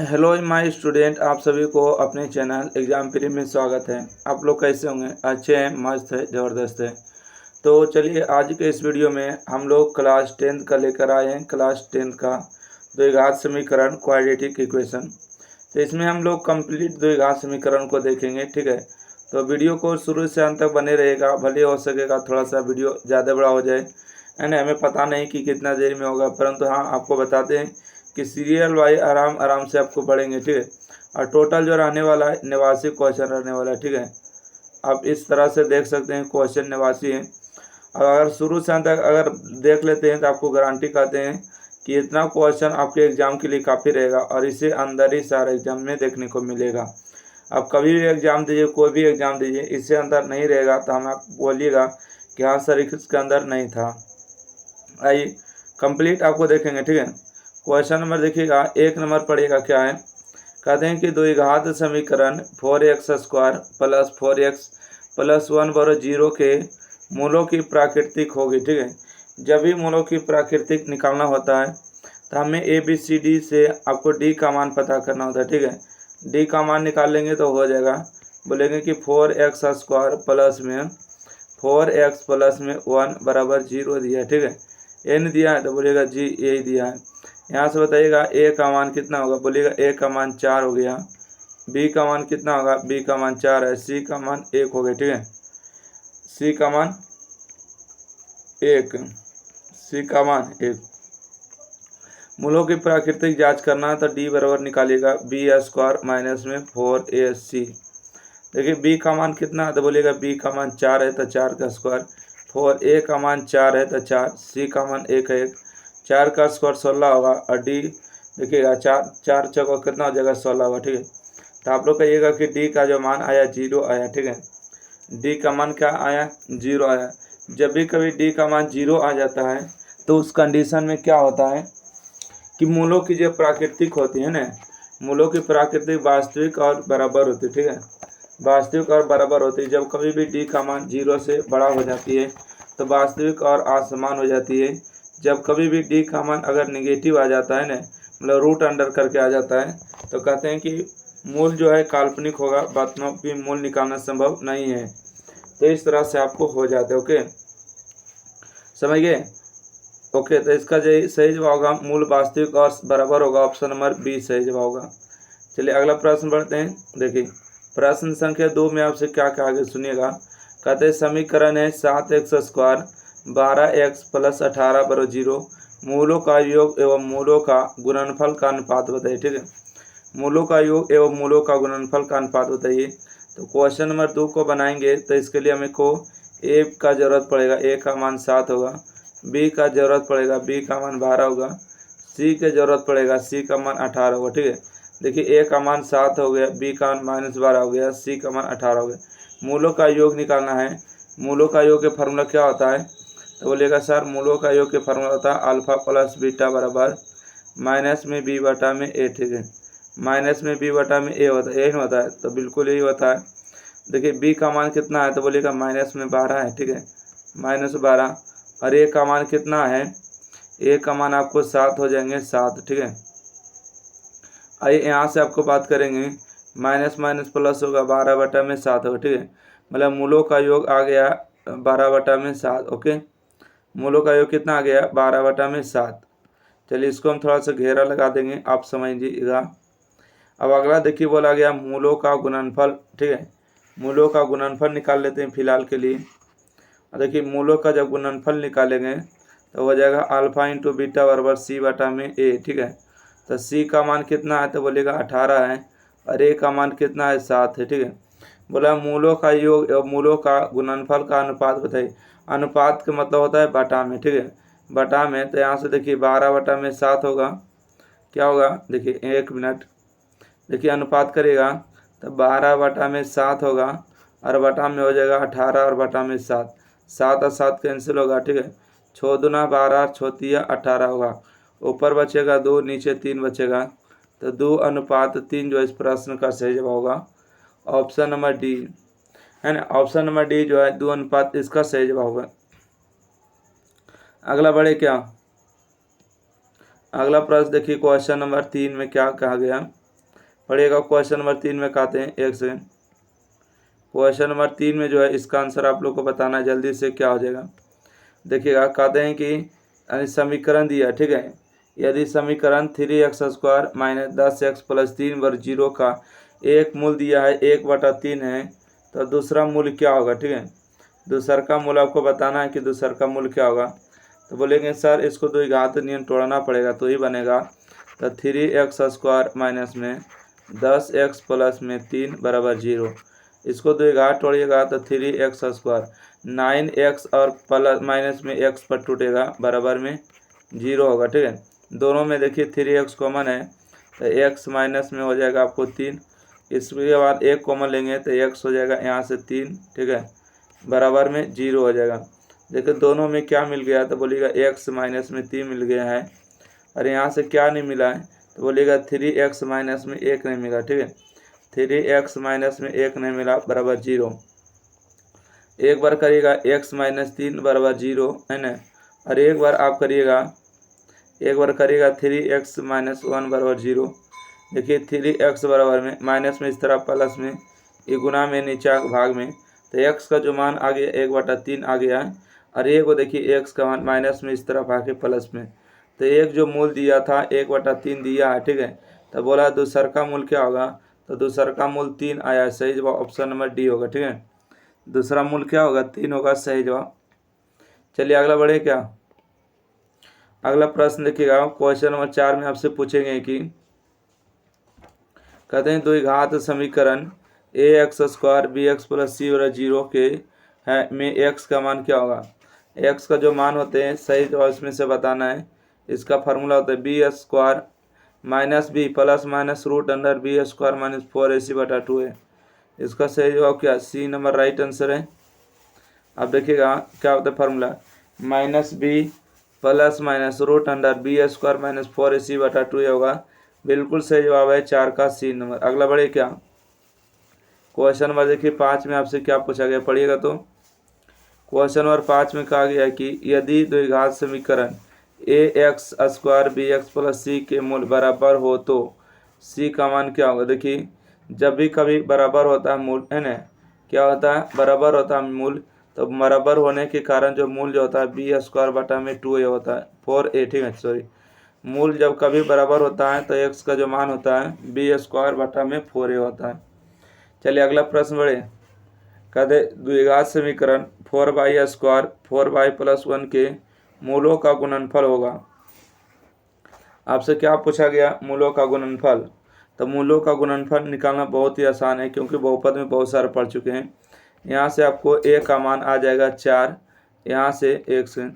Hello my student, आप सभी को अपने चैनल एग्जाम प्री में स्वागत है। आप लोग कैसे होंगे? अच्छे हैं, मस्त है, ज़बरदस्त है। तो चलिए आज के इस वीडियो में हम लोग क्लास 10th का लेकर आए हैं। क्लास 10th का द्विघात समीकरण क्वाड्रेटिक इक्वेशन। तो इसमें हम लोग कंप्लीट द्विघात समीकरण को देखेंगे, ठीक है। तो वीडियो को शुरू से अंत तक बने रहेगा, भले हो सकेगा थोड़ा सा वीडियो ज़्यादा बड़ा हो जाए, एंड हमें पता नहीं कि कितना देर में होगा, परंतु हाँ आपको बताते हैं कि सीरियल वाइज आराम आराम से आपको पढ़ेंगे, ठीक है। और टोटल जो रहने वाला है 89 क्वेश्चन रहने वाला है, ठीक है। आप इस तरह से देख सकते हैं क्वेश्चन 89 है। और अगर शुरू से अंत तक अगर देख लेते हैं तो आपको गारंटी कहते हैं कि इतना क्वेश्चन आपके एग्जाम के लिए काफ़ी रहेगा और इसे अंदर ही सारे एग्जाम में देखने को मिलेगा। आप कभी भी एग्जाम दीजिए, कोई भी एग्जाम दीजिए, इससे अंदर नहीं रहेगा तो हम आप बोलिएगा कि हाँ सर इसके अंदर नहीं था। आइए कंप्लीट आपको देखेंगे, ठीक है। क्वेश्चन नंबर देखिएगा, 1 नंबर पढ़िएगा क्या है। कहते हैं कि द्विघात समीकरण 4x² प्लस 4x प्लस 1 बराबर 0 के मूलों की प्राकृतिक होगी, ठीक है। जब भी मूलों की प्राकृतिक निकालना होता है तो हमें ABCD से आपको D का मान पता करना होता है, ठीक है। D का मान निकाल लेंगे तो हो जाएगा। बोलेंगे कि 4x² प्लस में 4x प्लस में 1 बराबर 0 दिया है, ठीक है। n दिया है तो बोलिएगा जी यही दिया है। यहाँ से बताइएगा a का मान कितना होगा, बोलिएगा a का मान 4 हो गया। b का मान कितना होगा, b का मान 4 है। c का मान 1 हो गया, ठीक है। c का मान 1, c का मान 1। मूलों की प्राकृतिक जांच करना है तो d बराबर निकालिएगा b² माइनस में 4ac। देखिए b का मान कितना है तो बोलिएगा b का मान 4 है तो 4 का स्क्वायर, 4a का मान 4 है तो 4, c का मान 1 है, 4 का स्क्वायर 16 होगा और d देखिएगा 4 चौका कितना हो जाएगा 16 होगा, ठीक है। तो आप लोग कहिएगा कि d का जो मान आया 0 आया, ठीक है। d का मान क्या आया, 0 आया। जब भी कभी d का मान 0 आ जाता है तो उस कंडीशन में क्या होता है कि मूलों की जो प्राकृतिक होती है ना, मूलों की प्राकृतिक वास्तविक और बराबर होती है, ठीक है। वास्तविक और बराबर होती है। जब कभी भी d का मान 0 से बड़ा हो जाती है तो वास्तविक और असमान हो जाती है। जब कभी भी d का मान अगर निगेटिव आ जाता है ना, मतलब रूट अंडर करके आ जाता है, तो कहते हैं कि मूल जो है काल्पनिक होगा, वास्तविक भी मूल निकालना संभव नहीं है। तो इस तरह से आपको हो जाता है, ओके, समझ गए। ओके, तो इसका सही जवाब होगा मूल वास्तविक और बराबर होगा, ऑप्शन नंबर बी सही जवाब होगा। चलिए अगला प्रश्न बढ़ते हैं। देखिए प्रश्न संख्या 2 में आपसे क्या कहा गया सुनिएगा। कहते हैं समीकरण है 7x² 12x प्लस 18 बराबर 0, मूलों का योग एवं मूलों का गुणनफल का अनुपात बताइए, ठीक है। मूलों का योग एवं मूलों का गुणनफल का अनुपात बताइए। तो क्वेश्चन नंबर 2 को बनाएंगे तो इसके लिए हमें को a का जरूरत पड़ेगा, a का मान 7 होगा, b का जरूरत पड़ेगा, b का मान 12 होगा, c के जरूरत पड़ेगा, c का मान 18 होगा, ठीक है। देखिए a का मान 7 हो गया, b का मान -12 हो गया, c का मान 18 हो गया। मूलों का योग निकालना है। मूलों का योग के फार्मूला क्या होता है तो बोलिएगा सर मूलों का योग के फार्मूला होता है अल्फा प्लस बीटा बराबर माइनस में b बटा में a, ठीक है। माइनस में b बटा में a होता है, यही होता है, तो बिल्कुल यही होता है। देखिए b का मान कितना है तो बोलिएगा माइनस में 12 है, ठीक है, -12। और a का मान कितना है, a का मान आपको 7 हो जाएंगे, 7, ठीक है। आइए यहाँ से आपको बात करेंगे, माइनस माइनस प्लस होगा, 12 बटा में 7 होगा, ठीक है। मतलब मूलों का योग आ गया 12 बटा में 7, ओके। मूलों का योग कितना आ गया 12 बटा में 7। चलिए इसको हम थोड़ा सा घेरा लगा देंगे, आप समझिएगा। अब अगला देखिए बोला गया मूलों का गुणनफल, ठीक है। मूलों का गुणनफल निकाल लेते हैं फिलहाल के लिए। देखिए मूलों का जब गुणनफल निकालेंगे तो हो जाएगा अल्फा इंटू बीटा बराबर c बटा में a, ठीक है। तो c का मान कितना है तो बोलेगा 18 है और a का मान कितना है 7 है, ठीक है। बोला मूलों का योग और मूलों का गुणनफल का अनुपात बताइए। अनुपात का मतलब होता है बटा में, ठीक है, बटा में। तो यहाँ से देखिए 12 बटा में 7 होगा, क्या होगा देखिए 1 मिनट, देखिए अनुपात करेगा तो 12 बटा में 7 होगा और बटा में हो जाएगा 18 और बटा में 7, 7 और 7 कैंसिल होगा, ठीक है। 6 दूना 12, 6 तिया 18 होगा, ऊपर बचेगा 2, नीचे 3 बचेगा, तो 2:3 जो इस प्रश्न का सही जवाब होगा ऑप्शन नंबर डी, है ना। ऑप्शन नंबर डी जो है 2 इसका सही जवाब होगा। अगला बढ़े क्या, अगला प्रश्न देखिए क्वेश्चन नंबर 3 में क्या कहा गया। पढ़िएगा। क्वेश्चन नंबर 3 में कहते हैं, एक सेकेंड, क्वेश्चन नंबर 3 में जो है इसका आंसर आप लोग को बताना है जल्दी से क्या हो जाएगा। देखिएगा, कहते हैं कि समीकरण दिया, ठीक है, यदि समीकरण 3x² - 10x + 3 वर्ग 0 का एक मूल दिया है 1/3 है, तो दूसरा मूल क्या होगा, ठीक है, दूसर का मूल आपको बताना है कि दूसर का मूल क्या होगा। तो बोलेंगे सर इसको द्विघात नियम तोड़ना पड़ेगा तो ही बनेगा। तो 3x² माइनस में 10x प्लस में 3 बराबर 0, इसको द्विघात तोड़िएगा तो 3x², 9x और प्लस माइनस में x पर टूटेगा बराबर में 0 होगा, ठीक है। दोनों में देखिए 3x कॉमन है तो x माइनस में हो जाएगा आपको 3, इसके बाद एक कॉमन लेंगे तो x हो जाएगा यहाँ से 3, ठीक है, बराबर में 0 हो जाएगा। देखिए दोनों में क्या मिल गया तो बोलिएगा x माइनस में 3 मिल गया है, और यहाँ से क्या नहीं मिला है तो बोलिएगा 3x माइनस में 1 नहीं मिला, ठीक है, 3x माइनस में 1 नहीं मिला बराबर 0। एक बार करिएगा x माइनस 3 बराबर 0 है ना, और एक बार करिएगा 3x माइनस 1 बराबर 0। देखिए 3x बराबर में माइनस में इस तरफ प्लस में ये गुना में नीचे भाग में, तो x का जो मान आ गया 1/3 आ गया है, और ये को देखिए x का मान माइनस में इस तरफ आके प्लस में, तो एक जो मूल दिया था 1/3 दिया है, ठीक है। तो बोला दूसर का मूल क्या होगा, तो दूसर का मूल 3 आया है, सही जवाब ऑप्शन नंबर डी होगा, ठीक है, दूसरा मूल क्या होगा 3 होगा, सही जवाब। चलिए अगला बढ़े क्या, अगला प्रश्न देखिएगा। क्वेश्चन नंबर 4 में आपसे पूछेंगे कि कहते हैं द्विघात समीकरण ax² bx + c = 0 के है में x का मान क्या होगा। x का जो मान होते हैं सही जवाब इसमें से बताना है। इसका फार्मूला होता है b² - b plus minus √b² - 4ac/2 है। इसका सही जवाब क्या, सी नंबर राइट आंसर है। अब देखिएगा क्या होता है formula, -b plus minus √b² - 4ac/2 होगा, बिल्कुल सही जवाब है 4 का सी नंबर। अगला बढ़े क्या, क्वेश्चन नंबर देखिए 5 में आपसे क्या पूछा गया, पढ़िएगा। तो क्वेश्चन नंबर 5 में कहा गया है कि यदि द्विघात समीकरण ax² bx + c के मूल बराबर हो तो c का मान क्या होगा। देखिए जब भी कभी बराबर होता है मूल, है ना, क्या होता है बराबर होता है मूल, तो बराबर होने के कारण जो मूल जो होता है b²/2a होता है, 4a, ठीक है, सॉरी, मूल जब कभी बराबर होता है तो x का जो मान होता है b²/4a होता है। चलिए अगला प्रश्न बढ़े, कहते द्विघात समीकरण 4y² 4y + 1 के मूलों का गुणनफल होगा। आपसे क्या पूछा गया, मूलों का गुणनफल। तो मूलों का गुणनफल निकालना बहुत ही आसान है क्योंकि बहुपद में बहुत सारे पढ़ चुके हैं। यहाँ से आपको a का मान आ जाएगा 4, यहाँ से 1 से, है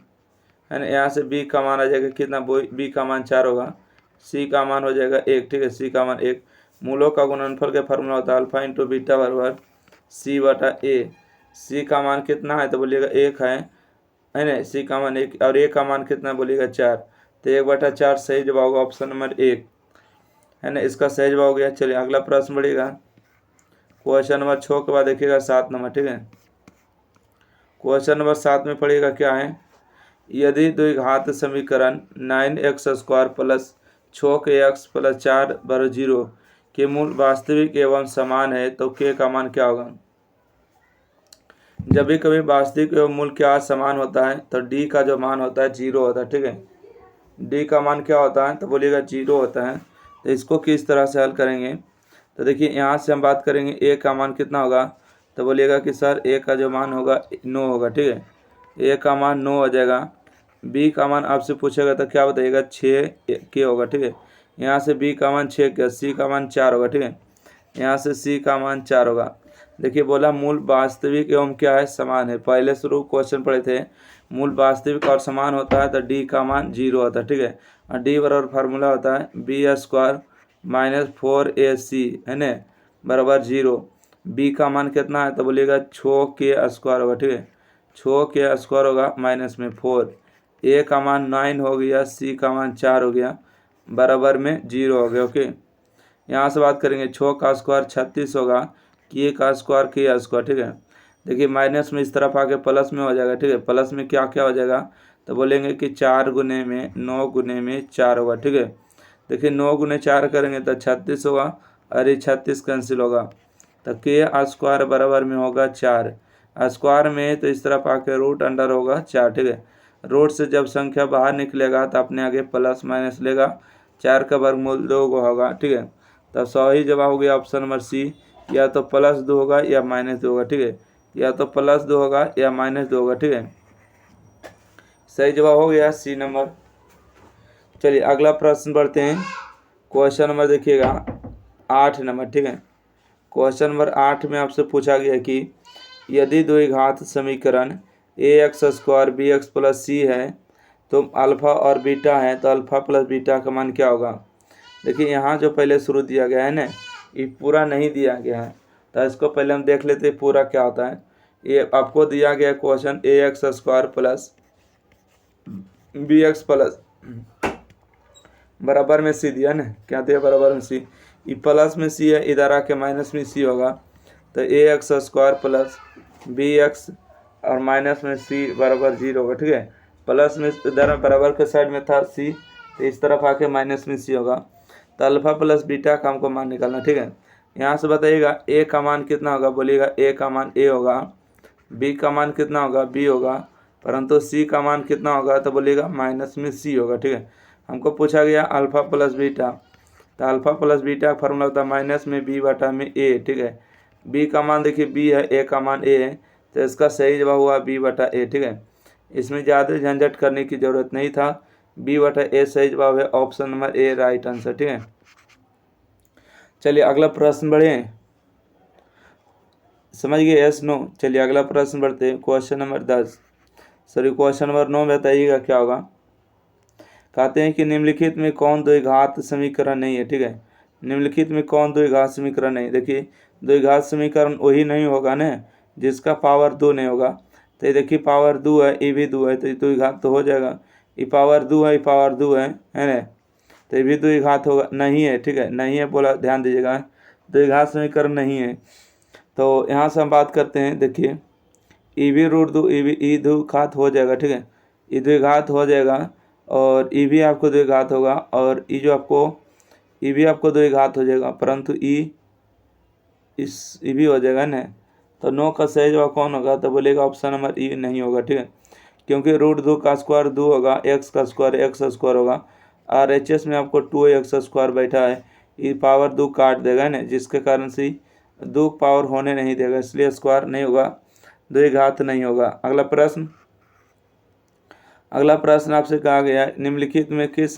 ना, यहाँ से b का मान आ जाएगा कितना, b का मान 4 होगा, c का मान हो जाएगा 1, ठीक है, c का मान 1। मूलों का गुणनफल का फार्मूला होता है अल्फा इंटू बीटा बराबर c/a। c का मान कितना है तो बोलिएगा 1 है ना, c का मान 1, और a का मान कितना बोलिएगा 4, तो 1/4 सही जवाब होगा ऑप्शन नंबर 1, है ना, इसका सही जवाब हो गया। चलिए अगला प्रश्न बढ़ेगा। क्वेश्चन नंबर 6 के बाद देखिएगा 7 नंबर, ठीक है। क्वेश्चन नंबर 7 में पढ़िएगा क्या है, यदि द्विघात समीकरण 9x² + 6x + 4 = 0 के मूल वास्तविक एवं समान है तो k का मान क्या होगा। जब भी कभी वास्तविक एवं मूल क्या समान होता है तो d का जो मान होता है 0 होता है, ठीक है, d का मान क्या होता है तो बोलिएगा 0 होता है। तो इसको किस तरह से हल करेंगे, तो देखिए यहाँ से हम बात करेंगे a का मान कितना होगा, तो बोलिएगा कि सर a का जो मान होगा 9 होगा, ठीक है, a का मान 9 हो जाएगा। b का मान आपसे पूछेगा तो क्या बताइएगा 6 के होगा, ठीक है, यहाँ से b का मान 6 का, c का मान 4 होगा, ठीक है, यहाँ से c का मान 4 होगा। देखिए बोला मूल वास्तविक एवं क्या है समान है, पहले शुरू क्वेश्चन पढ़े थे, मूल वास्तविक और समान होता है तो d का मान 0 होता है, ठीक है, और d बराबर फार्मूला होता है b² - 4ac, है ना, बराबर 0। b का मान कितना है तो बोलिएगा 6k² होगा, ठीक है, 6k² होगा माइनस में 4, a का मान 9 हो गया, c का मान 4 हो गया, बराबर में 0 हो गया। ओके, यहाँ से बात करेंगे 6 का स्क्वायर 36 होगा, k का स्क्वायर k², ठीक है। देखिए माइनस में इस तरफ आके प्लस में हो जाएगा, ठीक है, प्लस में क्या क्या हो जाएगा तो बोलेंगे कि 4 गुने में 9 गुने में 4 होगा, ठीक है। देखिए 9 गुने 4 करेंगे तो 36 होगा, और ये 36 कैंसिल होगा, तो के स्क्वायर बराबर में होगा 4। स्क्वायर में तो इस तरफ आके रूट अंडर होगा 4, ठीक है। रूट से जब संख्या बाहर निकलेगा तो अपने आगे प्लस माइनस लेगा, 4 का वर्गमूल 2 होगा, ठीक है। तो सही जवाब हो गया ऑप्शन नंबर सी, या तो +2 होगा या -2 होगा, ठीक है। या तो +2 होगा या -2 होगा, ठीक है। सही जवाब हो गया सी नंबर। चलिए अगला प्रश्न बढ़ते हैं। क्वेश्चन नंबर देखिएगा 8 नंबर, ठीक है। क्वेश्चन नंबर 8 में आपसे पूछा गया कि यदि द्विघात समीकरण ax² bx + c है तो अल्फ़ा और बीटा है, तो अल्फ़ा + बीटा का मान क्या होगा। देखिए यहाँ जो पहले शुरू दिया गया है ना, ये पूरा नहीं दिया गया है, तो इसको पहले हम देख लेते हैं पूरा क्या होता है। ये आपको दिया गया क्वेश्चन ax² + bx बराबर में सी दिया ना, क्या दिया बराबर में सी, ये प्लस में सी है, इधर आके माइनस में सी होगा, तो ax² + bx और माइनस में सी बराबर 0 होगा, ठीक है। प्लस में इधर बराबर के साइड में था सी, तो इस तरफ आके माइनस में सी होगा, तो अल्फ़ा + बीटा का हमको मान निकालना, ठीक है। यहाँ से बताइएगा ए का मान कितना होगा, बोलिएगा ए का मान ए होगा, बी का मान कितना होगा बी होगा, परंतु सी का मान कितना होगा, तो बोलिएगा माइनस में सी होगा, ठीक है। हमको पूछा गया अल्फ़ा + बीटा, तो अल्फ़ा + बीटा का फॉर्मूला होता है माइनस में बी बटा में ए, ठीक है। बी का मान देखिए बी है, ए का मान ए है, तो इसका सही जवाब हुआ बी बटा ए, ठीक है। इसमें ज़्यादा झंझट करने की ज़रूरत नहीं था, बी बटा ए सही जवाब है, ऑप्शन नंबर ए राइट आंसर, ठीक है। चलिए अगला प्रश्न बढ़े, समझ गए यस नो। चलिए अगला प्रश्न बढ़ते हैं, question number 10 sorry question number 9 बताइएगा क्या होगा। कहते हैं कि निम्नलिखित में कौन द्विघात समीकरण नहीं है, ठीक है। निम्नलिखित में कौन द्विघात समीकरण नहीं, देखिए द्विघात समीकरण वही नहीं होगा ना जिसका पावर 2 नहीं होगा। तो ये देखिए पावर 2 है, ये भी 2 है, तो ये द्विघात तो हो जाएगा। ये पावर 2 है, ये पावर 2 है ना, तो ये भी द्विघात होगा नहीं है, ठीक है। नहीं है बोला, ध्यान दीजिएगा, द्विघात समीकरण नहीं है। तो यहाँ से हम बात करते हैं, देखिए ई भी √2 ई भी ई द्विघात हो जाएगा, ठीक है। ई द्विघात हो जाएगा और ई भी आपको द्विघात होगा, और ई जो आपको ई भी आपको द्विघात हो जाएगा, परंतु ई भी हो जाएगा ना। तो 9 का सही जवाब कौन होगा, तो बोलेगा ऑप्शन नंबर ई नहीं होगा, ठीक है। क्योंकि √2 का स्क्वायर 2 होगा, एक्स का स्क्वायर होगा, और एच में आपको 2x² बैठा है, ये पावर 2 काट देगा ना, जिसके कारण से 2 पावर होने नहीं देगा, इसलिए स्क्वायर नहीं होगा, द्विघात नहीं होगा। अगला प्रश्न आपसे कहा गया निम्नलिखित में से किस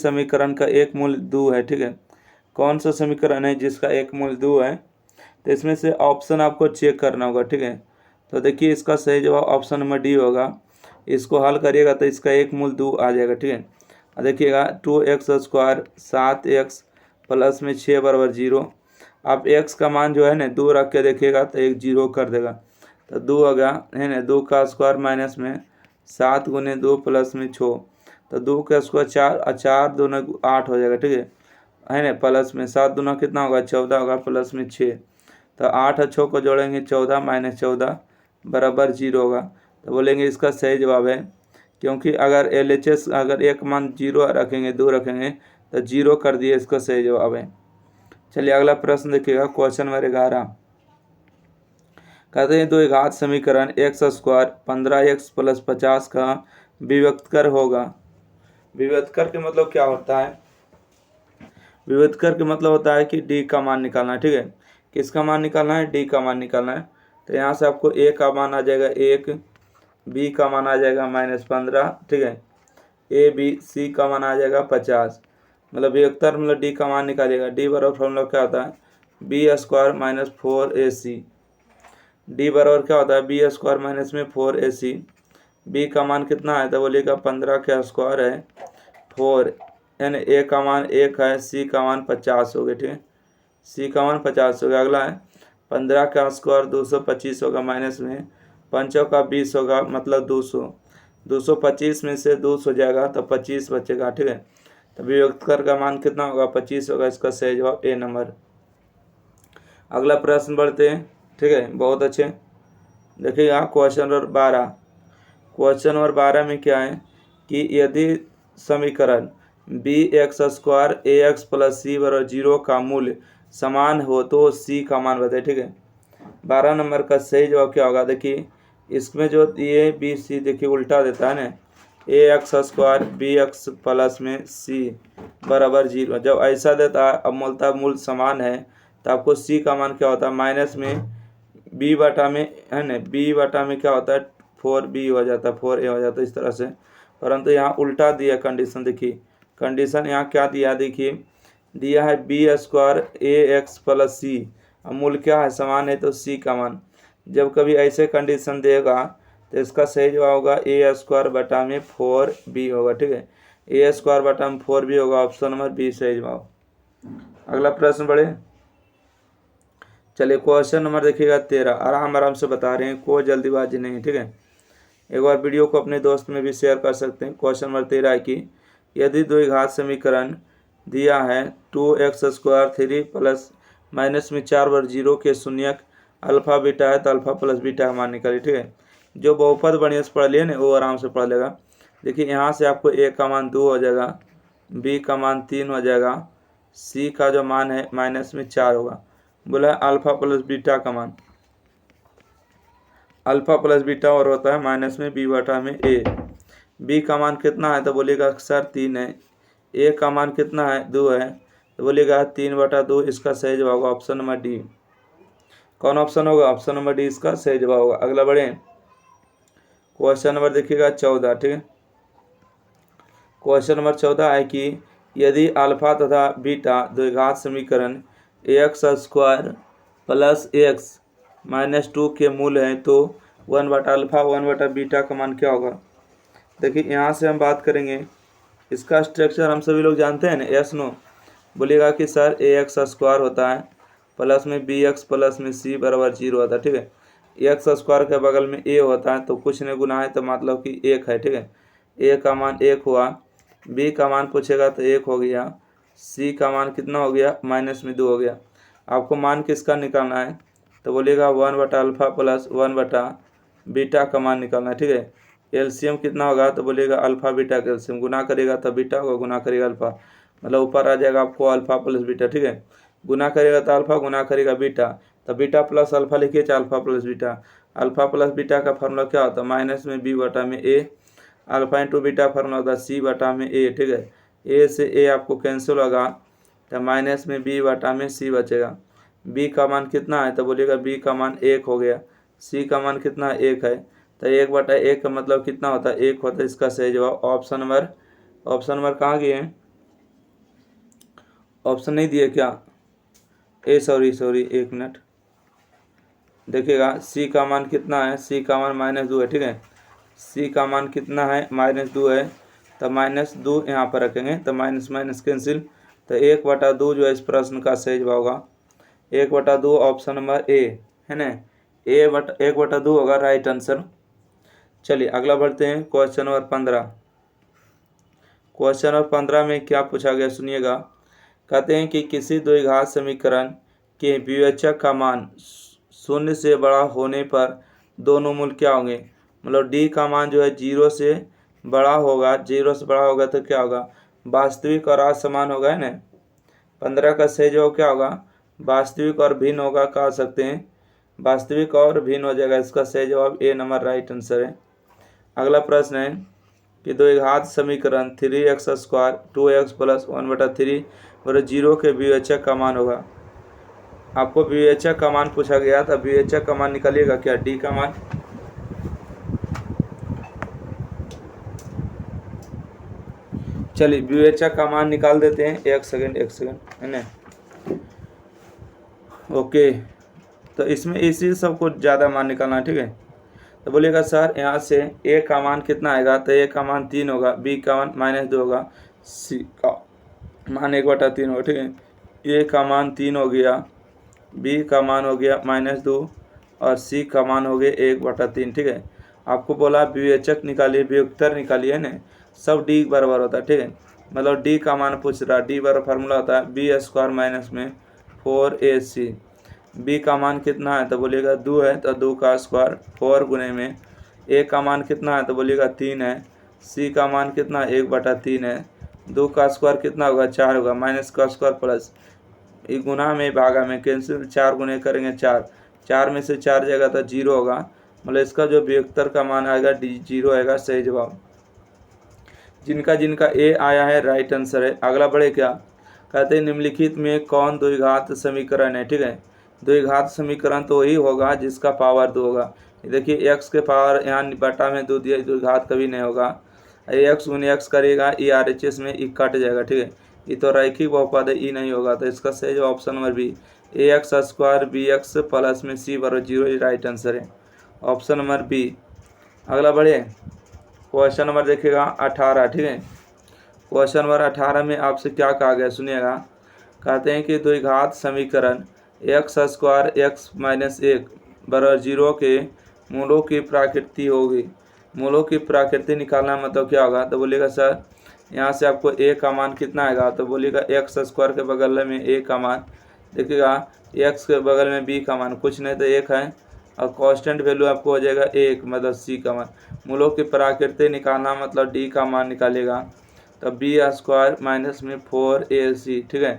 समीकरण का एक मूल 2 है, ठीक है। कौन सा समीकरण है जिसका एक मूल 2 है, तो इसमें से ऑप्शन आपको चेक करना होगा, ठीक है। तो देखिए इसका सही जवाब ऑप्शन नंबर डी होगा। इसको हल करिएगा तो इसका एक मूल 2 आ जाएगा, ठीक है। देखिएगा 2x² 7x प्लस में 6 बराबर 0। आप x का मान जो है ना 2 रख के देखिएगा तो एक 0 कर देगा, तो 2 होगा है ना, 2 का स्क्वायर माइनस में 7 × 2 प्लस में 6, तो 2 का स्क्वायर 4 और 4 दूना 8 हो जाएगा, ठीक है ना। प्लस में 7 दूना कितना होगा 14 होगा, प्लस में 6, तो 8 और 6 को जोड़ेंगे 14 - 14 बराबर 0 होगा, तो बोलेंगे इसका सही जवाब है। क्योंकि अगर LHS अगर एक मान 0 रखेंगे 2 रखेंगे तो 0 कर दिए, इसका सही जवाब है। चलिए अगला प्रश्न देखिएगा, क्वेश्चन नंबर 11 कहते हैं द्विघात समीकरण x² 15x + 50 का विभक्तकर होगा। विभक्तकर के मतलब क्या होता है, विभक्तकर के मतलब होता है कि d का मान निकालना है, ठीक है। किसका मान निकालना है, d का मान निकालना है। तो यहाँ से आपको a का मान आ जाएगा 1, b का मान आ जाएगा -15, ठीक है। a b c का मान आ जाएगा 50, मतलब विभक्तर मतलब d का मान निकालिएगा। d बराबर फॉर्मूला क्या होता है, b² - 4ac। d बराबर क्या होता है, b² - 4ac। b का मान कितना है, तो बोलिएगा 15 का स्क्वायर है 4, यानी a का मान 1 है, c का मान 50 हो गया, ठीक है। c का मान 50 हो गया। अगला है 15 का स्क्वायर 225 होगा, माइनस में 5 का 20 होगा, मतलब 200। 225 में से 200 जाएगा तो 25 बचेगा, ठीक है। तो विभक्तकर का मान कितना होगा 25 होगा, इसका सही जवाब ए नंबर। अगला प्रश्न बढ़ते हैं, ठीक है, बहुत अच्छे। देखिएगा क्वेश्चन नंबर 12। क्वेश्चन नंबर 12 में क्या है कि यदि समीकरण बी एक्स स्क्वायर ए एक्स प्लस सी बराबर 0 का मूल्य समान हो तो सी का मान बताए। ठीक है, 12 नंबर का सही जवाब क्या होगा? देखिए इसमें जो ए बी सी देखिए उल्टा देता है ना, a x square b x plus में सी बराबर 0। जब ऐसा देता है अब मूलतः मूल समान है तो आपको सी का मान क्या होता है? माइनस में बी बटा में है ना, बी बटा में क्या होता है? 4b हो जाता है, 4a हो जाता है इस तरह से। परंतु यहाँ उल्टा दिया कंडीशन। देखिए कंडीशन यहाँ क्या दिया? देखिए दिया है बी स्क्वायर ए एक्स प्लस सी, अब मूल क्या है? समान है तो सी का मान। जब कभी ऐसे कंडीशन देगा तो इसका सही जवाब होगा ए स्क्वायर बटा में 4b होगा। ठीक है, ए स्क्वायर बटा में 4b होगा, ऑप्शन नंबर बी सही जवाब। अगला प्रश्न बढ़े। चलिए क्वेश्चन नंबर देखिएगा 13। आराम आराम से बता रहे हैं, कोई जल्दीबाजी नहीं है। ठीक है, एक बार वीडियो को अपने दोस्त में भी शेयर कर सकते हैं। क्वेश्चन नंबर 13 है कि यदि द्विघात समीकरण दिया है 2x स्क्वायर 3 प्लस माइनस में 4 वर्ग 0 के शून्यक अल्फा बीटा है तो अल्फा प्लस बीटा का मान निकालिए। ठीक है, जो बहुपद बढ़िया से पढ़ लिए ना वो आराम से पढ़ लेगा। देखिए यहाँ से आपको ए का मान 2 हो जाएगा, बी का मान 3 हो जाएगा, सी का जो मान है माइनस में 4 होगा। बोला अल्फा प्लस बीटा का मान, अल्फा प्लस बीटा और होता है माइनस में बी बटा में ए। बी का मान कितना है? तो बोलिएगा सर 3 है। ए का मान कितना है? 2 है, तो बोलिएगा 3 बटा 2। इसका सही जवाब होगा ऑप्शन नंबर डी। कौन ऑप्शन होगा? ऑप्शन नंबर डी इसका सही जवाब होगा। अगला बढ़े, क्वेश्चन नंबर देखिएगा 14। ठीक है, क्वेश्चन नंबर 14 है कि यदि अल्फा तथा बीटा द्विघात समीकरण x square plus x minus 2 के मूल हैं तो 1 बटा अल्फा 1 बटा बीटा का मान क्या होगा? देखिए यहाँ से हम बात करेंगे, इसका स्ट्रक्चर हम सभी लोग जानते हैं ना, यस नो? बोलिएगा कि सर ए एक्स स्क्वायर होता है प्लस में बी एक्स प्लस में सी बराबर 0 होता है। ठीक है, एक्स स्क्वायर के बगल में ए होता है तो कुछ नहीं गुना है तो मतलब कि 1 है। ठीक है, ए का मान 1 हुआ, बी का मान पूछेगा तो 1 हो गया, सी का मान कितना हो गया? माइनस में 2 हो गया। आपको मान किसका निकालना है? तो बोलिएगा 1 बटा अल्फा प्लस 1 बटा बीटा का मान निकालना है। ठीक है, एलसीएम कितना होगा? तो बोलिएगा अल्फा बीटा का एलसीएम, गुना करेगा तो बीटा होगा, गुना करेगा अल्फा, मतलब ऊपर आ जाएगा आपको अल्फा प्लस बीटा। ठीक है, गुना करेगा तो अल्फा, गुना करेगा बीटा, तो बीटा प्लस अल्फा लिखिए चाहे alpha plus beta. Alpha plus beta का फार्मूला क्या होता है? माइनस में बी बटा में ए, अल्फा इंटू बीटा फार्मूला होता है सी बटा में ए। ठीक है, ए से ए आपको कैंसिल होगा तो माइनस में बी बटा में सी बचेगा। बी का मान कितना है? तो बोलिएगा बी का मान 1 हो गया, सी का मान कितना है? 1 है, तो 1 बटा 1 का मतलब कितना होता है? 1 होता है। इसका सही जवाब ऑप्शन नंबर कहाँ गए हैं? ऑप्शन नहीं दिए क्या? सॉरी 1 मिनट देखिएगा, सी का मान कितना है? सी का मान -2 है। ठीक है, सी का मान कितना है? -2 है, तो -2 यहाँ पर रखेंगे तो माइनस माइनस कैंसिल, तो 1 बटा 2 जो है इस प्रश्न का सही जवाब होगा 1 बटा 2, ऑप्शन नंबर ए है ना, 1 बटा 2 होगा राइट आंसर। चलिए अगला बढ़ते हैं, क्वेश्चन नंबर 15। क्वेश्चन नंबर 15 में क्या पूछा गया सुनिएगा। कहते हैं कि किसी द्विघात समीकरण के विवेचक का मान 0 से बड़ा होने पर दोनों मूल क्या होंगे? मतलब डी का मान जो है 0 से बड़ा होगा, 0 से बड़ा होगा तो क्या होगा? वास्तविक और असमान होगा, है ना। 15 का सही जवाब क्या होगा? वास्तविक और भिन्न होगा, कह सकते हैं वास्तविक और भिन्न हो जाएगा। इसका सही जवाब ए नंबर राइट आंसर है। अगला प्रश्न है कि द्विघात समीकरण 3x स्क्वायर 2x प्लस 1 बटा 3 और 0 के विवेचक का मान होगा। आपको विवेचक का मान पूछा गया था, विवेचक का मान निकालिएगा क्या? डी का मान, चलिए विवेचक का मान निकाल देते हैं। एक सेकंड है ना। ओके, तो इसमें इसी सबको ज़्यादा मान निकालना है। ठीक है, तो बोलिएगा सर यहाँ से ए का मान कितना आएगा? तो ए का मान 3 होगा, बी का मान -2 होगा, सी का मान 1 बटा 3 होगा। ठीक है, ए का मान 3 हो गया, बी का मान हो गया -2 और सी का मान हो गया 1 बटा 3। ठीक है, आपको बोला विवेचक निकालिए, वियोक्तर निकालिए ना, सब डी बराबर होता है। ठीक है, मतलब डी का मान पूछ रहा, डी बराबर फार्मूला होता है बी स्क्वायर माइनस में 4ac। बी का मान कितना है? तो बोलिएगा 2 है, तो 2 का स्क्वायर 4 गुने में, ए का मान कितना है? तो बोलिएगा 3 है, सी का मान कितना है? 1 बटा 3 है, 2 का स्क्वायर कितना होगा 4 होगा, माइनस का स्क्वायर प्लस गुना में भागा में कैंसिल, 4 गुने करेंगे 4, 4 में से 4 जाएगा तो 0 होगा, मतलब इसका जो वियोक्तर का मान आएगा 0 आएगा, सही जवाब। जिनका जिनका ए आया है राइट आंसर है। अगला बढ़े क्या, कहते हैं निम्नलिखित में कौन द्विघात समीकरण है। ठीक है, द्विघात समीकरण तो वही होगा जिसका पावर 2 होगा। देखिए x के पावर यहाँ बटा में 2 दिया, द्विघात कभी नहीं होगा। x गुने x करेगा, ई RHS में ई कट जाएगा। ठीक है, ये तो रैखिक बहुपद है, ई नहीं होगा, तो इसका सही जवाब option number B, ax square bx plus में c बराबर 0 राइट आंसर है, ऑप्शन नंबर बी। अगला बढ़े, क्वेश्चन नंबर देखिएगा 18। ठीक है, क्वेश्चन नंबर 18 में आपसे क्या कहा गया सुनिएगा। कहते हैं कि द्विघात समीकरण एक्स स्क्वायर एक्स माइनस 1 बराबर 0 के मूलों की प्रकृति होगी। मूलों की प्रकृति निकालना मतलब क्या होगा, तो बोलिएगा सर यहाँ से आपको a का मान कितना आएगा, तो बोलिएगा एक्स स्क्वायर के बगल में a का मान, देखिएगा x के बगल में b का मान कुछ नहीं तो 1 है, और कांस्टेंट वैल्यू आपको हो जाएगा 1 मतलब c का मान। मूलों की प्रकृति निकालना मतलब d का मान निकालेगा, तो b स्क्वायर माइनस में 4ac। ठीक है,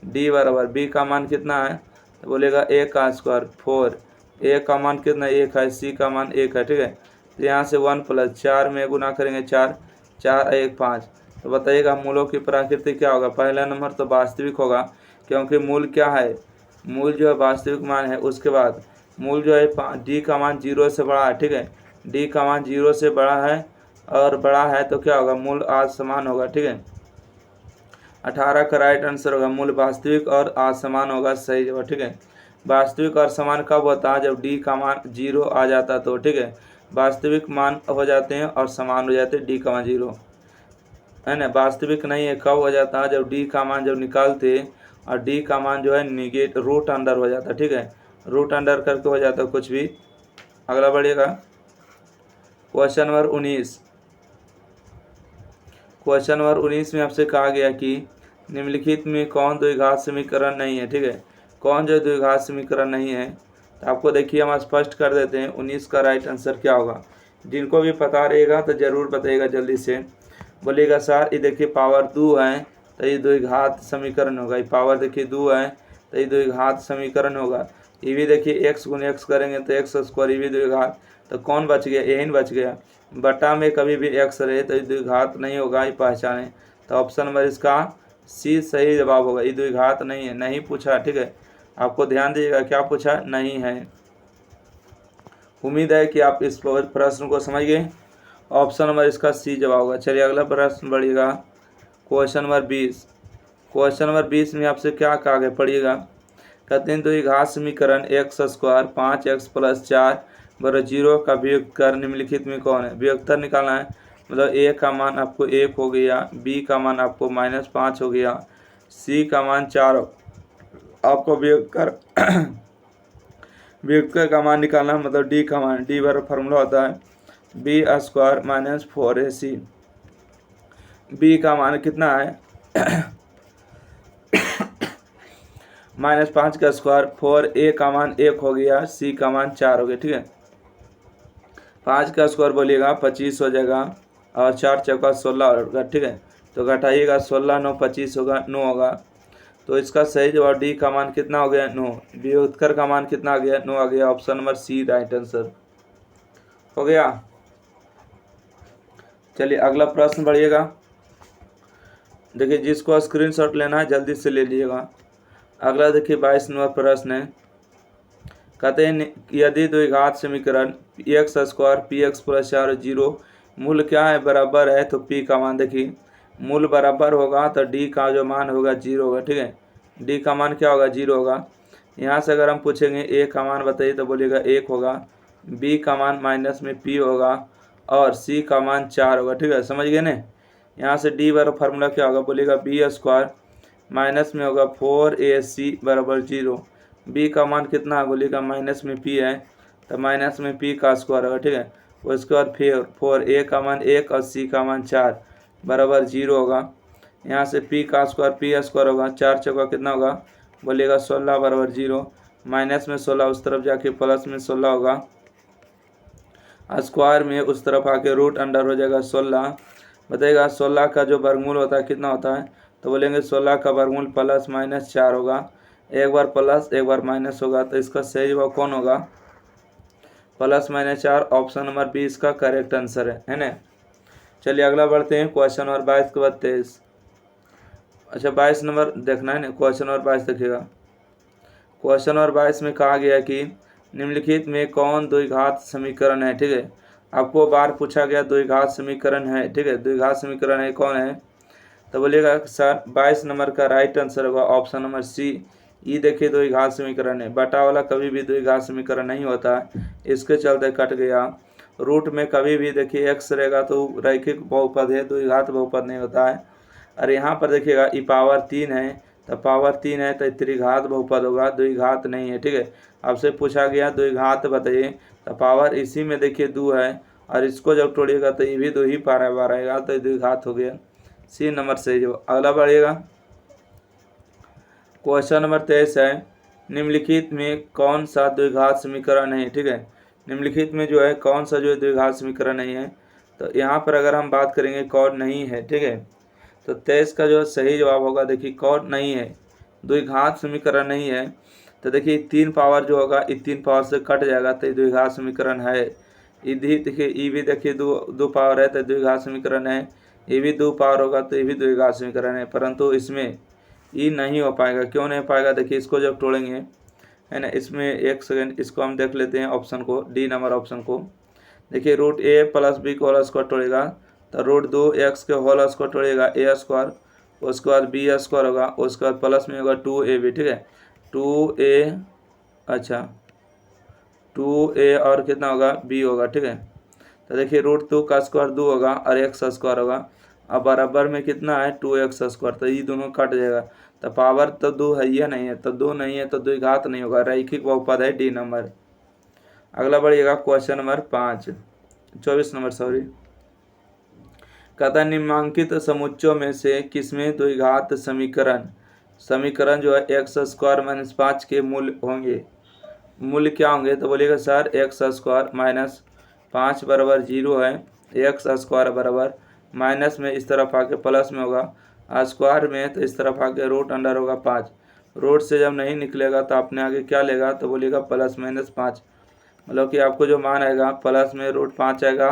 d बराबर b का मान कितना है, तो बोलेगा a का स्क्वायर 4, a का मान कितना 1 है, c का मान 1 है। ठीक है, तो यहाँ से 1 प्लस 4 में गुना करेंगे 4, 4 1 5। तो बताइएगा मूलों की प्रकृति क्या होगा। पहला नंबर तो वास्तविक होगा, क्योंकि मूल क्या है, मूल जो है वास्तविक मान है। उसके बाद मूल जो है d का मान 0 से बड़ा है। ठीक है, d का मान 0 से बड़ा है, और बड़ा है तो क्या होगा, मूल आज समान होगा। ठीक है, 18 का राइट आंसर होगा, मूल वास्तविक और आज समान होगा, सही जवाब। ठीक है, वास्तविक और समान कब होता है, जब d का मान 0 आ जाता तो। ठीक है, वास्तविक मान हो जाते हैं और समान हो जाते हैं, d का मान 0 है ना। वास्तविक नहीं है कब हो जाता है, जब d का मान जब निकालते और d का मान जो है निगेट रूट अंडर हो जाता है। ठीक है, रूट अंडर करके हो जाता है कुछ भी। अगला बढ़िएगा, क्वेश्चन नंबर 19। क्वेश्चन नंबर 19 में आपसे कहा गया कि निम्नलिखित में कौन द्विघात समीकरण नहीं है। ठीक है, कौन जो द्विघात समीकरण नहीं है, तो आपको देखिए हम स्पष्ट कर देते हैं 19 का राइट आंसर क्या होगा। जिनको भी पता रहेगा तो ज़रूर बताइएगा जल्दी से। बोलिएगा सर ये देखिए पावर 2 है तो ये द्विघात समीकरण होगा, ये पावर देखिए 2 है तो ये द्विघात समीकरण होगा। ये भी देखिए x गुने x करेंगे तो x स्क्वायर, ये भी द्विघात, तो कौन बच गया, यही बच गया। बटा में कभी भी x रहे तो ये द्विघात नहीं होगा, ये पहचाने, तो ऑप्शन नंबर इसका सी सही जवाब होगा। ये द्विघात नहीं है, नहीं पूछा। ठीक है, आपको ध्यान दीजिएगा क्या पूछा, नहीं है। उम्मीद है कि आप इस प्रश्न को समझ गए, ऑप्शन नंबर इसका सी जवाब होगा। चलिए अगला प्रश्न बढ़िएगा, क्वेश्चन नंबर 20। क्वेश्चन नंबर 20 में आपसे क्या कहा गया पढ़िएगा। कहते हैं द्विघात समीकरण एक्स स्क्वायर 5x प्लस 4 बराबर 0 का वियोक्तर निम्नलिखित में कौन है। वियोक्तर निकालना है, मतलब a का मान आपको 1 हो गया, b का मान आपको -5 हो गया, c का मान 4 आपको वियोक्तर वियोक्तर का मान निकालना, मतलब d का मान, d बराबर फार्मूला होता है b square minus 4ac। b का मान कितना है -5 का स्क्वायर, 4a का मान 1 हो गया, c का मान 4 हो गया। ठीक है, 5 का स्क्वायर बोलिएगा 25 हो जाएगा, और 4 चौका 16 होगा। ठीक है, तो घटाइएगा 16 9 25 होगा, 9 होगा। तो इसका सही जवाब डी का मान कितना हो गया, 9। वियोक्तर का मान कितना आ गया, 9 आ गया, option number C right answer हो गया। चलिए अगला प्रश्न बढ़िएगा। देखिए जिसको स्क्रीनशॉट लेना है जल्दी से ले लीजिएगा। अगला देखिए 22 नंबर प्रश्न है। कहते हैं यदि द्विघात समीकरण x square P x plus 4 0 मूल क्या है, बराबर है, तो p का मान देखिए मूल बराबर होगा तो d का जो मान होगा 0 होगा। ठीक है, d का मान क्या होगा, 0 होगा। यहाँ से अगर हम पूछेंगे a का मान बताइए तो बोलिएगा 1 होगा, b का मान माइनस में p होगा, और c का मान 4 होगा। ठीक है, समझ गए ना। यहाँ से d बराबर फार्मूला क्या होगा, बोलिएगा b स्क्वायर माइनस में होगा 4ac बराबर 0। b का मान कितना है, बोलिएगा माइनस में p है तो माइनस में p का स्क्वायर होगा। ठीक है, उसके बाद फिर 4a का मान 1 और c का मान 4 बराबर 0 होगा। यहाँ से p का स्क्वायर p स्क्वायर होगा, 4 चौका कितना होगा, बोलिएगा 16 बराबर 0, माइनस में 16 उस तरफ जाके प्लस में 16 होगा, स्क्वायर में उस तरफ आके रूट अंडर हो जाएगा 16, बताइएगा 16 का जो वर्गमूल होता है कितना होता है, तो बोलेंगे 16 का वर्गमूल प्लस माइनस 4 होगा, एक बार प्लस एक बार माइनस होगा, तो इसका सही जवाब कौन होगा, plus minus 4। Option number B इसका करेक्ट आंसर है ना। चलिए अगला बढ़ते हैं, क्वेश्चन नंबर 22 के बाद 23। अच्छा 22 नंबर देखना है ना, क्वेश्चन नंबर 22 देखिएगा। क्वेश्चन नंबर 22 में कहा गया कि निम्नलिखित में कौन द्विघात समीकरण है। ठीक है, आपको बार पूछा गया द्विघात समीकरण है। ठीक है, द्विघात समीकरण है कौन है, तो बोलिएगा सर 22 नंबर का राइट आंसर होगा ऑप्शन नंबर सी। ये देखिए द्विघात समीकरण है, बटा वाला कभी भी द्विघात समीकरण नहीं होता है, इसके चलते कट गया। रूट में कभी भी देखिए एक्स रहेगा तो रैखिक बहुपद है, द्विघात बहुपद नहीं होता है। और यहाँ पर देखिएगा ई पावर 3 है, तो पावर 3 है तो त्रिघात बहुपद होगा, द्विघात नहीं है। ठीक है, आपसे पूछा गया द्विघात बताइए, तो पावर इसी में देखिए 2 है, और इसको जब तोड़िएगा तो ये भी 2 ही पावर रहेगा, तो द्विघात हो गया। सी नंबर सही जो। अगला बढ़िएगा, क्वेश्चन नंबर 23 है, निम्नलिखित में कौन सा द्विघात समीकरण है। ठीक है, निम्नलिखित में जो है कौन सा जो है द्विघात समीकरण नहीं है, तो यहाँ पर अगर हम बात करेंगे कौन नहीं है। ठीक है, तो 23 का जो सही जवाब होगा, देखिए कौन नहीं है, द्विघात समीकरण नहीं है, तो देखिए 3 पावर जो होगा ये 3 पावर से कट जाएगा, तो द्विघात समीकरण है। इधर देखिए ई भी देखिए दो पावर है तो द्विघात समीकरण है, ये भी 2 पावर होगा तो ये भी द्विघात समीकरण है, परंतु इसमें ये नहीं हो पाएगा। क्यों नहीं पाएगा, देखिए इसको जब तोड़ेंगे है ना, इसमें एक सेकेंड इसको हम देख लेते हैं ऑप्शन को, डी नंबर ऑप्शन को। देखिए रूट ए प्लस बी को होल स्क्वायर तोड़ेगा, तो रूट 2x के होल स्क्वायर तोड़ेगा ए स्क्वायर, उसके बाद बी स्क्वायर होगा, उसके बाद प्लस में होगा 2ab। ठीक है, 2a, अच्छा 2a और कितना होगा b होगा। ठीक है, तो देखिए रूट 2 का स्क्वायर 2 होगा और x स्क्वायर होगा, अब बराबर में कितना है 2x स्क्वायर, तो ये दोनों कट जाएगा, तो पावर तो 2 है या नहीं है, तो 2 नहीं है तो द्विघात नहीं होगा, रैखिक बहुपद है, डी नंबर। अगला बढ़िएगा, क्वेश्चन नंबर 24 नंबर सॉरी। कहता निम्नांकित समुच्चयों में से किसमें द्विघात समीकरण जो है एक्स स्क्वायर माइनस 5 के मूल होंगे। मूल्य क्या होंगे, तो बोलिएगा सर एक्स स्क्वायर माइनस 5 बराबर 0 है, एक्स स्क्वायर बराबर माइनस में इस तरफ आके प्लस में होगा, स्क्वायर में तो इस तरफ आके रूट अंडर होगा 5, रूट से जब नहीं निकलेगा तो आपने आगे क्या लेगा, तो बोलिएगा प्लस माइनस 5, मतलब कि आपको जो मान आएगा प्लस में रूट 5 आएगा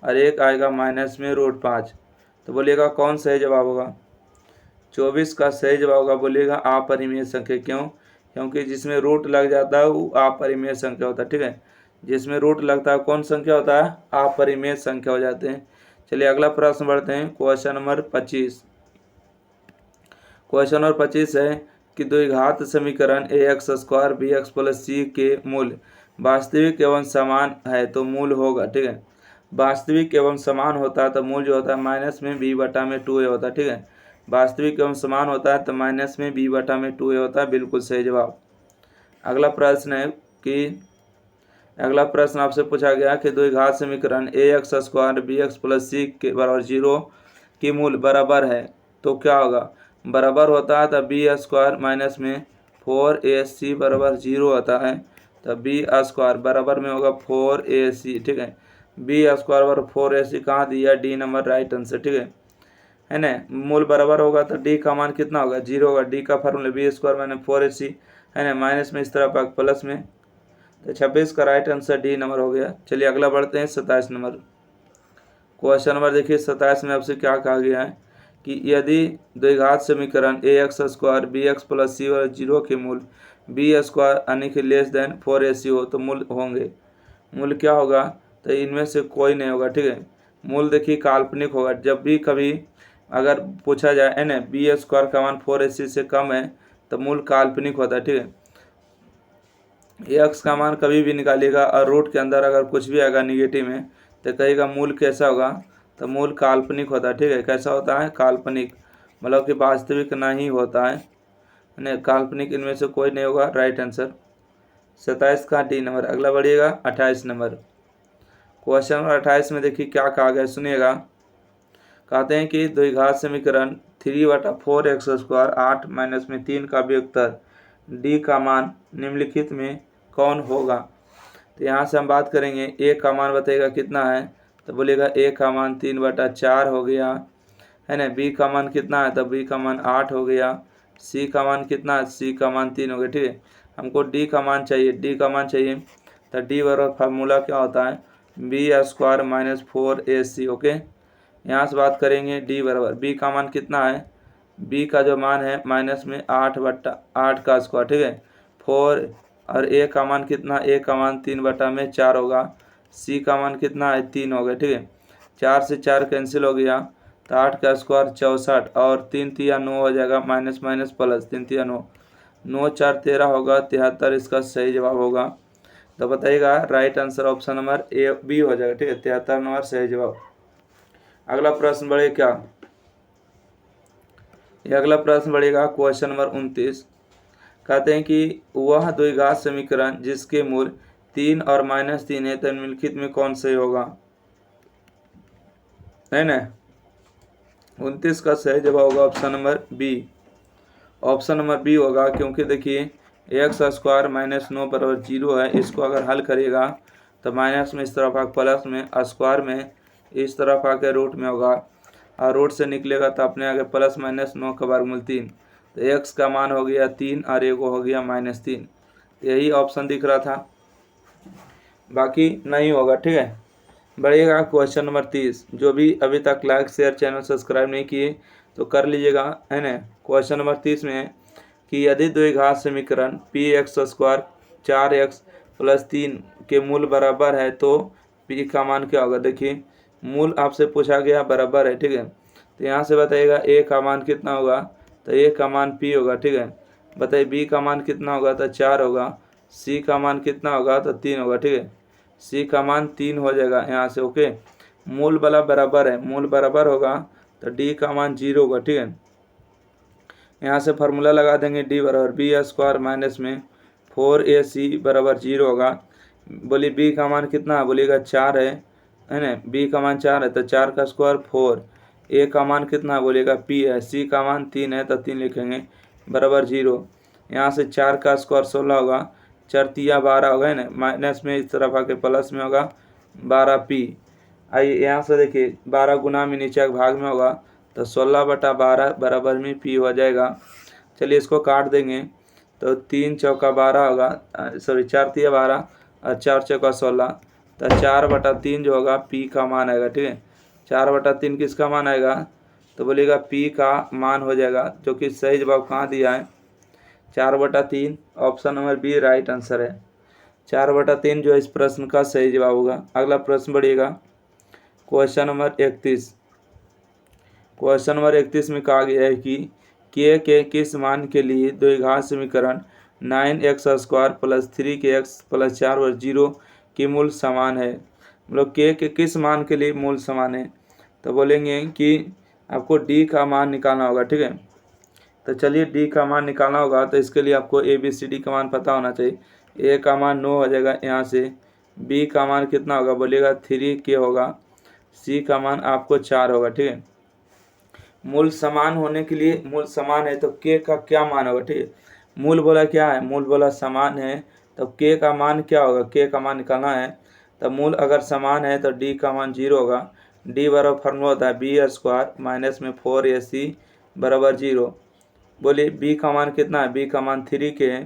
और एक आएगा माइनस में रूट 5, तो बोलिएगा कौन सही जवाब होगा। 24 का सही जवाब होगा, बोलिएगा अपरिमेय संख्या। क्यों, क्योंकि जिसमें रूट लग जाता है वो अपरिमेय संख्या होता है। ठीक है, जिसमें रूट लगता है कौन संख्या होता है, अपरिमेय संख्या हो जाते हैं। चलिए अगला प्रश्न बढ़ते हैं, क्वेश्चन नंबर 25। क्वेश्चन नंबर 25 है कि द्विघात समीकरण a x square b x plus c के मूल वास्तविक एवं समान है तो मूल होगा। ठीक है, वास्तविक एवं समान होता है तो मूल जो होता है माइनस में बी बटा में 2a होता है। ठीक है, वास्तविक एवं समान होता है तो माइनस में बी बटा में 2a होता है, बिल्कुल सही जवाब। अगला प्रश्न है कि अगला प्रश्न आपसे पूछा गया कि द्विघात समीकरण a x square b x plus c के बराबर 0 की मूल बराबर है तो क्या होगा। बराबर होता है तो बी स्क्वायर माइनस में 4ac बराबर 0 होता है, तो बी स्क्वायर बराबर में होगा 4ac। ठीक है, बी स्क्वायर बराबर 4ac कहाँ दिया, डी नंबर राइट आंसर। ठीक है ना, मूल बराबर होगा तो डी का मान कितना होगा, 0 होगा, डी का formula B square minus 4ac है ना, माइनस में इस तरफ प्लस में, तो 26 का राइट आंसर डी नंबर हो गया। चलिए अगला बढ़ते हैं, 27 नंबर। क्वेश्चन नंबर देखिए 27 में आपसे क्या कहा गया है कि यदि द्विघात समीकरण a x square b x plus c और 0 के मूल बी स्क्वायर यानी कि लेस देन 4ac हो तो मूल होंगे। मूल क्या होगा, तो इनमें से कोई नहीं होगा। ठीक है, मूल देखिए काल्पनिक होगा, जब भी कभी अगर पूछा जाए है ना बी स्क्वायर का मान 4ac से कम है तो मूल काल्पनिक होता है। ठीक है, एक्स का मान कभी भी निकालिएगा और रूट के अंदर अगर कुछ भी आएगा निगेटिव में तो कहेगा मूल कैसा होगा, तो मूल काल्पनिक होता है। ठीक है, कैसा होता है, काल्पनिक, मतलब कि वास्तविक नहीं होता है ना, काल्पनिक इनमें से कोई नहीं होगा, राइट आंसर 27 का डी नंबर। अगला बढ़िएगा 28 नंबर। क्वेश्चन नंबर 28 में देखिए क्या कहा गया, सुनिएगा। कहते हैं कि द्विघात समीकरण 3/4x स्क्वायर 8 माइनस में 3 का वियोगफल डी का मान निम्नलिखित में कौन होगा। तो यहाँ से हम बात करेंगे, ए का मान बताइएगा कितना है, तो बोलेगा a का मान 3/4 हो गया, है ना। b का मान कितना है, तो b का मान 8 हो गया। c का मान कितना है, c का मान 3 हो गया, ठीक है। हमको d का मान चाहिए, तो d बराबर फार्मूला क्या होता है, b² - 4ac। ओके, यहाँ से बात करेंगे d बराबर, b का मान कितना है, b का जो मान है माइनस में 8/8 का स्क्वायर, ठीक है, 4। और a का मान कितना, a का मान 3/4 होगा। c का मान कितना है, 3 हो गया, ठीक है। 4 से 4 कैंसिल हो गया, तो 8 का स्क्वायर 64 और 3 तिया 9 हो जाएगा, माइनस माइनस प्लस 3 तिया 9, 9 4 13 होगा, 73 इसका सही जवाब होगा। तो बताइएगा right answer option number A B हो जाएगा, ठीक है, 73 नंबर सही जवाब। अगला प्रश्न बढ़े क्या, ये अगला प्रश्न बढ़ेगा क्वेश्चन नंबर 29। कहते हैं कि वह द्विघात समीकरण जिसके मूल 3 और -3 है, तो निम्नलिखित में कौन सही होगा, है ना। 29 का सही जवाब होगा option number B. Option number B होगा, क्योंकि देखिए x² - 9 बराबर 0 है। इसको अगर हल करिएगा तो माइनस में इस तरफ आकर प्लस में, स्क्वायर में इस तरफ आके रूट में होगा, और रूट से निकलेगा तो अपने आगे प्लस माइनस 9 का वर्गमूल 3, तो x का मान हो गया 3 और एगो हो गया -3। यही ऑप्शन दिख रहा था, बाकी नहीं होगा, ठीक है। बढ़िएगा क्वेश्चन नंबर 30। जो भी अभी तक लाइक शेयर चैनल सब्सक्राइब नहीं किए तो कर लीजिएगा, है ना। क्वेश्चन नंबर 30 में है कि यदि द्विघात समीकरण px² 4x + 3 के मूल बराबर है तो p का मान क्या होगा। देखिए मूल आपसे पूछा गया, बराबर है, ठीक है। तो यहाँ से बताइएगा a का मान कितना होगा, तो a का मान p होगा, ठीक है। बताइए b का मान कितना होगा, तो 4 होगा। c का मान कितना होगा, तो 3 होगा, ठीक है। c का मान 3 हो जाएगा यहाँ से। ओके, मूल वाला बराबर है, मूल बराबर होगा तो d का मान 0 होगा, ठीक है। यहाँ से फार्मूला लगा देंगे, d बराबर b² माइनस में 4ac बराबर 0 होगा। बोलिए b का मान कितना है, बोलिएगा 4 है ना। b का मान 4 है तो 4 का स्क्वायर 4। a का मान कितना है, बोलिएगा p है। c का मान 3 है तो 3 लिखेंगे बराबर 0। यहाँ से 4 का स्क्वायर 16 होगा, 4 तिया 12 होगा, है ना। माइनस में इस तरफ आके प्लस में होगा 12p। आइए यहाँ से देखिए 12 गुना में नीचे भाग में होगा, तो 16/12 बराबर में p हो जाएगा। चलिए इसको काट देंगे, तो 3 चौका 12 होगा, सॉरी 4 तिया 12 और 4 चौका 16, तो 4/3 जो होगा p का मान आएगा, ठीक है। 4/3 किसका मान आएगा, तो बोलिएगा p का मान हो जाएगा, जो कि सही जवाब कहाँ दिया है, 4/3। Option number B right answer है। 4/3 जो इस प्रश्न का सही जवाब होगा। अगला प्रश्न बढ़िएगा क्वेश्चन नंबर 31। क्वेश्चन नंबर 31 में कहा गया है कि k के किस मान के लिए द्विघात समीकरण 9x² + 3kx + 4 + 0 के मूल समान है। मतलब k के किस मान के लिए मूल समान है, तो बोलेंगे कि आपको d का मान निकालना होगा, ठीक है। तो चलिए d का मान निकालना होगा, तो इसके लिए आपको ABCD का मान पता होना चाहिए। a का मान 9 हो जाएगा यहाँ से, b का मान कितना होगा, बोलिएगा 3k होगा, c का मान आपको 4 होगा, ठीक है। मूल समान होने के लिए, मूल समान है तो k का क्या मान होगा, ठीक है। मूल बोला क्या है, मूल बोला समान है, तो k का मान क्या होगा, k का मान निकालना है। तो मूल अगर समान है तो d का मान 0 होगा। d बराबर फार्मूला होता है b² माइनस में 4ac बराबर 0। बोलिए b का मान कितना है, b का मान 3k है,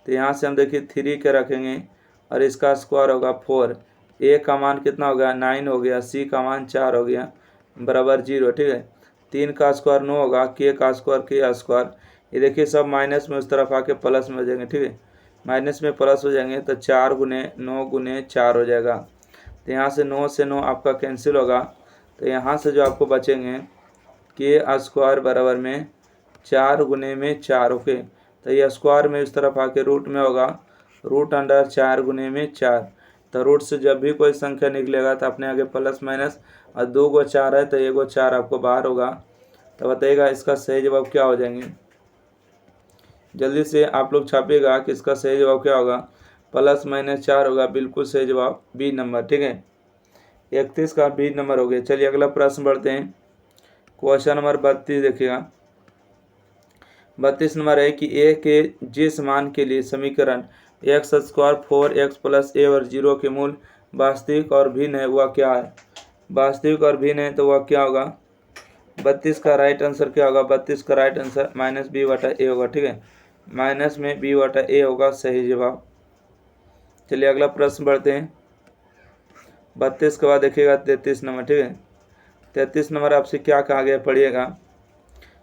तो यहाँ से हम देखिए 3k रखेंगे और इसका स्क्वायर होगा 4। a का मान कितना हो गया, 9 हो गया, c का मान 4 हो गया बराबर 0, ठीक है। 3 का स्क्वायर 9 होगा, k का स्क्वायर। ये देखिए सब माइनस में उस तरफ आके प्लस में हो जाएंगे, ठीक है। माइनस में प्लस हो जाएंगे तो 4 गुने 9 गुने 4 हो जाएगा। तो यहाँ से 9 से 9 आपका कैंसिल होगा, तो यहाँ से जो आपको बचेंगे k² बराबर में 4 गुने में 4। ओके, तो ये स्क्वायर में इस तरफ आके रूट में होगा, रूट अंडर 4 गुने में 4। तो रूट से जब भी कोई संख्या निकलेगा तो अपने आगे प्लस माइनस, और 2 गो 4 है तो 1 गो 4 आपको बाहर होगा। तो बताइएगा इसका सही जवाब क्या हो जाएंगे, जल्दी से आप लोग छापिएगा कि इसका सही जवाब क्या होगा। प्लस माइनस 4 होगा, बिल्कुल सही जवाब बी नंबर, ठीक है। 31 का बी नंबर हो गया। चलिए अगला प्रश्न बढ़ते हैं, क्वेश्चन नंबर 32 देखिएगा। 32 नंबर है कि a के जिस मान के लिए समीकरण x² 4x + a और 0 के मूल वास्तविक और भिन्न है वह क्या है। वास्तविक और भिन्न है तो वह क्या होगा, 32 का राइट आंसर क्या होगा, 32 का राइट आंसर माइनस बी बटा ए होगा। ठीक है, माइनस में बी बटा ए होगा सही जवाब। चलिए अगला प्रश्न बढ़ते हैं। 32 के बाद देखिएगा 33 नंबर। ठीक है, 33 नंबर आपसे क्या कहा गया पढ़िएगा।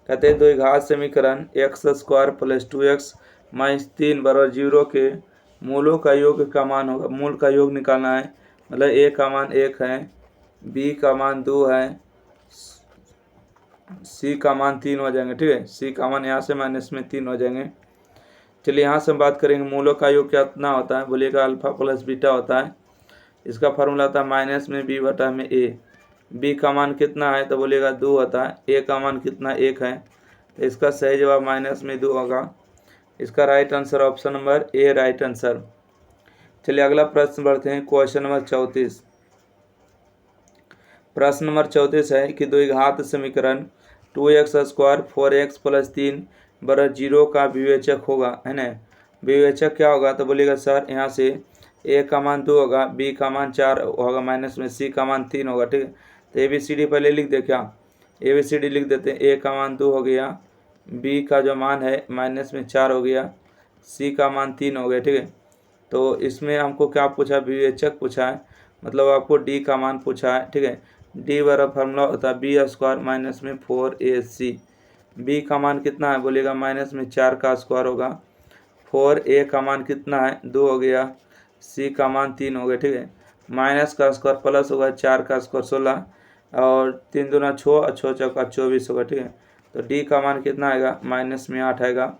कहते हैं द्विघात समीकरण x square plus 2x minus 3 बराबर 0 के मूलों का योग का मान होगा। मूल का योग निकालना है, मतलब ए का मान 1 है, बी का मान 2 है, सी का मान 3 हो जाएंगे। ठीक है, सी का मान यहाँ से माइनस में 3 हो जाएंगे। चलिए यहाँ से हम बात करेंगे मूलों का योग कितना होता है, बोलिएगा अल्फा प्लस बीटा होता है। इसका फार्मूला होता है माइनस में बी बटा में ए। बी का मान कितना है तो बोलिएगा 2 होता है, ए का मान कितना 1 है, तो इसका सही जवाब माइनस में 2 होगा। इसका राइट आंसर ऑप्शन नंबर ए राइट आंसर। चलिए अगला प्रश्न बढ़ते हैं, क्वेश्चन नंबर 34। प्रश्न नंबर 34 है कि द्विघात समीकरण 2x स्क्वायर 4x प्लस 3 बराबर 0 का विवेचक होगा, है ना। विवेचक क्या होगा तो बोलिएगा सर यहाँ से ए का मान 2 होगा, बी का मान 4 होगा, माइनस में सी का मान 3 होगा। ठीक है, तो ए बी सी डी पहले लिख दे, क्या ए बी सी डी लिख देते हैं। ए का मान 2 हो गया, बी का जो मान है माइनस में 4 हो गया, सी का मान 3 हो गया। ठीक है, तो इसमें हमको क्या पूछा, विवेचक पूछा है, मतलब आपको डी का मान पूछा है। ठीक है, डी बराबर फार्मूला होता है बी स्क्वायर माइनस में 4ac। बी का मान कितना है बोलिएगा माइनस में 4 का स्क्वायर होगा, 4a का मान कितना है 2 हो गया, सी का मान 3 हो गया। ठीक है, माइनस का स्क्वायर प्लस होगा 4 का स्क्वायर 16 और 3 दूना 6 और 6 चौका 24 होगा। ठीक है, तो डी का मान कितना आएगा माइनस में 8 आएगा,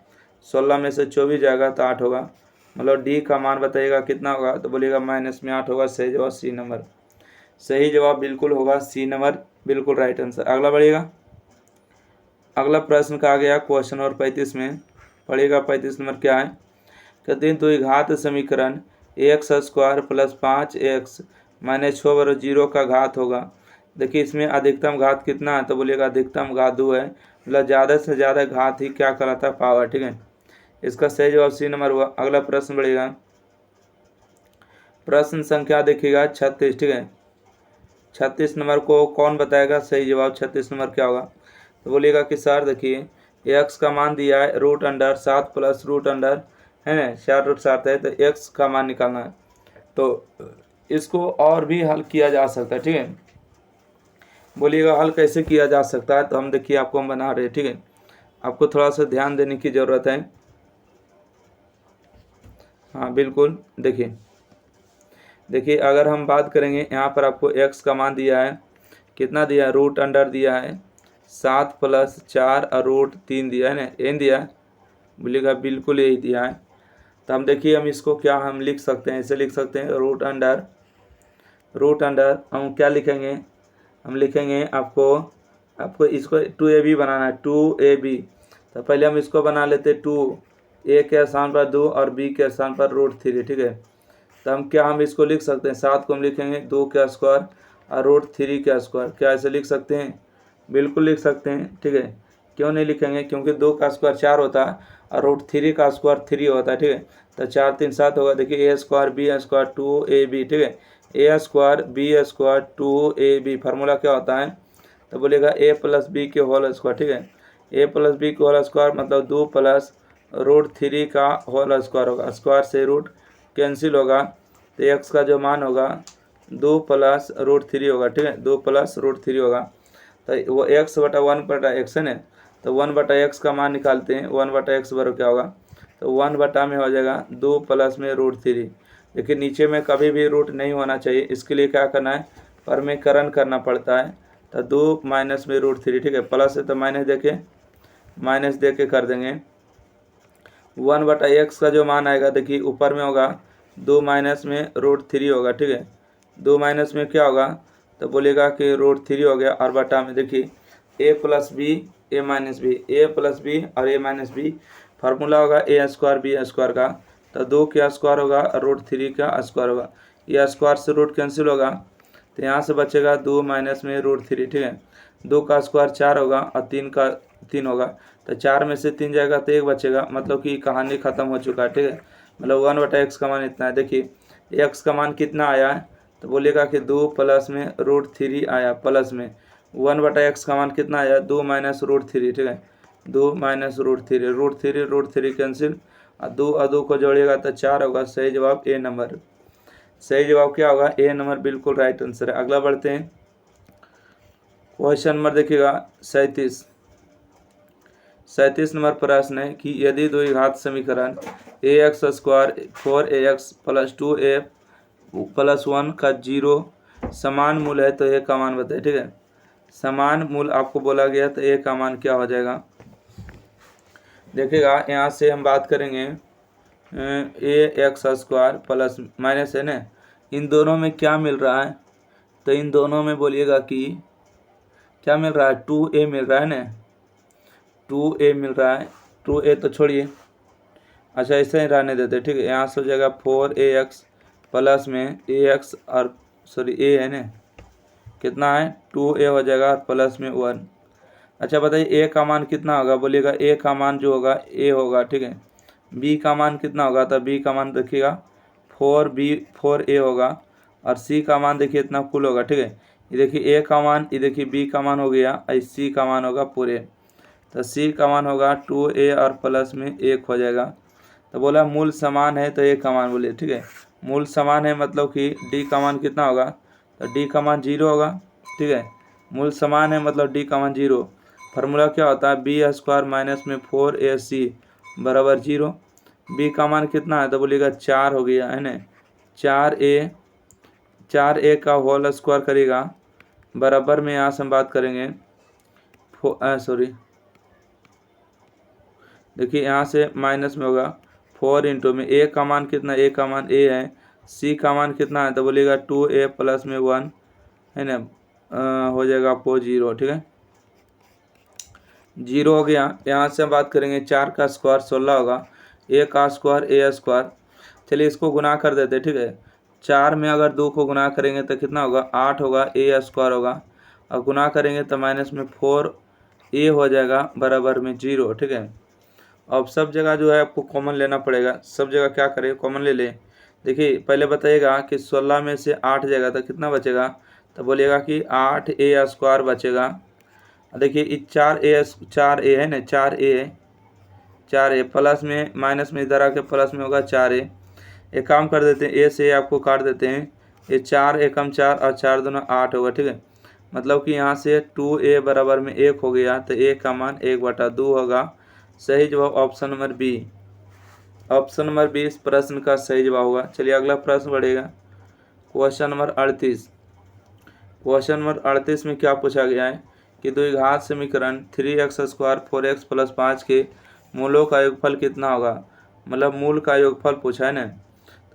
16 में से 24 जाएगा तो 8 होगा, मतलब डी का मान बताइएगा कितना होगा तो बोलिएगा माइनस में 8 होगा। सही जवाब सी नंबर। सही जवाब बिल्कुल होगा सी नंबर, बिल्कुल राइट आंसर। अगला बढ़िएगा। अगला प्रश्न कहा गया क्वेश्चन नंबर 35 में, पढ़िएगा 35 नंबर क्या है। कहते हैं द्विघात समीकरण x square plus 5x minus 6 बराबर 0 का घात होगा। देखिए इसमें अधिकतम घात कितना है तो बोलिएगा अधिकतम घात 2 है, मतलब ज़्यादा से ज़्यादा घात ही क्या कहलाता है, पावर। ठीक है, इसका सही जवाब सी नंबर हुआ। अगला प्रश्न बढ़ेगा, प्रश्न संख्या देखिएगा 36। ठीक है, 36 नंबर को कौन बताएगा सही जवाब, 36 नंबर क्या होगा तो बोलिएगा कि सर देखिए एक्स का मान दिया है root under 7 plus root under है ना 4√7 है, तो एक्स का मान निकालना है, तो इसको और भी हल किया जा सकता है। ठीक है, बोलिएगा हल कैसे किया जा सकता है, तो हम देखिए आपको हम बना रहे हैं। ठीक है, आपको थोड़ा सा ध्यान देने की ज़रूरत है। हाँ बिल्कुल, देखिए अगर हम बात करेंगे यहाँ पर आपको x का मान दिया है, कितना दिया है, रूट अंडर दिया है 7 प्लस 4 और रूट 3 दिया है ना, एन दिया है, बोलिएगा बिल्कुल यही दिया है। तो हम देखिए हम इसको क्या हम लिख सकते हैं, ऐसे लिख सकते हैं रूट अंडर हम क्या लिखेंगे, हम लिखेंगे आपको इसको 2ab बनाना है, 2ab। तो पहले हम इसको बना लेते 2a के स्थान पर 2 और b के स्थान पर √3। ठीक है, तो हम इसको लिख सकते हैं, 7 को हम लिखेंगे 2 का स्क्वायर और √3 का स्क्वायर, क्या ऐसे लिख सकते हैं, बिल्कुल लिख सकते हैं। ठीक है, क्यों नहीं लिखेंगे, क्योंकि 2 का स्क्वायर 4 होता है और √3 का स्क्वायर 3 होता है। ठीक है, तो 4 3 7 होगा। देखिए a square b square 2ab। ठीक है, a square b square 2ab formula क्या होता है तो बोलिएगा a प्लस बी के होल स्क्वायर। ठीक है, a प्लस बी के होल स्क्वायर मतलब 2 प्लस √3 का होल स्क्वायर होगा, स्क्वायर से रूट कैंसिल होगा, तो x का जो मान होगा 2 प्लस √3 होगा। ठीक है, 2 प्लस √3 होगा, तो वो x बटा 1/x है ना, तो 1/x का मान निकालते हैं, 1/x बराबर क्या होगा तो 1 बटा में हो जाएगा 2 प्लस में √3। लेकिन नीचे में कभी भी रूट नहीं होना चाहिए, इसके लिए क्या करना है, परमीकरण करना पड़ता है, तो 2 माइनस में √3। ठीक है, प्लस है तो माइनस दे के कर देंगे। 1/x का जो मान आएगा देखिए ऊपर में होगा 2 माइनस में √3 होगा। ठीक है, 2 माइनस में क्या होगा तो बोलेगा कि √3 हो गया, और बटा में देखिए a plus B A minus B, A plus B और a माइनस बी, फार्मूला होगा a स्क्वायर बी स्क्वायर का, तो 2 का स्क्वायर होगा और √3 का स्क्वायर होगा, ये स्क्वायर से रूट कैंसिल होगा, तो यहाँ से बचेगा 2 माइनस में √3। ठीक है, 2 का स्क्वायर 4 होगा और 3 का 3 होगा, तो 4 में से 3 जाएगा तो 1 बचेगा, मतलब कि कहानी ख़त्म हो चुका है। ठीक है, मतलब 1/x का मान इतना है। देखिए x का मान कितना आया है तो बोलेगा कि 2 प्लस में √3 आया, प्लस में 1/x का मान कितना आया 2 माइनस √3, ठीक है 2 माइनस √3 कैंसिल, और 2 और 2 को जोड़िएगा तो 4 होगा। सही जवाब ए नंबर। सही जवाब क्या होगा ए नंबर, बिल्कुल राइट आंसर है। अगला बढ़ते हैं। क्वेश्चन नंबर देखिएगा 37 नंबर प्रश्न है कि यदि द्विघात समीकरण ax² 4ax + 2a + 1 का 0 समान मूल है तो a का मान बताइए, ठीक है। समान मूल आपको बोला गया तो a का मान क्या हो जाएगा। देखिएगा यहाँ से हम बात करेंगे ax² प्लस माइनस है ना, इन दोनों में क्या मिल रहा है, तो इन दोनों में बोलिएगा कि क्या मिल रहा है 2a मिल रहा है ना, 2a मिल रहा है। 2a तो छोड़िए, अच्छा ऐसे ही रहने देते, ठीक है। यहाँ से हो जाएगा 4ax प्लस में ax और सॉरी a है ना, कितना है 2a हो जाएगा प्लस में 1। अच्छा बताइए a का मान कितना होगा, बोलिएगा a का मान जो होगा a होगा, ठीक है। b का मान कितना होगा, तो b का मान देखिएगा 4a होगा, और c का मान देखिए इतना कुल होगा, ठीक है। ये देखिए a का मान, ये देखिए b का मान हो गया, और c का मान होगा पूरे, तो c का मान होगा 2a और प्लस में 1 हो जाएगा। तो बोला मूल समान है तो a का मान बोलिए, ठीक है। मूल समान है मतलब कि d का मान कितना होगा, तो d का मान 0 होगा, ठीक है। मूल समान है मतलब d का मान 0। फार्मूला क्या होता है b² माइनस में 4ac बराबर 0। b का मान कितना है, तो बोलिएगा 4 हो गया है ना, 4a का होल स्क्वायर करेगा बराबर में, यहाँ से हम बात करेंगे सॉरी देखिए यहाँ से माइनस में होगा 4 इंटू में a का मान कितना, a का मान a है, c का मान कितना है, तो बोलिएगा 2a प्लस में 1 है ना, हो जाएगा आपको 0, ठीक है 0 हो गया। यहाँ से हम बात करेंगे 4 का स्क्वायर 16 होगा, a का स्क्वायर a², चलिए इसको गुना कर देते, ठीक है। 4 में अगर 2 को गुना करेंगे तो कितना होगा 8 होगा, a² होगा, और गुना करेंगे तो माइनस में 4a हो जाएगा बराबर में 0, ठीक है। अब सब जगह जो है आपको कॉमन लेना पड़ेगा, सब जगह क्या करें कॉमन ले लें। देखिए पहले बताइएगा कि 16 में से 8 जाएगा तो कितना बचेगा, तो बोलिएगा कि 8a² बचेगा। देखिए 4a है ना, 4a प्लस में माइनस में इधर आके प्लस में होगा 4a। एक काम कर देते हैं, a से आपको काट देते हैं, ये 4 एकम 4 और 4 दोनों 8 होगा, ठीक है। मतलब कि यहाँ से 2a बराबर में 1 हो गया, तो a का मान 1/2 होगा। सही जवाब option number B. Option number 20 इस प्रश्न का सही जवाब होगा। चलिए अगला प्रश्न बढ़ेगा, क्वेश्चन नंबर 38। क्वेश्चन नंबर 38 में क्या पूछा गया है कि द्विघात समीकरण 3x² 4x + 5 के मूलों का योगफल कितना होगा, मतलब मूल का योगफल पूछा है ना।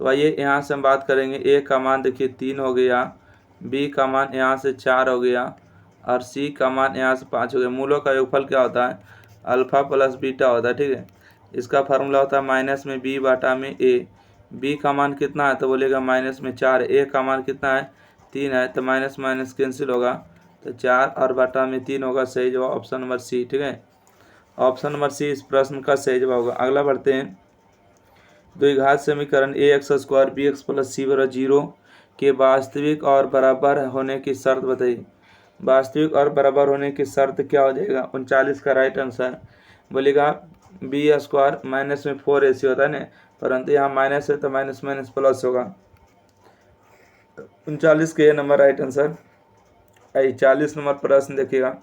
तो आइए यहाँ से हम बात करेंगे, a का मान देखिए 3 हो गया, b का मान यहाँ से 4 हो गया, और c का मान यहाँ से 5 हो गया। मूलों का योगफल क्या होता है, अल्फा प्लस बीटा होता है, ठीक है। इसका फार्मूला होता है माइनस में b बटा में a। b का मान कितना है, तो बोलेगा माइनस में 4, a का मान कितना है 3 है, तो माइनस माइनस कैंसिल होगा, तो 4 और बटा में 3 होगा। सही जवाब ऑप्शन नंबर सी, ठीक है। ऑप्शन नंबर सी इस प्रश्न का सही जवाब होगा। अगला बढ़ते हैं, द्विघात समीकरण ax² bx + c = 0 के वास्तविक और बराबर होने की शर्त बताइए। वास्तविक और बराबर होने की शर्त क्या हो जाएगा, 39 का राइट आंसर बोलेगा b² माइनस में 4ac होता है ना, परंतु यहाँ माइनस है तो माइनस माइनस प्लस होगा। 39 के नंबर राइट आंसर। 40 नंबर प्रश्न देखिएगा,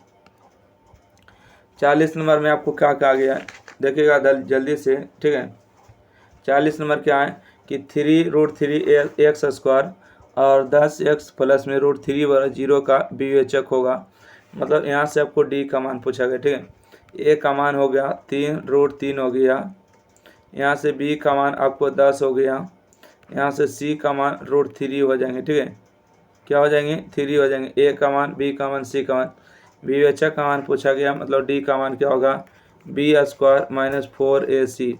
40 नंबर में आपको क्या कहा गया है देखिएगा जल्दी से, ठीक है। 40 नंबर क्या है कि 3√3x² और 10x प्लस में √3 = 0 का विवेचक होगा। मतलब यहाँ से आपको डी का मान पूछा गया, ठीक है। ए का मान हो गया 3√3 हो गया, यहाँ से बी का मान आपको 10 हो गया, यहाँ से सी का मान √3 हो जाएंगे, ठीक है। क्या हो जाएंगे 3 हो जाएंगे, ए का मान बी का मान सी का मान। विवेचक का मान पूछा गया, मतलब डी का मान क्या होगा b² - 4ac।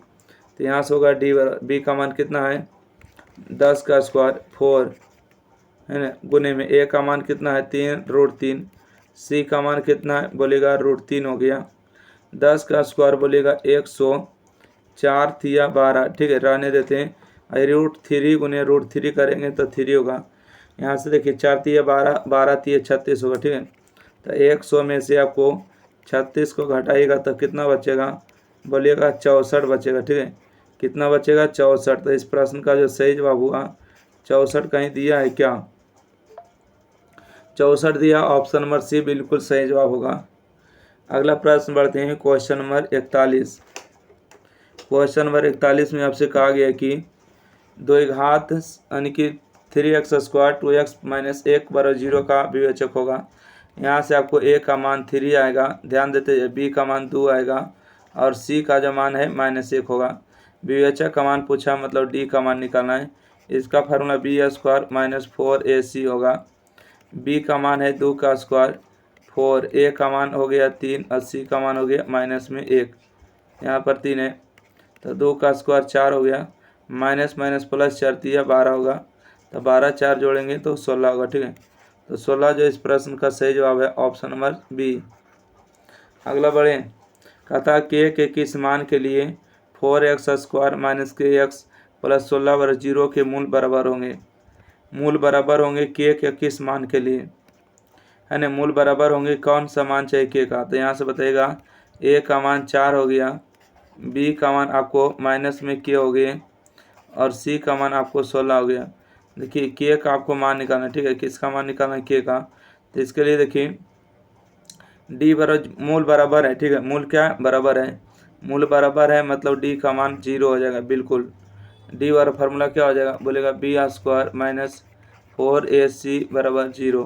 तो यहाँ से होगा बी का मान कितना है 10 का स्क्वायर 4 है ना, गुने में ए का मान कितना है 3√3, सी का मान कितना है बोलेगा √3 हो गया, 10 का स्क्वायर बोलेगा 100, 4 तिया 12, ठीक है रहने देते हैं। √3 गुने √3 करेंगे तो 3 होगा, यहाँ से देखिए 4 तिया 12, 12 तिया 36 होगा, ठीक है। तो 100 में से आपको 36 को घटाइएगा तो कितना बचेगा, बोलिएगा 64 बचेगा, ठीक है। कितना बचेगा, 64। तो इस प्रश्न का जो सही जवाब हुआ 64 कहीं दिया है क्या, 64 दिया, ऑप्शन नंबर सी बिल्कुल सही जवाब होगा। अगला प्रश्न बढ़ते हैं, क्वेश्चन नंबर 41। क्वेश्चन नंबर 41 में आपसे कहा गया कि 2 घात यानी कि 3x² 2x - 1 = 0 का विवेचक होगा। यहाँ से आपको a का मान 3 आएगा, ध्यान देते हैं, b का मान 2 आएगा और c का जो मान है -1 होगा। विवेचक का मान पूछा, मतलब d का मान निकालना है। इसका फार्मूला b² - 4ac होगा। b का मान है 2 का स्क्वायर, 4, a का मान हो गया 3 और c का मान हो गया -1, यहाँ पर 3 है तो 2 का स्क्वायर 4 हो गया, माइनस प्लस 4 तिया 12 होगा, तो 12 4 जोड़ेंगे तो 16 होगा, ठीक है। तो 16 जो इस प्रश्न का सही जवाब है, ऑप्शन नंबर बी। अगला बढ़े, कहता k के किस मान के लिए 4x² - kx + 16 = 0 के मूल बराबर होंगे। मूल बराबर होंगे k के किस मान के लिए, है ना, मूल बराबर होंगे, कौन सा मान चाहिए k का, तो यहाँ से बताइएगा a का मान 4 हो गया, b का मान आपको माइनस में k हो गए और c का मान आपको 16 हो गया। देखिए k का आपको मान निकालना है, ठीक है, किसका मान निकालना है, k का। तो इसके लिए देखिए d बराबर मूल बराबर है, ठीक है, मूल क्या बराबर है, मूल बराबर है मतलब d का मान 0 हो जाएगा, बिल्कुल। d वाला फार्मूला क्या हो जाएगा, बोलेगा b² - 4ac = 0।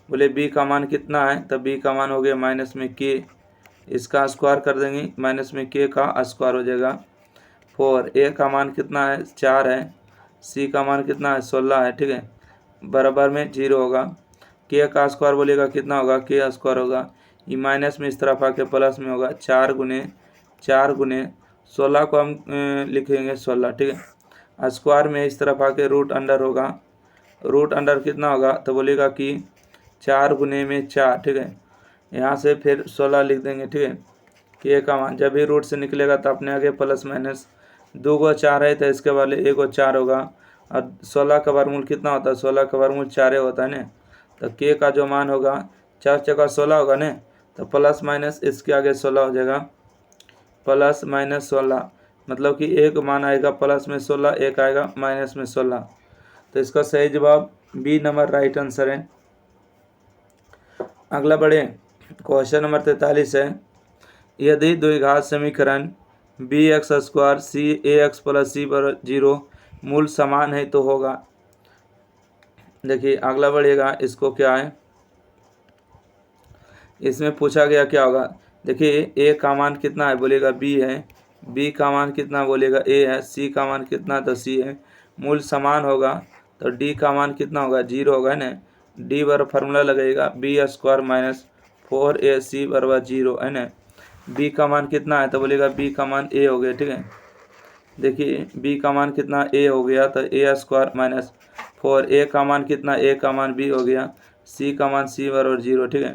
बोले b का मान कितना है, तो b का मान हो गया माइनस में k, इसका स्क्वायर कर देंगे, माइनस में k का स्क्वायर हो जाएगा 4। a का मान कितना है, 4 है, c का मान कितना है, 16 है, ठीक है, बराबर में 0 होगा। k का स्क्वायर बोलेगा कितना होगा, k स्क्वायर होगा, ये माइनस में इस तरफ आके प्लस में होगा, 4 गुने 16 को हम लिखेंगे 16, ठीक है। स्क्वायर में इस तरफ आके रूट अंडर होगा, रूट अंडर कितना होगा, तो बोलेगा कि 4 गुने में 4, ठीक है। यहाँ से फिर 16 लिख देंगे, ठीक है। k का मान जब भी रूट से निकलेगा तो अपने आगे प्लस माइनस, 2 को 4 है तो इसके वाले 1 को 4 होगा और 16 का वर्गमूल कितना होता है, 16 का वर्गमूल 4 होता है ना। तो k का जो मान होगा 4 चौका 16 होगा ना, तो प्लस माइनस इसके आगे 16 हो जाएगा, प्लस माइनस 16, मतलब कि एक मान आएगा प्लस में 16, एक आएगा माइनस में 16। तो इसका सही जवाब बी नंबर राइट आंसर है। अगला बढ़े, क्वेश्चन नंबर 43 है, यदि द्विघात समीकरण bx² cax + c = 0 मूल समान है तो होगा। देखिए अगला बढ़ेगा, इसको क्या है, इसमें पूछा गया क्या होगा। देखिए a का मान कितना है, बोलेगा b है, b का मान कितना बोलेगा a है, c का मान कितना तो c है, मूल समान होगा तो d का मान कितना होगा, 0 होगा ना। d बार फार्मूला लगाइएगा b² - 4ac = 0, है ना। b का मान कितना है, तो बोलेगा b का मान a हो गया, ठीक है। देखिए b का मान कितना a हो गया, तो a² - 4, a का मान कितना, a का मान b हो गया, c का मान c = 0, ठीक है।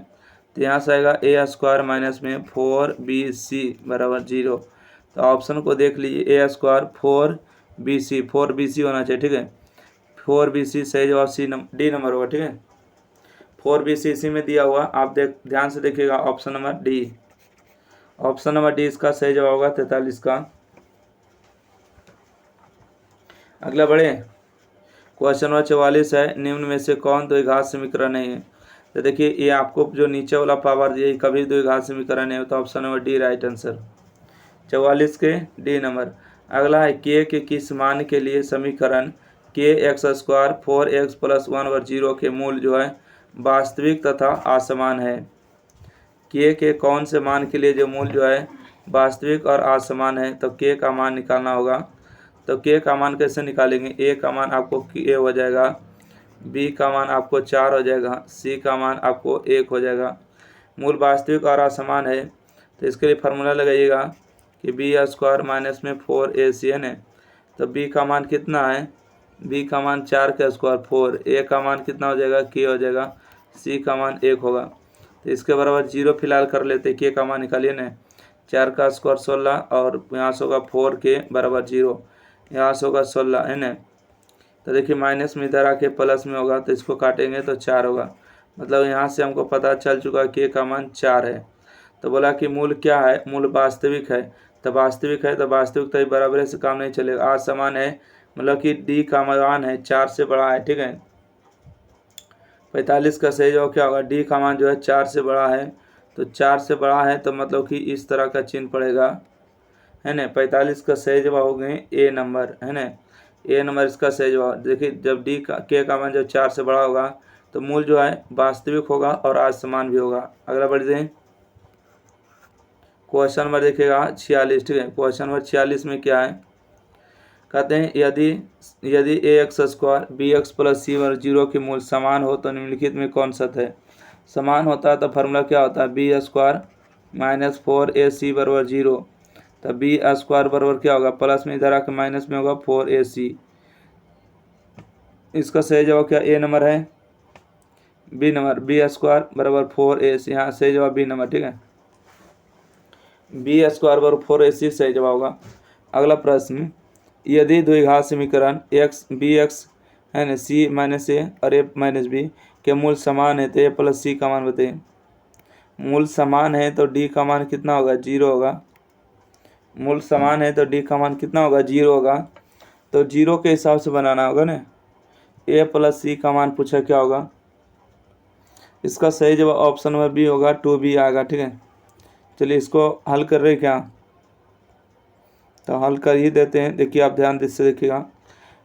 तो यहाँ से आएगा a² माइनस में 4bc = 0। तो ऑप्शन को देख लीजिए, a² 4bc होना चाहिए, ठीक है, 4bc सही जवाब डी नंबर होगा, ठीक है। 4bc इसी में दिया हुआ, आप ध्यान से देखिएगा, option number D, option number D इसका सही जवाब होगा 43 का। अगला बढ़े, क्वेश्चन नंबर 44 है, निम्न में से कौन द्विघात समीकरण नहीं है। तो देखिए ये आपको जो नीचे वाला पावर दिया कभी द्विघात समीकरण है, तो option number D right answer, 44 के डी नंबर। अगला है k के किस मान के लिए समीकरण kx² 4x + 1 = 0 के मूल जो है वास्तविक तथा असमान है। k के कौन से मान के लिए जो मूल जो है वास्तविक और असमान है, तो k का मान निकालना होगा। तो k का मान कैसे निकालेंगे, a का मान आपको k हो जाएगा, b का मान आपको 4 हो जाएगा, c का मान आपको 1 हो जाएगा। मूल वास्तविक और असमान है तो इसके लिए फार्मूला लगाइएगा कि b² माइनस में 4ac है ना। तो b का मान कितना है, b का मान 4 का स्क्वायर 4, a का मान कितना हो जाएगा, k हो जाएगा, c का मान 1 होगा। तो इसके बराबर 0 फिलहाल कर लेते, k का मान निकालिए ना, 4 का स्क्वायर 16 और यहाँ से होगा 4 के बराबर 0, यहाँ से होगा 16, है ना। तो देखिए माइनस में इधर आके प्लस में होगा तो इसको काटेंगे तो 4 होगा। मतलब यहाँ से हमको पता चल चुका कि ए का मान 4 है। तो बोला कि मूल क्या है, मूल वास्तविक है। तो वास्तविक है तो वास्तविक तो बराबर से काम नहीं चलेगा। आज समान है मतलब कि डी का मान है 4 से बड़ा है, ठीक है। 45 का सही जवाब क्या होगा, डी का मान जो है 4 से बड़ा है। तो 4 से बड़ा है तो मतलब कि इस तरह का चिन्ह पड़ेगा, है ना। 45 का सही जवाब हो गए ए नंबर, है ना। ए नंबर इसका सही जवाब। देखिए जब डी का के का मान जब 4 से बड़ा होगा तो मूल जो है वास्तविक होगा और आज समान भी होगा। अगला बढ़ते हैं, क्वेश्चन नंबर देखिएगा 46, ठीक है। क्वेश्चन नंबर 46 में क्या है, कहते हैं यदि a x square b x plus c और 0 के मूल समान हो तो निम्नलिखित में कौन सत्य है। समान होता है तो फार्मूला क्या होता है, बी स्क्वायर माइनस 4ac बराबर 0। तो बी स्क्वायर बराबर क्या होगा, प्लस में इधर आकर माइनस में होगा 4ac। इसका सही जवाब क्या ए नंबर है, बी नंबर। बी स्क्वायर बराबर 4ac, यहाँ सही जवाब बी नंबर, ठीक है। बी स्क्वायर बराबर 4ac सही जवाब होगा। अगला प्रश्न, यदि द्विघात समीकरण एक्स बी एक्स है ना सी माइनस ए और ए माइनस बी के मूल समान है तो ए प्लस सी का मान बताइए। मूल समान है तो डी का मान कितना होगा, 0 होगा। मूल समान है तो डी का मान कितना होगा, 0 होगा। तो 0 के हिसाब से बनाना होगा ना। ए प्लस सी का मान पूछा क्या होगा, इसका सही जवाब ऑप्शन नंबर बी होगा, 2b आएगा, ठीक है। चलिए इसको हल कर रहे क्या, तो हल कर ही देते हैं। देखिए आप ध्यान से देखिएगा,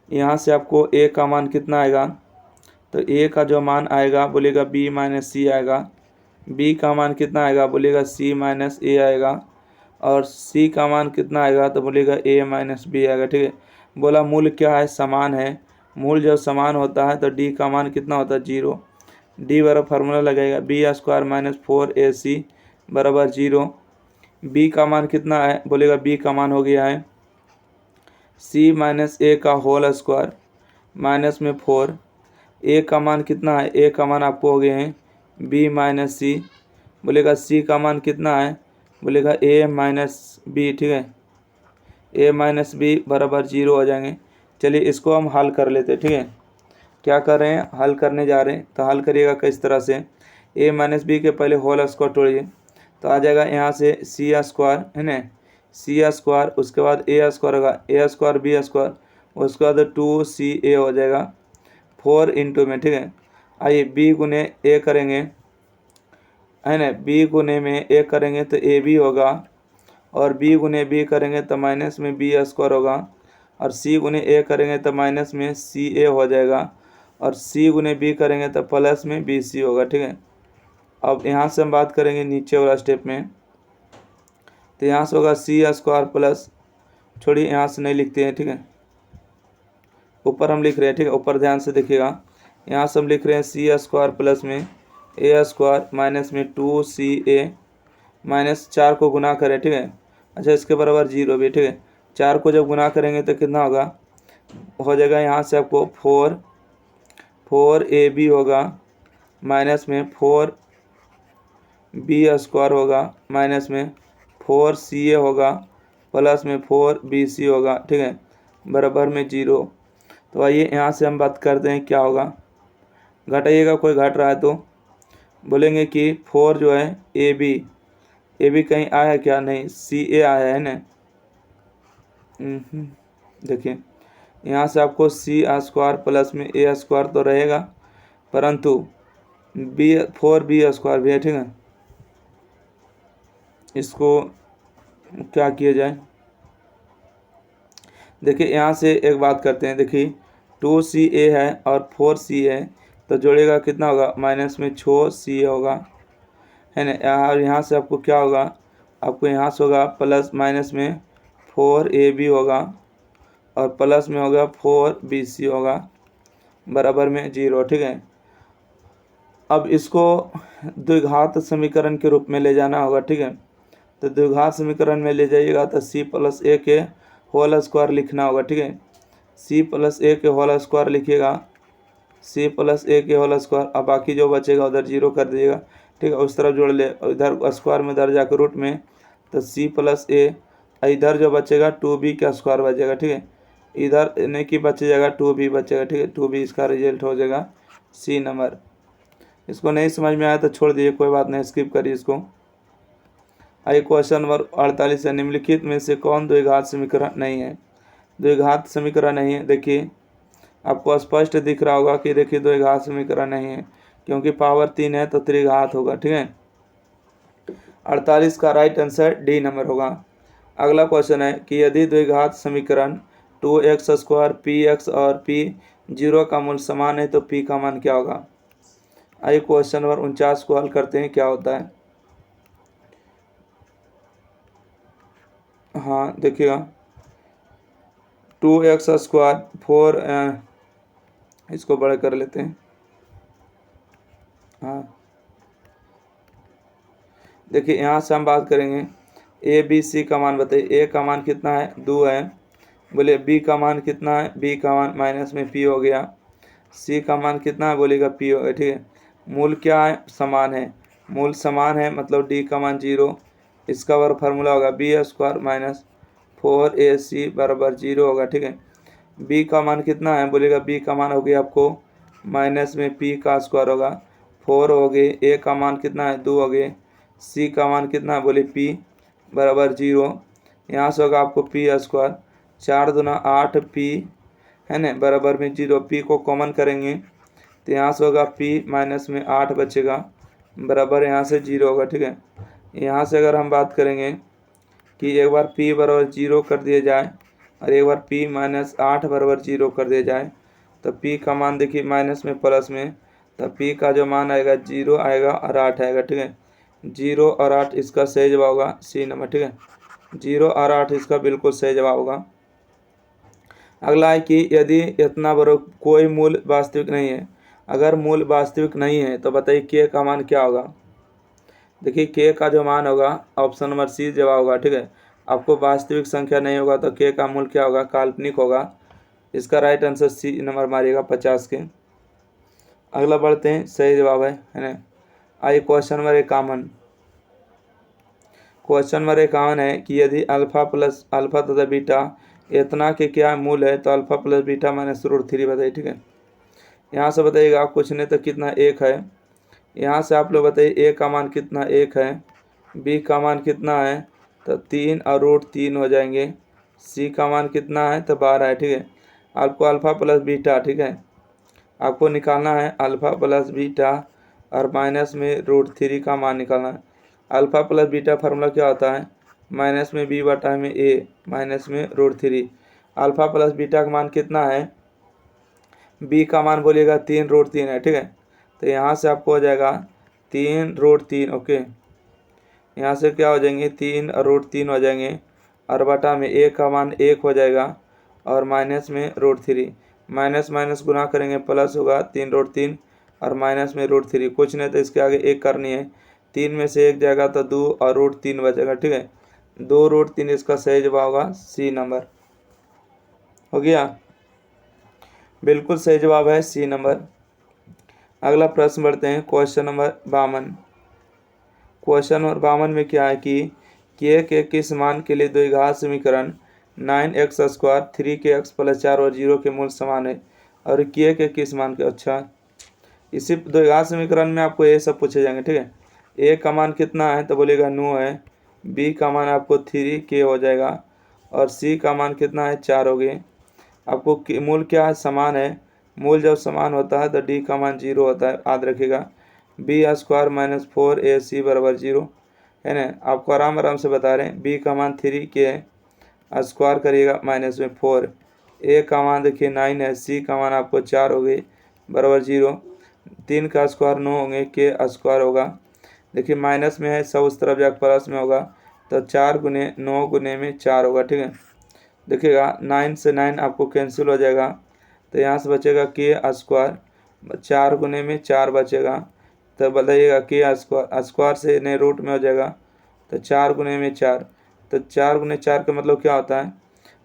यहाँ से आपको ए का मान कितना आएगा, तो ए का जो मान आएगा बोलेगा बी माइनस सी आएगा। बी का मान कितना आएगा, बोलेगा सी माइनस ए आएगा। और सी का मान कितना आएगा तो बोलेगा ए माइनस बी आएगा, ठीक है। बोला मूल क्या है, समान है। मूल जब समान होता है तो डी का मान कितना होता है, 0। डी बराबर फार्मूला लगेगा बी स्क्वायर माइनस 4ac बराबर 0। बी का मान कितना है, बोलेगा बी का मान हो गया है सी माइनस ए का होल स्क्वायर माइनस में 4। ए का मान कितना है, ए का मान आपको हो गए हैं बी माइनस सी। बोलेगा सी का मान कितना है, बोलेगा ए माइनस बी, ठीक है। ए माइनस बी बराबर 0 हो जाएंगे। चलिए इसको हम हल कर लेते हैं, ठीक है। क्या कर रहे हैं, हल करने जा रहे हैं। तो हल करिएगा किस तरह से, ए माइनस बी के पहले होल स्क्वायर तोड़िए तो आ जाएगा यहाँ से सी स्क्वायर, है ना। सी स्क्वायर उसके बाद ए स्क्वायर होगा, ए स्क्वायर बी स्क्वायर, उसके बाद 2ca हो जाएगा 4 इंटू में, ठीक है। आइए बी गुने ए करेंगे, है ना। बी गुने में ए करेंगे तो ए बी होगा, और बी गुने बी करेंगे तो माइनस में बी स्क्वायर होगा, और सी गुने ए करेंगे तो माइनस में सी ए हो जाएगा, और सी गुने बी करेंगे तो प्लस में बी सी होगा, ठीक है। अब यहाँ से हम बात करेंगे नीचे वाला स्टेप में, तो यहाँ से होगा सी स्क्वायर प्लस, छोड़िए यहाँ से नहीं लिखते हैं, ठीक है। ऊपर हम लिख रहे हैं, ठीक है। ऊपर ध्यान से देखिएगा, यहाँ से हम लिख रहे हैं सी स्क्वायर प्लस में ए स्क्वायर माइनस में 2ca माइनस 4 को गुना करें, ठीक है। अच्छा इसके बराबर 0 भी, ठीक है। 4 को जब गुना करेंगे तो कितना होगा, हो जाएगा यहाँ से आपको 4ab होगा माइनस में 4b स्क्वायर होगा माइनस में 4ca होगा प्लस में 4bc होगा, ठीक है, बराबर में 0। तो आइए यहाँ से हम बात करते हैं क्या होगा, घटाइएगा, कोई घट रहा है तो बोलेंगे कि 4 जो है ए बी कहीं आया है क्या, नहीं, ca आया है ना। देखिए यहाँ से आपको सी स्क्वायर प्लस में ए स्क्वायर तो रहेगा, परंतु 4b स्क्वायर भी है, ठीक है। इसको क्या किया जाए, देखिए यहाँ से एक बात करते हैं। देखिए 2ca है और 4c है तो जोड़ेगा कितना होगा, माइनस में 6ca होगा, है ना। और यहाँ से आपको क्या होगा, आपको यहाँ से होगा प्लस माइनस में 4ab होगा और प्लस में होगा 4bc होगा बराबर में 0, ठीक है। अब इसको द्विघात समीकरण के रूप में ले जाना होगा, ठीक है। तो द्विघात समीकरण में ले जाइएगा तो c प्लस ए के होल स्क्वायर लिखना होगा, ठीक है। c प्लस ए के होल स्क्वायर लिखिएगा, c प्लस ए के होल स्क्वायर। अब बाकी जो बचेगा उधर 0 कर दीजिएगा, ठीक है। उस तरफ जोड़ ले, इधर स्क्वायर में इधर जाकर रूट में, तो c प्लस ए, इधर जो बचेगा 2b का स्क्वायर बचेगा, ठीक है। इधर यानी कि बच जाएगा 2b बचेगा, ठीक है। 2b इसका रिजल्ट हो जाएगा सी नंबर। इसको नहीं समझ में आया तो छोड़ दीजिए, कोई बात नहीं, स्किप करिए इसको। आइए क्वेश्चन नंबर 48 है, निम्नलिखित में से कौन द्विघात समीकरण नहीं है? द्विघात समीकरण नहीं है, देखिए आपको स्पष्ट दिख रहा होगा कि देखिए द्विघात समीकरण नहीं है, क्योंकि पावर 3 है तो त्रिघात होगा, ठीक है। 48 का राइट आंसर डी नंबर होगा। अगला क्वेश्चन है कि यदि द्विघात समीकरण 2x² px और p0 का मूल समान है तो p का मान क्या होगा? आइए क्वेश्चन नंबर 49 को हल करते हैं, क्या होता है। हाँ देखिएगा 2x² 4 इसको बड़ा कर लेते हैं। हाँ देखिए यहाँ से हम बात करेंगे ए बी सी का मान बताइए। ए का मान कितना है 2 है, बोले बी का मान कितना है, बी का मान माइनस में पी हो गया। सी का मान कितना है बोलेगा पी हो गया, ठीक है। मूल क्या है समान है, मूल समान है मतलब डी का मान 0। इसका वर्ग फार्मूला होगा b² माइनस 4ac बराबर 0 होगा, ठीक है। बी का मान कितना है बोलेगा, बी का मान हो गया आपको माइनस में पी का स्क्वायर होगा 4 हो गए। ए का मान कितना है 2 हो गए। सी का मान कितना है बोले पी बराबर 0। यहाँ से होगा आपको p², 4 दूना 8 पी है ना बराबर में 0। पी को कॉमन करेंगे तो यहाँ से होगा p माइनस में 8 बचेगा बराबर यहाँ से 0 होगा, ठीक है। यहाँ से अगर हम बात करेंगे कि एक बार p बराबर 0 कर दिया जाए और एक बार p माइनस 8 बराबर 0 कर दिया जाए तो p का मान देखिए माइनस में प्लस में, तो p का जो मान आएगा 0 आएगा और 8 आएगा, ठीक है। 0 और 8 इसका सही जवाब होगा सी नंबर, ठीक है। 0 और 8 इसका बिल्कुल सही जवाब होगा। अगला है कि यदि इतना बड़ा कोई मूल वास्तविक नहीं है, अगर मूल वास्तविक नहीं है तो बताइए के का मान क्या होगा। देखिए के का जो मान होगा ऑप्शन नंबर सी जवाब होगा, ठीक है। आपको वास्तविक संख्या नहीं होगा तो के का मूल क्या होगा, काल्पनिक होगा। इसका राइट आंसर सी नंबर मारिएगा 50 के। अगला बढ़ते हैं, सही जवाब है ना। आइए क्वेश्चन नंबर 51। क्वेश्चन नंबर 51 है कि यदि अल्फा प्लस अल्फा तथा बीटा इतना के क्या मूल है तो अल्फा प्लस बीटा माइनस √3 बताइए, ठीक है। यहाँ से बताइएगा कुछ नहीं तो कितना 1 है। यहाँ से आप लोग बताइए ए का मान कितना 1 है, बी का मान कितना है तो 3 और √3 हो जाएंगे। सी का मान कितना है तो 12 है, ठीक है। आपको अल्फा प्लस बीटा, ठीक है, आपको निकालना है अल्फा प्लस बीटा और माइनस में √3 का मान निकालना है। अल्फा प्लस बीटा फार्मूला क्या होता है, माइनस में बी बटा में ए माइनस में √3। अल्फा प्लस बीटा का मान कितना है, बी का मान बोलिएगा 3√3 है, ठीक है। तो यहाँ से आपको हो जाएगा 3√3, ओके। यहाँ से क्या हो जाएंगे 3√3 हो जाएंगे और बटा में ए का मान 1 हो जाएगा और माइनस में √3। माइनस माइनस गुना करेंगे प्लस होगा 3√3 और माइनस में √3। कुछ नहीं तो इसके आगे 1 करनी है, 3 में से 1 जाएगा तो 2 और √3 बचेगा, ठीक है। 2√3 इसका सही जवाब होगा सी नंबर। हो गया, बिल्कुल सही जवाब है सी नंबर। अगला प्रश्न बढ़ते हैं, क्वेश्चन नंबर 52। क्वेश्चन नंबर 52 में क्या है कि के किस मान के लिए द्विघात समीकरण 9x² 3kx + 4 और 0 के मूल समान है और के किस मान के। अच्छा, इसी द्विघात समीकरण में आपको ये सब पूछे जाएंगे, ठीक है। ए का मान कितना है तो बोलेगा 9 है, बी का मान आपको 3k हो जाएगा और सी का मान कितना है 4 हो गए। आपको मूल क्या है, समान है। मूल जब समान होता है तो डी का मान 0 होता है, याद रखिएगा। b² माइनस 4ac बराबर 0 है ना। आपको आराम आराम से बता रहे हैं, बी का मान 3k स्क्वायर करिएगा माइनस में 4, ए का मान देखिए 9 है, सी का मान आपको 4 हो गई बराबर 0। 3 का स्क्वायर 9 होंगे, के स्क्वायर होगा देखिए माइनस में है, सब उस तरफ जाकर प्लस में होगा तो 4 गुने 9 गुने में 4 होगा, ठीक है। देखिएगा 9 से 9 आपको कैंसिल हो जाएगा तो यहाँ से बचेगा के स्क्वायर, 4 गुने में 4 बचेगा तो बताइएगा के स्क्वायर से नए रूट में हो जाएगा तो 4 गुने में 4, तो 4 गुने 4 का मतलब क्या होता है,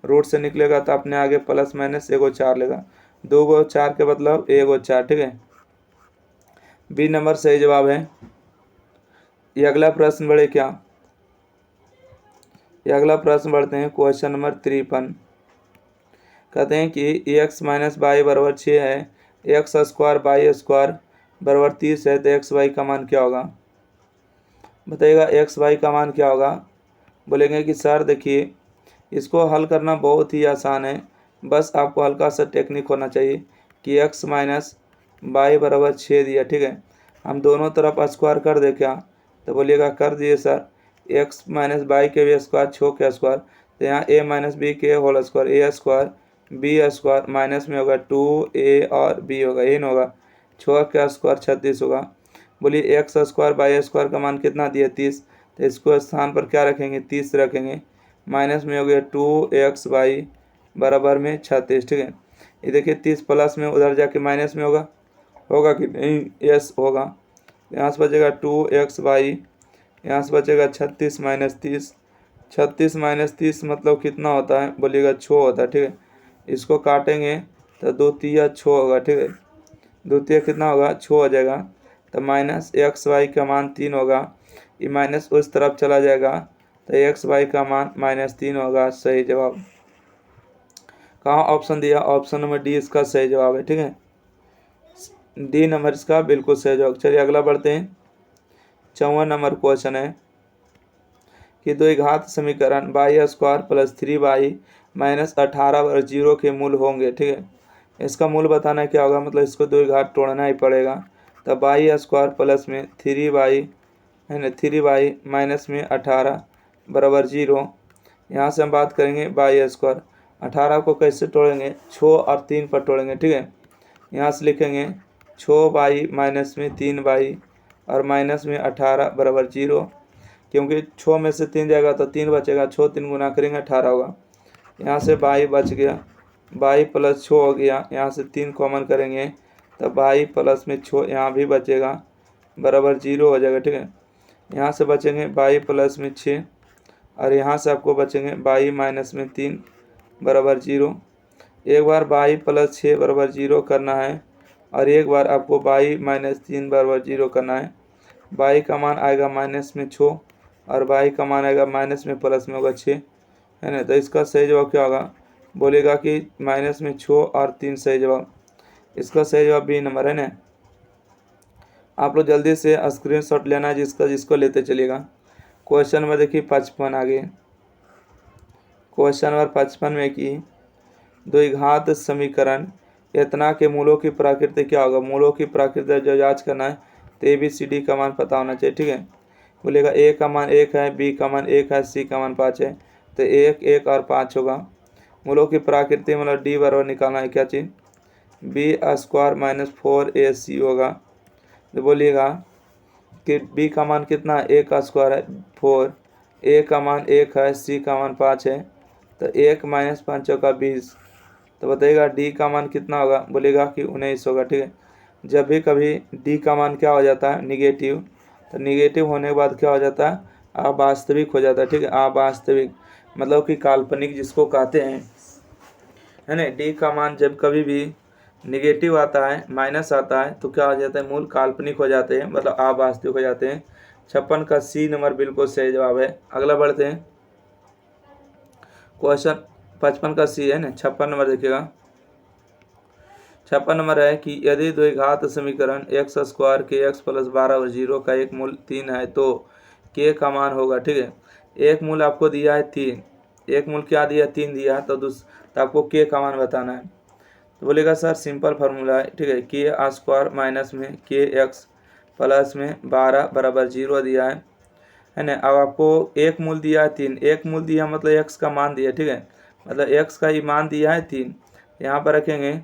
रूट से निकलेगा तो अपने आगे प्लस माइनस एगो 4 लेगा, 2 गो 4 के मतलब एगो 4, ठीक है। बी नंबर सही जवाब है। ये अगला प्रश्न बढ़े क्या, ये अगला प्रश्न बढ़ते हैं, क्वेश्चन नंबर 53। कहते हैं कि एक्स माइनस वाई बराबर 6 है, एक्स स्क्वायर वाई स्क्वायर बराबर 30 है, तो एक्स वाई का मान क्या होगा? बताइएगा एक्स वाई का मान क्या होगा? बोलेंगे कि सर देखिए इसको हल करना बहुत ही आसान है, बस आपको हल्का सा टेक्निक होना चाहिए कि एक्स माइनस वाई बराबर 6 दिया, ठीक है, हम दोनों तरफ स्क्वायर कर दे क्या? तो बोलिएगा कर दिए सर। एक्स माइनस वाई के भी स्क्वायर 6 के स्क्वायर, तो यहाँ ए माइनस बी के होल स्क्वायर, ए स्क्वायर बी स्क्वायर माइनस में होगा 2a और b होगा, इन होगा 6 का स्क्वायर 36 होगा। बोलिए एक्स स्क्वायर वाई स्क्वायर का मान कितना दिया? 30, तो इसको स्थान पर क्या रखेंगे? 30 रखेंगे, माइनस में हो गया 2xy बराबर में 36, ठीक है। ये देखिए 30 प्लस में उधर जाके माइनस में होगा कि नहीं? यस होगा। यहाँ से बचेगा 2xy, यहाँ से बचेगा 36 माइनस 30, 36 माइनस 30 मतलब कितना होता है? बोलिएगा 6 होता है, ठीक है। इसको काटेंगे तो 2 तिया 6 होगा, ठीक है, 2 तिया कितना होगा? 6 हो जाएगा। तो माइनस एक्स वाई का मान 3 होगा, ये माइनस उस तरफ चला जाएगा, तो एक्स वाई का मान -3 होगा। सही जवाब कहाँ ऑप्शन दिया? ऑप्शन नंबर डी इसका सही जवाब है, ठीक है, डी नंबर इसका बिल्कुल सही जवाब। चलिए अगला बढ़ते हैं। 54 नंबर क्वेश्चन है कि द्विघात समीकरण Y square plus 3y minus 18 और 0 के मूल होंगे, ठीक है। इसका मूल बताना क्या होगा? मतलब इसको द्विघात तोड़ना ही पड़ेगा। तब वाई स्क्वायर प्लस में 3y है ना, 3y माइनस में 18 बराबर 0। यहाँ से हम बात करेंगे वाई स्क्वायर, 18 को कैसे तोड़ेंगे? 6 और 3 पर तोड़ेंगे, ठीक है। यहाँ से लिखेंगे 6y माइनस में 3y और माइनस में 18 बराबर 0, क्योंकि 6 में से 3 जाएगा तो 3 बचेगा, 6 3 गुना करेंगे 18 होगा। यहाँ से y बच गया, y प्लस 6 हो गया, यहाँ से 3 कॉमन करेंगे तो y प्लस में 6 यहाँ भी बचेगा बराबर 0 हो जाएगा, ठीक है। यहाँ से बचेंगे y प्लस में 6 और यहाँ से आपको बचेंगे y माइनस में 3 बराबर 0। एक बार y प्लस 6 बराबर 0 करना है और एक बार आपको y माइनस 3 बराबर 0 करना है। y का मान आएगा माइनस में 6 और y का मान आएगा माइनस में प्लस में होगा 6, है ना। तो इसका सही जवाब क्या होगा? बोलेगा कि माइनस में 6 और 3 सही जवाब। इसका सही जवाब बी नंबर है ना। आप लोग जल्दी से स्क्रीनशॉट लेना है जिसको लेते चलिएगा। क्वेश्चन नंबर देखिए 55 आगे। क्वेश्चन नंबर 55 में कि द्विघात समीकरण इतना के मूलों की प्रकृति क्या होगा? मूलों की प्रकृति जो जांच करना है तो ABCD का मान पता होना चाहिए, ठीक है। बोलेगा ए का मान 1 है, बी का मान 1 है, सी का मान 5 है, तो 1 1 और 5 होगा। मूलों की प्रकृति मतलब डी बराबर निकालना है क्या चीज़? बी स्क्वायर माइनस 4AC होगा। तो बोलिएगा कि बी का मान कितना है? ए का स्क्वायर है 4, ए का मान 1 है, सी का मान 5 है, तो 1 माइनस 5 का 20। तो बताइएगा डी का मान कितना होगा? बोलेगा कि 19 होगा, ठीक है। जब भी कभी डी का मान क्या हो जाता है? निगेटिव, तो निगेटिव होने के बाद क्या हो जाता है? अवास्तविक हो जाता है, ठीक है। अवास्तविक मतलब कि काल्पनिक जिसको कहते हैं, है ना। डी का मान जब कभी भी निगेटिव आता है, माइनस आता है, तो क्या हो जाता है? मूल काल्पनिक हो जाते हैं, मतलब अवास्तविक हो जाते हैं। 56 का सी नंबर बिल्कुल सही जवाब है। अगला बढ़ते हैं। क्वेश्चन 55 का सी है ना। 56 नंबर देखिएगा। 56 नंबर है कि यदि द्विघात समीकरण एक्स स्क्वायर के एक्स प्लस 12 और 0 का एक मूल 3 है तो के का मान होगा, ठीक है। एक मूल आपको दिया है 3, एक मूल क्या दिया? 3 दिया, तो आपको के का मान बताना है। तो बोलेगा सर सिंपल फार्मूला है, ठीक है। के स्क्वायर माइनस में के एक्स प्लस में 12 बराबर 0 दिया है ना। अब आपको एक मूल दिया है 3, एक मूल दिया मतलब एक्स का मान दिया, ठीक है, मतलब एक्स का ही मान दिया है 3। यहाँ पर रखेंगे,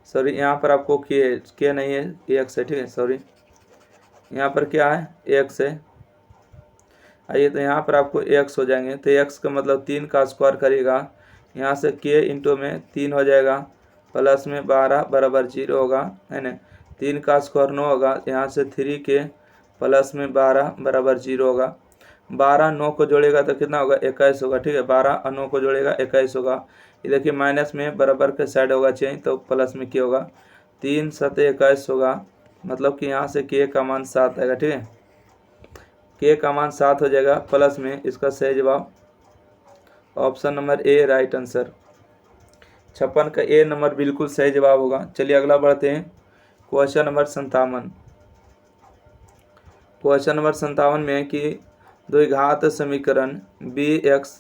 सॉरी यहाँ पर आपको के नहीं है, एक्स है, ठीक है, सॉरी यहाँ पर क्या है? एक्स है। आइए तो यहाँ पर आपको एक्स हो जाएंगे, तो एक्स का मतलब 3 का स्क्वायर करेगा, यहाँ से के इंटू में 3 हो जाएगा प्लस में 12 बराबर 0 होगा, है ना। 3 का स्क्वायर 9 होगा, यहाँ से 3 के प्लस में 12 बराबर 0 होगा। 12 9 को जोड़ेगा तो कितना होगा? 21 होगा, ठीक है। 12 और 9 को जोड़ेगा 21 होगा। ये देखिए माइनस में बराबर के साइड होगा चेंज, तो प्लस में क्या होगा? 3 7 21 होगा, मतलब कि यहाँ से के का मान 7 आएगा, ठीक है। के का मान 7 हो जाएगा प्लस में, इसका सही जवाब ऑप्शन नंबर ए राइट आंसर। 56 का ए नंबर बिल्कुल सही जवाब होगा। चलिए अगला बढ़ते हैं। Question number 57। क्वेश्चन नंबर 57 में कि द्विघात समीकरण बी एक्स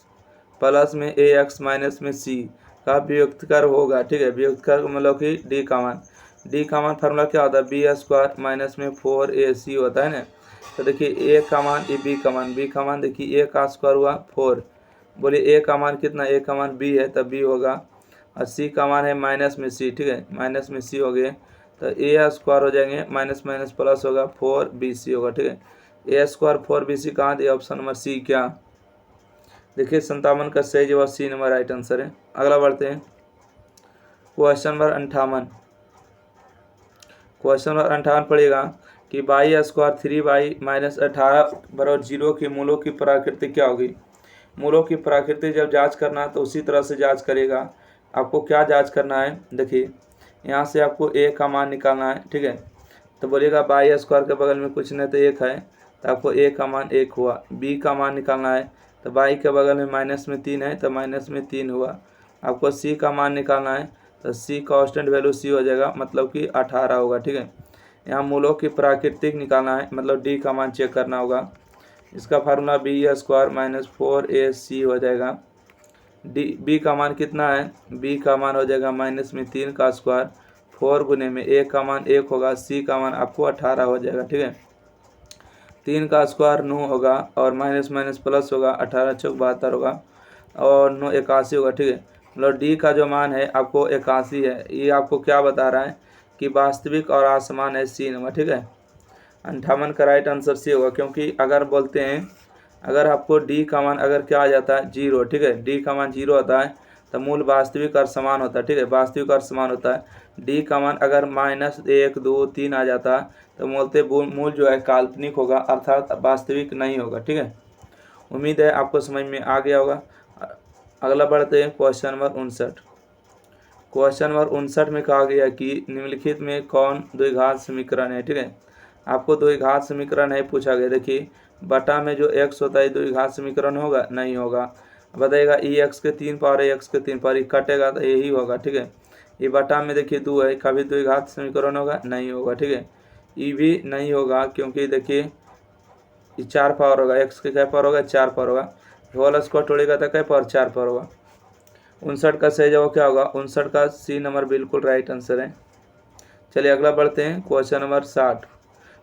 प्लस में ए एक्स माइनस में सी का व्युत्क्रम होगा। ठीक है, व्युत्क्रम मतलब कि डी का मान फार्मूला क्या होता है, बी स्क्वायर माइनस में 4ac होता है ना। तो देखिए ए का मान, ये बी का मान देखिए ए का स्क्वायर हुआ 4, बोलिए ए का मान कितना, ए का मान बी है तब बी होगा, और सी का मान है माइनस में सी। ठीक है, माइनस में सी हो गए तो ए स्क्वायर हो जाएंगे, माइनस माइनस प्लस होगा 4bc होगा। ठीक है, ए स्क्वायर 4bc कहाँ दिया, ऑप्शन नंबर सी। क्या देखिए 57 का सही जवाब सी नंबर राइट आंसर है। अगला बढ़ते हैं। Question number 58। क्वेश्चन नंबर 58 पड़ेगा कि बाई स्क्वायर 3y माइनस 18 बराबर 0 की मूलों की प्रकृति क्या होगी। मूलों की प्रकृति जब जांच करना है तो उसी तरह से जांच करेगा। आपको क्या जांच करना है, देखिए यहाँ से आपको ए का मान निकालना है। ठीक है, तो बोलिएगा बाई स्क्वायर के बगल में कुछ नहीं तो 1 है, तो आपको ए का मान 1 हुआ। बी का मान निकालना है, तो बाई के बगल में माइनस में 3 है तो माइनस में 3 हुआ। आपको सी का मान निकालना है, तो सी कांस्टेंट वैल्यू सी हो जाएगा, मतलब कि 18 होगा। ठीक है, यहाँ मूलों की प्राकृतिक निकालना है, मतलब डी का मान चेक करना होगा। इसका formula B square minus 4ac हो जाएगा। डी बी का मान कितना है, बी का मान हो जाएगा माइनस में 3 का स्क्वायर, 4 गुने में ए का मान 1 होगा, सी का मान आपको 18 हो जाएगा। ठीक है, 3 का स्क्वायर 9 होगा और माइनस माइनस प्लस होगा, 18 चौक 72 होगा और 9 81 होगा। ठीक है, मतलब डी का जो मान है आपको 81 है। ये आपको क्या बता रहा है कि वास्तविक और आसमान है सी नंबर। ठीक है, 58 का राइट आंसर सी होगा, क्योंकि अगर बोलते हैं अगर आपको डी का मान अगर क्या आ जाता है 0, ठीक है, डी का मान 0 होता है तो मूल वास्तविक और समान होता है। ठीक है, वास्तविक और समान होता है। डी का मान अगर -1 2 3 आ जाता है तो बोलते मूल जो है काल्पनिक होगा, अर्थात वास्तविक नहीं होगा। ठीक है, उम्मीद है आपको समझ में आ गया होगा। अगला बढ़ते हैं क्वेश्चन नंबर 59। क्वेश्चन नंबर 59 में कहा गया कि निम्नलिखित में कौन द्विघात समीकरण है। ठीक है, आपको द्विघात समीकरण है पूछा गया। देखिए बटा में जो x होता है द्विघात समीकरण होगा, नहीं होगा। बताइएगा ई एक्स के 3 पावर है, एक्स के 3 पावर कटेगा तो यही होगा। ठीक है, ये बटा में देखिए 2 है, कभी द्विघात समीकरण होगा, नहीं होगा। ठीक है, ई भी नहीं होगा, क्योंकि देखिए ये 4 पावर होगा, एक्स के क्या पावर होगा, 4 पावर होगा, होल स्क्वायर तोड़ेगा तो क्या पावर, 4 पावर होगा। 59 का सही जवाब क्या होगा, 59 का सी नंबर बिल्कुल राइट आंसर है। चलिए अगला बढ़ते हैं। Question number 60।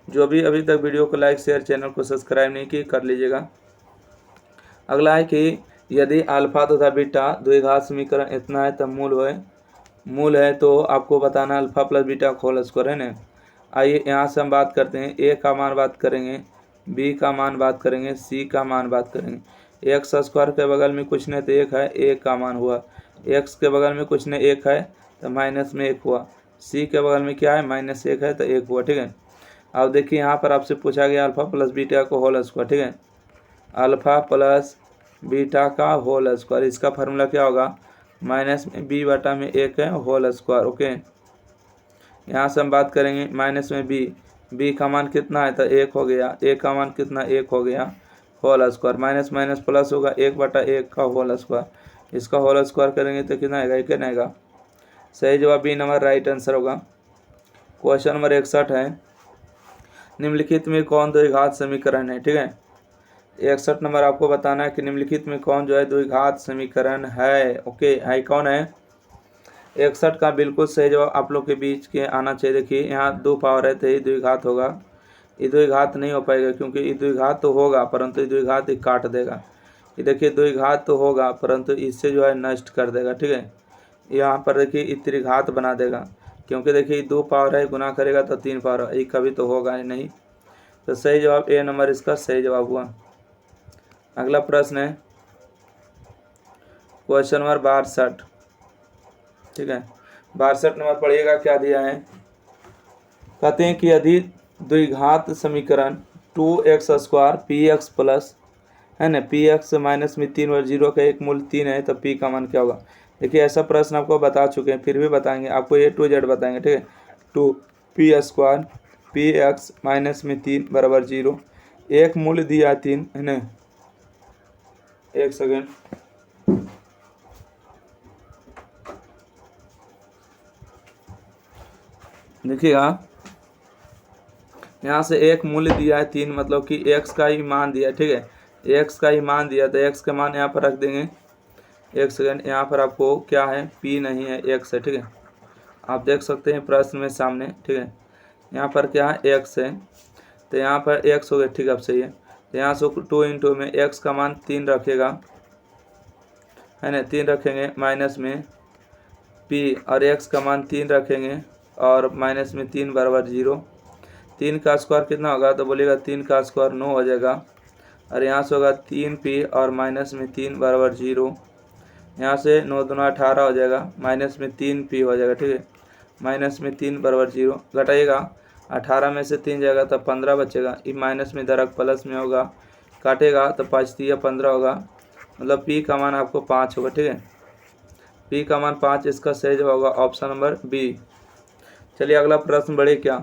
जो भी अभी तक वीडियो को लाइक शेयर चैनल को सब्सक्राइब नहीं की कर लीजिएगा। अगला है कि यदि अल्फा तथा बीटा द्विघात समीकरण इतना है तब मूल है तो आपको बताना अल्फा प्लस बीटा का होल स्क्वायर है ना। आइए यहाँ से हम बात करते हैं। ए का मान बात करेंगे, बी का मान बात करेंगे, सी का मान बात करेंगे। एक्स स्क्वायर के बगल में कुछ नहीं तो 1 है, ए का मान हुआ। एक्स के बगल में कुछ नहीं 1 है तो माइनस में 1 हुआ। सी के बगल में क्या है, -1 है तो 1 हुआ। ठीक है, अब देखिए यहाँ पर आपसे पूछा गया अल्फा प्लस बीटा का होल स्क्वायर। ठीक है, अल्फा प्लस बीटा का होल स्क्वायर, इसका फार्मूला क्या होगा, माइनस में बी बटा में 1 है होल स्क्वायर। ओके, यहाँ से हम बात करेंगे माइनस में बी का मान कितना है तो 1 हो गया, ए का मान कितना 1 हो गया, whole square minus minus plus होगा 1 बटा 1 का होल स्क्वायर। इसका होल स्क्वायर करेंगे तो कितना आएगा, 1 आएगा। सही जवाब बी नंबर राइट आंसर होगा। क्वेश्चन नंबर 61 है, निम्नलिखित में कौन द्विघात समीकरण है। ठीक है, 61 नंबर आपको बताना है कि निम्नलिखित में कौन जो है द्विघात समीकरण है। ओके, है कौन है। 61 का बिल्कुल सही जवाब आप लोग के बीच के आना चाहिए। देखिए यहाँ 2 पावर है तो ये द्विघात होगा, ये द्विघात नहीं हो पाएगा, क्योंकि ये द्विघात तो होगा परंतु ये द्विघात ही काट देगा। ये देखिए द्विघात तो होगा परंतु इससे जो है नष्ट कर देगा। ठीक है, यहाँ पर देखिए ये त्रिघात बना देगा, क्योंकि देखिए 2 पावर है, गुना करेगा तो 3 पावर, ये कभी तो होगा ही नहीं। तो सही जवाब ए नंबर इसका सही जवाब हुआ। अगला प्रश्न है क्वेश्चन नंबर 62। ठीक है, 62 नंबर पढ़िएगा क्या दिया है। कहते हैं कि यदि द्विघात समीकरण 2x square P x plus है ना, पी एक्स माइनस में 3 और 0 का एक मूल 3 है तो पी का मान क्या होगा। देखिए ऐसा प्रश्न आपको बता चुके हैं, फिर भी बताएंगे आपको, A to Z बताएंगे। ठीक है, 2p square P x minus में 3 बराबर 0, एक मूल्य दिया 3 है ना। एक सेकेंड, देखिएगा यहाँ से एक मूल्य दिया है 3, मतलब कि x का ही मान दिया है, ठीक है। x का ही मान दिया तो x का मान यहाँ पर रख देंगे। एक सेकेंड, यहाँ पर आपको क्या है, p नहीं है, x है, ठीक है। आप देख सकते हैं प्रश्न में सामने, ठीक है। यहाँ पर क्या है, x है, तो यहाँ पर x हो गया, ठीक है, अब सही है। तो यहाँ से 2 इंटू में x का मान 3 रखेगा, है ना, 3 रखेंगे, माइनस में p और x का मान 3 रखेंगे और माइनस में 3 बराबर 0। 3 का स्क्वायर कितना होगा, तो बोलेगा 3 का स्क्वायर 9 हो जाएगा, और यहाँ से होगा 3p और माइनस में 3 बराबर 0। यहाँ से 9 दूना 18 हो जाएगा, माइनस में 3p हो जाएगा, ठीक है, माइनस में 3 बराबर 0। घटाइएगा, 18 में से 3 जाएगा तो 15 बचेगा, ये माइनस में इधर प्लस में होगा, काटेगा तो 5 3 15 होगा, मतलब p का मान आपको 5 होगा, ठीक है। p का मान 5, इसका सही जवाब होगा ऑप्शन नंबर बी। चलिए अगला प्रश्न बढ़े, क्या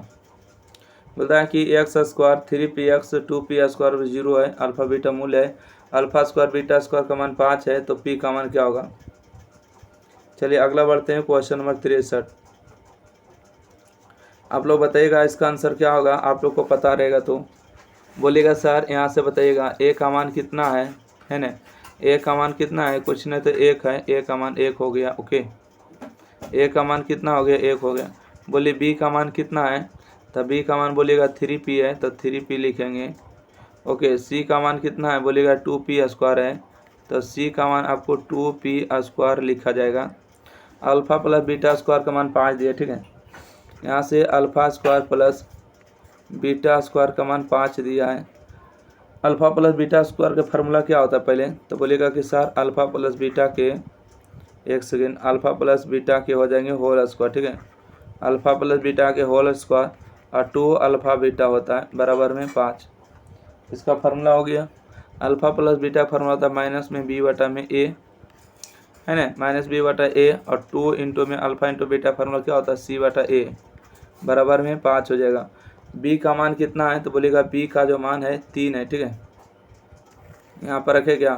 बोलता है कि x square 3px 2p square 0 है, अल्फा बीटा मूल्य है, अल्फा स्क्वायर बीटा स्क्वायर का मान 5 है, तो p का मान क्या होगा। चलिए अगला बढ़ते हैं, क्वेश्चन नंबर 63। आप लोग बताइएगा इसका आंसर क्या होगा, आप लोग को पता रहेगा तो बोलिएगा सर, यहाँ से बताइएगा a का मान कितना है ना, a का मान कितना है, कुछ नहीं तो 1 है, a का मान 1 हो गया, ओके। a का मान कितना हो गया, 1 हो गया। बोलिए b का मान कितना है, तो b का मान बोलिएगा 3p है, तो 3p लिखेंगे, ओके। c का मान कितना है, बोलिएगा 2p स्क्वायर है, तो c का मान आपको 2p स्क्वायर लिखा जाएगा। अल्फ़ा प्लस बीटा स्क्वायर का मान 5 दिया, ठीक है। यहाँ से alpha square plus beta square का मान 5 दिया है। अल्फ़ा प्लस बीटा स्क्वायर का फार्मूला क्या होता है पहले, तो बोलिएगा कि सर अल्फ़ा प्लस बीटा के, एक सेकेंड, अल्फ़ा प्लस बीटा के हो जाएंगे होल स्क्वायर, ठीक है। अल्फ़ा प्लस बीटा के होल स्क्वायर और 2 अल्फ़ा बीटा होता है बराबर में 5, इसका फार्मूला हो गया। अल्फ़ा प्लस बीटा फार्मूला होता है माइनस में b बटा में a, है ना, माइनस b बटा a, और 2 इंटू में अल्फ़ा इंटू बीटा फार्मूला क्या होता है, c बटा a बराबर में 5 हो जाएगा। b का मान कितना है, तो बोलेगा b का जो मान है 3 है, ठीक है। यहाँ पर रखे क्या,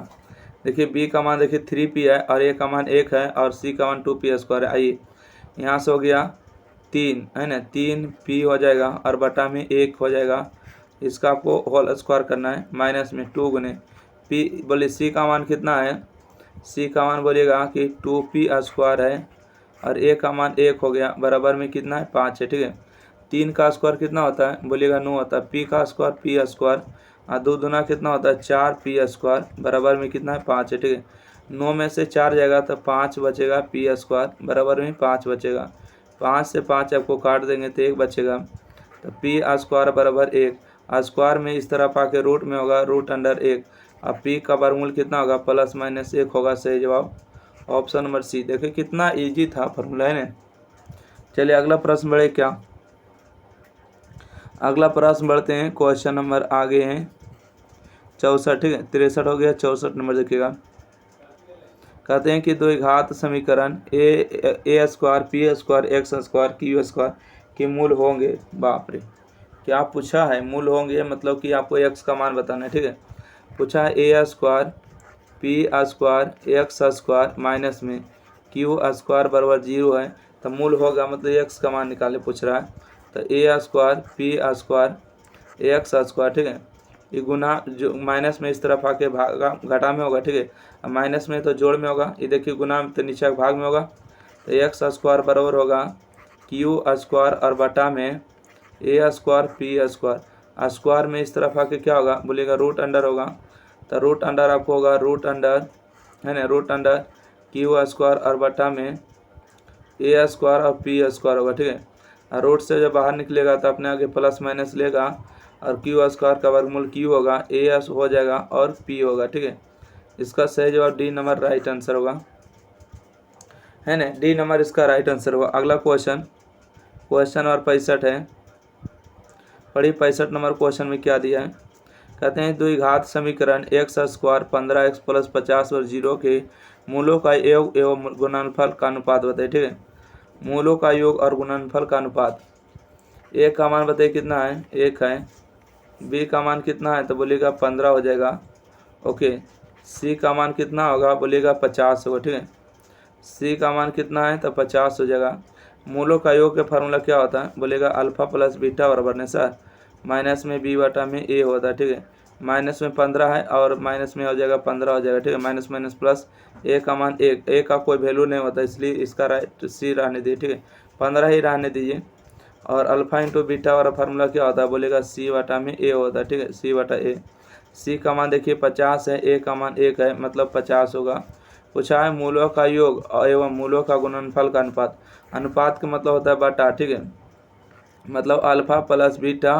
देखिए b का मान देखिए 3p है और a का मान 1 है और c का मान 2p स्क्वायर है। आइए यहाँ से हो गया 3, है ना, 3p हो जाएगा और बटा में 1 हो जाएगा, इसका आपको होल स्क्वायर करना है, माइनस में 2 गुने p। बोले c का मान कितना है, c का मान बोलिएगा कि 2p स्क्वायर है और a का मान 1 हो गया, बराबर में कितना है, 5 है, ठीक है। 3 का स्क्वायर कितना होता है, बोलिएगा 9 होता है, p का स्क्वायर p स्क्वायर और 2 दूना कितना होता है, 4p स्क्वायर बराबर में कितना है, 5 है, ठीक है। 9 में से 4 जाएगा तो 5 बचेगा, p स्क्वायर बराबर में 5 बचेगा। 5 से 5 आपको काट देंगे तो 1 बचेगा, तो p स्क्वायर बराबर 1। स्क्वायर में इस तरफ आके रूट में होगा रूट अंडर 1, अब p का वर्गमूल कितना होगा, प्लस माइनस 1 होगा, सही जवाब ऑप्शन नंबर सी। देखिए कितना इजी था फॉर्मूला, है ना। चलिए अगला प्रश्न बढ़े, क्या अगला प्रश्न बढ़ते हैं, क्वेश्चन नंबर आगे हैं 64, ठीक है, 63 हो गया, 64 नंबर देखिएगा। कहते हैं कि द्विघात समीकरण a square p square x square q square के मूल होंगे। बाप रे, क्या पूछा है, मूल होंगे मतलब कि आपको एक्स का मान बताना है, ठीक है। पूछा है a square p square x square minus में क्यू स्क्वायर बराबर 0 है, तो मूल होगा मतलब एक्स का मान निकाले पूछ रहा है। तो a square p square x square, ठीक है, ये गुना जो माइनस में इस तरफ आके भागा घटा में होगा, ठीक है, माइनस में तो जोड़ में होगा, ये देखिए गुना तो नीचे भाग में होगा, तो एक्स स्क्वायर बराबर होगा क्यू स्क्वायर और बटा में ए स्क्वायर पी स्क्वायर। स्क्वायर में इस तरफ आके क्या होगा, बोलिएगा रूट अंडर होगा, तो रूट अंडर आपको होगा रूट अंडर, है ना, रूट अंडर क्यू स्क्वायर और बटा में ए स्क्वायर और पी स्क्वायर होगा, ठीक है। और रूट से जब बाहर निकलेगा तो अपने आगे प्लस माइनस लेगा और क्यू स्क्वायर का वर्गमूल क्यू होगा, ए एस हो जाएगा और पी होगा, ठीक है। इसका सही जवाब डी नंबर राइट आंसर होगा, है ना, डी नंबर इसका राइट आंसर होगा। अगला क्वेश्चन, क्वेश्चन नंबर 65 है, पढ़िए 65 नंबर क्वेश्चन में क्या दिया है। कहते हैं द्विघात समीकरण एक्स स्क्वायर 15x प्लस 50 और 0 के मूलों का योग एवं गुणनफल का अनुपात बताइए, ठीक है। मूलों का योग और गुणनफल का अनुपात, ए का मान बताइए कितना है, 1 है, बी का मान कितना है, तो बोलिएगा 15 हो जाएगा, ओके। सी का मान कितना होगा, बोलिएगा 50 होगा, ठीक है, सी का मान कितना है तो 50 हो जाएगा। मूलों का योग का फार्मूला क्या होता है, बोलेगा अल्फा प्लस बीटा बराबर ने सर माइनस में बी बटा में ए होता है, ठीक है। माइनस में 15 है और माइनस में हो जाएगा 15 हो जाएगा, ठीक है। माइनस माइनस प्लस ए का मान एक, ए का कोई वैल्यू नहीं होता इसलिए इसका राइट सी रहने दीजिए, ठीक है। 15 ही रहने दीजिए। और अल्फा इंटू बीटा वाला फार्मूला क्या होता है, बोलेगा सी बटा में ए होता है, ठीक है। सी बटा ए, सी का मान देखिए 50 है, ए का मान 1 है, मतलब 50 होगा। पूछा है मूलों का योग एवं मूलों का गुणनफल का अनुपात। अनुपात का मतलब होता है बटा, ठीक है। मतलब अल्फा प्लस बीटा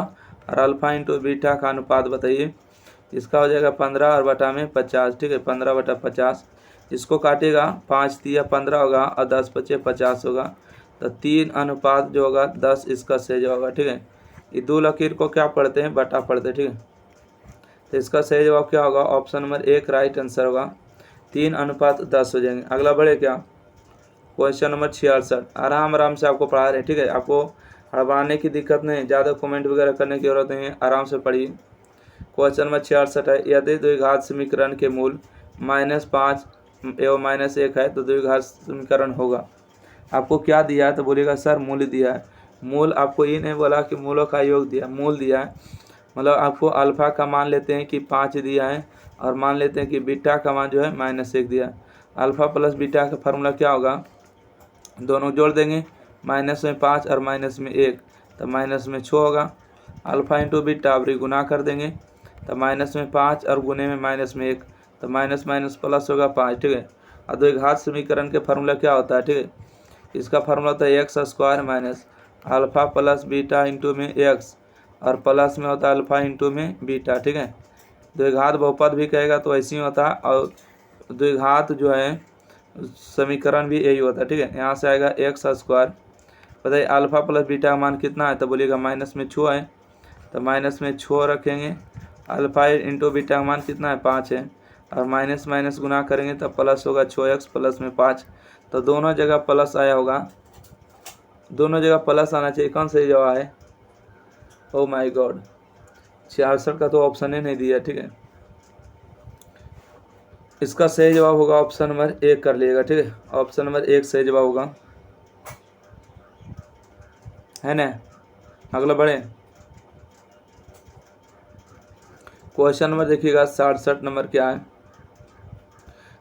और अल्फा इंटू बीटा का अनुपात बताइए। इसका हो जाएगा 15 और बटा में 50, ठीक है। 15 बटा 50, इसको काटेगा 5 दिया 15 होगा और 10 बचे 50 होगा, तो 3 अनुपात जो होगा 10 इसका सही जवाब होगा, ठीक है। ये दो लकीर को क्या पढ़ते हैं, बटा पढ़ते हैं, ठीक है। तो इसका सही जवाब क्या होगा, ऑप्शन नंबर 1 राइट आंसर होगा। 3 अनुपात 10 हो जाएंगे। अगला बढ़े क्या, क्वेश्चन नंबर 66। आराम से आपको पढ़ा रहे हैं, ठीक है। आपको हड़बड़ाने की दिक्कत नहीं, ज़्यादा कमेंट वगैरह करने की जरूरत नहीं है, आराम से पढ़िए। क्वेश्चन नंबर 66 है, यदि द्विघात समीकरण के मूल -5 एवं -1 है तो द्विघात समीकरण होगा। आपको क्या दिया है, तो बोलिएगा सर मूल दिया है। मूल आपको ये नहीं बोला कि मूलों का योग दिया, मूल दिया है। मतलब आपको अल्फा का मान लेते हैं कि 5 दिया है और मान लेते हैं कि बीटा का मान जो है -1 दिया है। अल्फा प्लस बीटा का फार्मूला क्या होगा, दोनों जोड़ देंगे, माइनस में 5 और माइनस में 1, तो माइनस में 6 होगा। अल्फा इंटू बीटा अबरी गुना कर देंगे, तो माइनस में 5 और गुने में माइनस में 1, तो माइनस माइनस प्लस होगा 5, ठीक है। और द्विघात समीकरण के फार्मूला क्या होता है, ठीक है। इसका फार्मूला होता है x square minus alpha plus beta into में एक्स और प्लस में होता है अल्फा इंटू में बीटा, ठीक है। द्विघात बहुपद भी कहेगा तो ऐसे ही होता है, और द्विघात जो है समीकरण भी यही होता है, ठीक है। यहाँ से आएगा एक्स स्क्वायर, बताइए अल्फा प्लस बीटा का मान कितना है, तो बोलिएगा माइनस में 6 है, तो माइनस में 6 रखेंगे। अल्फा इंटू बीटा का मान कितना है, 5 है, और माइनस माइनस गुना करेंगे तो प्लस होगा 6x प्लस में 5, तो दोनों जगह प्लस आया होगा, दोनों जगह प्लस आना चाहिए। कौन सही जवाब है, ओ माय गॉड, 66 का तो ऑप्शन ही नहीं दिया, ठीक है। इसका सही जवाब होगा ऑप्शन नंबर 1 कर लीजिएगा, ठीक है। ऑप्शन नंबर 1 सही जवाब होगा, है ना। अगला बढ़े, क्वेश्चन नंबर देखिएगा 67 नंबर क्या है।